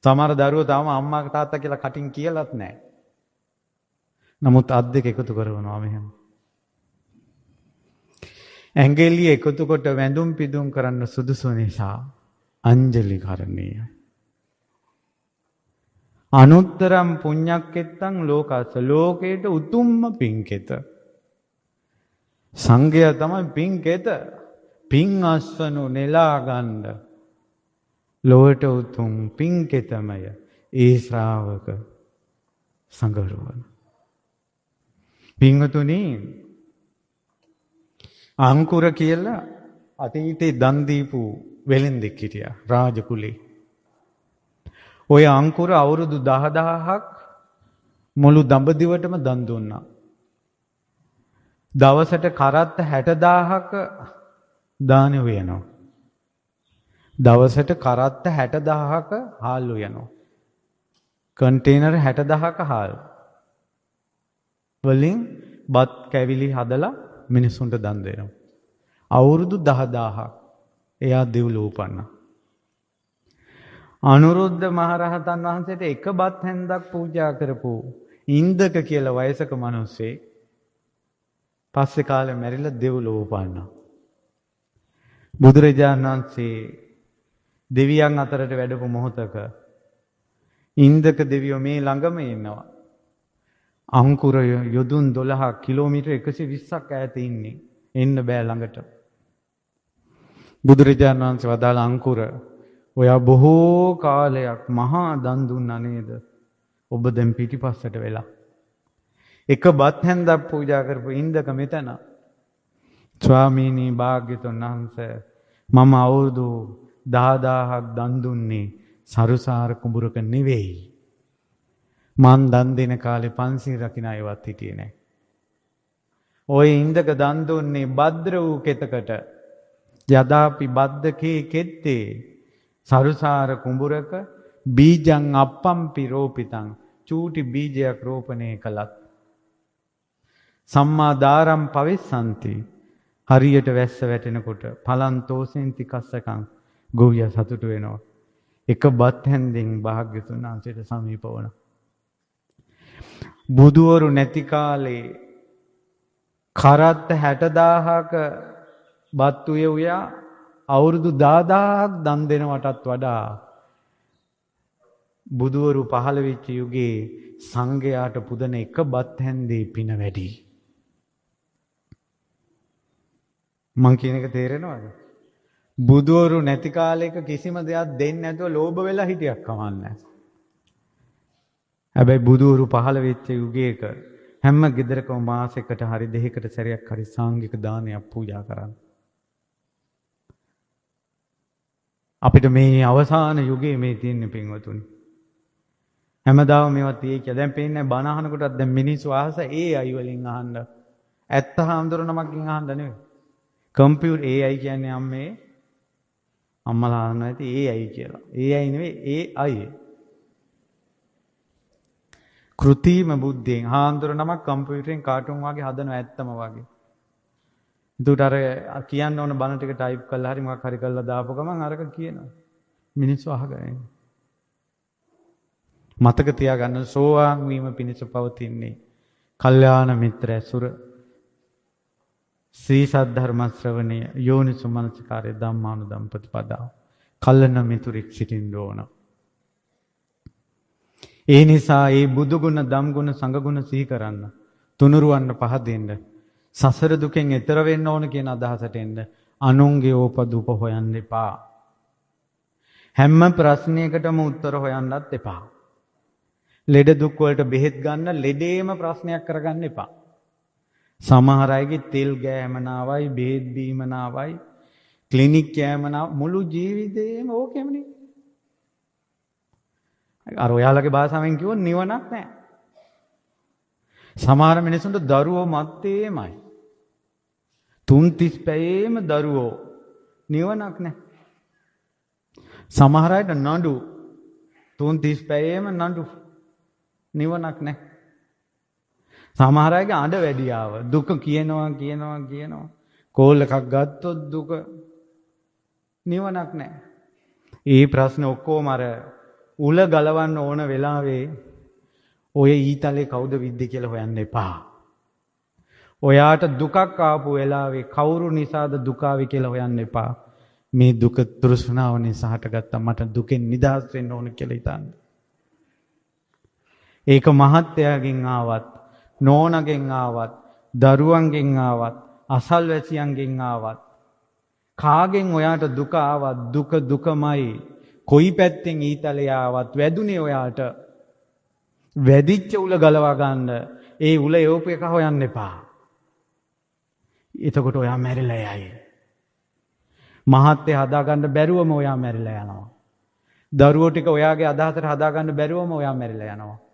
සමහර දරුවෝ තවම අම්මා තාත්තා කියලා කටින් කියලාත් නැහැ. නමුත් අත් දෙක එකතු කරනවා මෙහෙම. ඇඟිලි එකතු කොට වැඳුම් පිදුම් කරන්න සුදුසු නිසා අංජලි කරණීය. අනුත්තරම් පුඤ්ඤක්කෙත්තං ලෝකස්ස ලෝකේට උතුම්ම පින්කෙත. සංඝයා තමයි පින්කෙත. පින් අස්වනු නෙලා ගන්න. ලෝකට උතුම් පින්කෙතමය ඒ ශ්‍රාවක සංඝරුවන. පින්වතුනි අංකුර කියලා අතීතේ දන් දීපු වෙලෙන්දෙක් හිටියා රාජකුලේ. ඔය අංකුර අවුරුදු 10000ක් මුළු දඹදිවටම දන් දුන්නා. දවසට කරත්ත 60000ක දාන වෙනවා. දවසට කරත්ත 60000ක හාල් වෙනවා. කන්ටේනර් 60000ක හාල් වලින් බත් කැවිලි හදලා මිනිසුන්ට දන් දෙනවා. අවුරුදු 10000ක් එයා දෙව්ලොව උපන්නා. අනුරුද්ධ මහරහතන් වහන්සේට එක බත් හැන්දක් පූජා කරපු ඉන්දක කියලා වයසක මිනිස්සේ පස්සේ කාලේ මැරිලා දෙව්ලොව උපන්නා. බුදුරජාණන් වහන්සේ දෙවියන් අතරට වැඩපු මොහොතක ඉන්දක දෙවියෝ මේ ළඟම ඉන්නවා. අංකුර යොදුන් 12 කිලෝමීටර් 120ක් ඈත ඉන්නේ. එන්න බෑ ළඟට. බුදුරජාණන් වහන්සේ වදාළ අංකුර ඔයා බොහෝ කාලයක් මහා දන් දුන්නා නේද? ඔබ දැන් පිටිපස්සට වෙලා. එක බත් හැන්දක් පූජා කරපු ඉන්දක මෙතන. ස්වාමීනි භාග්‍යතුන් වහන්සේ මම අවුරුදු 10000ක් දන් දුන්නේ සරුසාර කුඹුරක නෙවෙයි. මං දන් දෙන කාලේ 500 රකින්න අයවත් හිටියේ නැහැ. ඔය ඉන්දක දන් දුන්නේ භද්‍ර වූ කෙතකට. යදාපි බද්දකේ කෙත්තේ සරුසාර කුඹුරක බීජං අප්පම්පි රෝපිතං චූටි බීජයක් රෝපණය කළත් සම්මා දාරම් පවිස්සන්ති හරියට වැස්ස වැටෙනකොට පලන්තෝසෙන්ති කස්සකං ගොවියා සතුටු වෙනවා. එක බත් හැන්දෙන් භාග්‍යතුන් වහන්සේට සමීප වුණා. බුදුවරු නැති කාලේ කරත්ත 60000ක බත් උයා අවුරුදු 10000ක් දන් දෙනවටත් වඩා බුදුවරු පහළ වෙච්ච යුගයේ සංඝයාට පුදන එක බත් හැන්දේ පින වැඩි. මං කියන එක තේරෙනවද? බුදුවරු නැති කාලයක කිසිම දෙයක් දෙන්නේ නැතුව ලෝභ වෙලා හිටියක් කමන්නේ. හැබැයි බුදුවරු පහළ වෙච්ච යුගයක හැම ගෙදරකම මාසෙකට හරි දෙකකට සැරයක් හරි සාංගික දානයක් පූජා කරන්න. අපිට මේ අවසාන යුගයේ මේ තියෙන පින්වතුනි. හැමදාම මේවා තියෙක. දැන් පේන්නේ බණ අහනකොටත් දැන් මිනිස්සු ආස AI වලින් අහන්න. ඇත්ත හාමුදුරුවෝ නමකින් අහන්න නෙවෙයි. කම්පියුටර් AI කියන්නේ අම්මේ අම්මලා අහනවා ඇති AI කියලා. AI නෙවෙයි AI. කෘතිම බුද්ධියෙන් හාමුදුරුවෝ නමක් කම්පියුටරෙන් කාටුන් වගේ හදනවා ඇත්තම වගේ. ඒකට අර කියන්න ඕන බණ ටික ටයිප් කරලා හරි මොකක් හරි කරලා දාපු ගමන් අරක කියනවා. මිනිස්සු අහගෙන. මතක තියාගන්න සෝවාන් වීම පිණිස පවතින්නේ කල්යාණ මිත්‍ර ඇසුර ශ්‍රී සද්ධර්ම ශ්‍රවණය යෝනිසු මනසිකාරය ධම්මානුධම්ම ප්‍රතිපදාව කල්ලන මිතුරෙක් සිටින්න ඕන. ඒ නිසා මේ බුදු ගුණ ධම් ගුණ සංඝ ගුණ සිහි කරන්න තුනුරුවන්න පහදින්න සසර දුකෙන් එතර වෙන්න ඕන කියන අදහසට එන්න අනුන්ගේ ඕපදූප හොයන්න එපා. හැම ප්‍රශ්නයකටම උත්තර හොයන්නත් එපා. ලෙඩ දුක් වලට බෙහෙත් ගන්න ලෙඩේම ප්‍රශ්නයක් කරගන්න එපා. සමහර අයගේ තෙල් ගෑමනාවයි බෙහෙත් බීමනාවයි ක්ලිනික් යෑමනාව මුළු ජීවිතේම ඕකෙමනේ. අර ඔයාලගේ භාෂාවෙන් කිව්වොත් නිවනක් නැහැ. සමහර මිනිසුන්ට දරුවෝ මත්තේමයි. 3 පැයේම දරුවෝ නිවනක් නැහැ. සමහර අයට නඩු 3 පැයේම නඩු නිවනක් නැහැ. සමහර අයගේ අඬ වැඩියාව දුක කියනවා කෝල් එකක් ගත්තොත් දුක නිවනක් නැහැ. ඒ ප්‍රශ්නේ ඔක්කොම අර උල ගලවන්න ඕන වෙලාවේ ඔය ඊතලේ කවුද විද්දේ කියලා හොයන්න එපා. ඔයාට දුකක් ආපු වෙලාවේ කවුරු නිසාද දුක ආවේ කියලා හොයන්න එපා. මේ දුක තෘෂ්ණාව නිසා හටගත්තා මට දුකෙන් නිදහස් වෙන්න ඕන කියලා හිතන්න. ඒක මහත්යාගෙන් ආවත් නෝනගෙන් ආවත් දරුවන්ගෙන් ආවත් අසල්වැසියන්ගෙන් ආවත් කාගෙන් ඔයාට දුක ආවත් දුක දුකමයි. කොයි පැත්තෙන් ඊතලේ ආවත් වැදුනේ ඔයාට වැදිච්ච උල ගලවා ගන්න ඒ උල යෝප එක හොයන්න එපා. එතකොට ඔයා මැරිලා යයි. මහත්ය හදාගන්න බැරුවම ඔයා මැරිලා යනවා. දරුවෝ ටික ඔයාගේ අදහසට හදාගන්න බැරුවම ඔයා මැරිලා යනවා.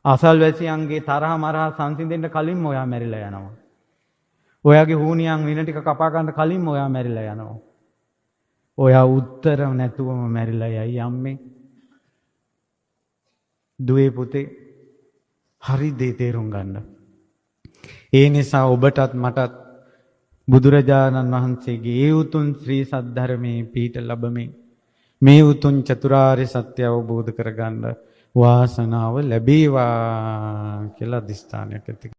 අසල්වැසියන්ගේ තරහ මරහ සංසිඳෙන්න කලින්ම ඔයා මැරිලා යනවා. ඔයාගේ හුනියන් වින ටික කපා ගන්න කලින්ම ඔයා මැරිලා යනවා. ඔයා උත්තර නැතුවම මැරිලා යයි අම්මේ. දුවේ පුතේ හරි දේ තේරුම් ගන්න. ඒ නිසා ඔබටත් මටත් බුදුරජාණන් වහන්සේගේ ඒ උතුම් ශ්‍රී සද්ධර්මයේ පිහිට ලැබෙමින් මේ උතුම් චතුරාර්ය සත්‍ය අවබෝධ කරගන්න වාසනාව ලැබේවා කියලා අදිස්ථානයක් ඇති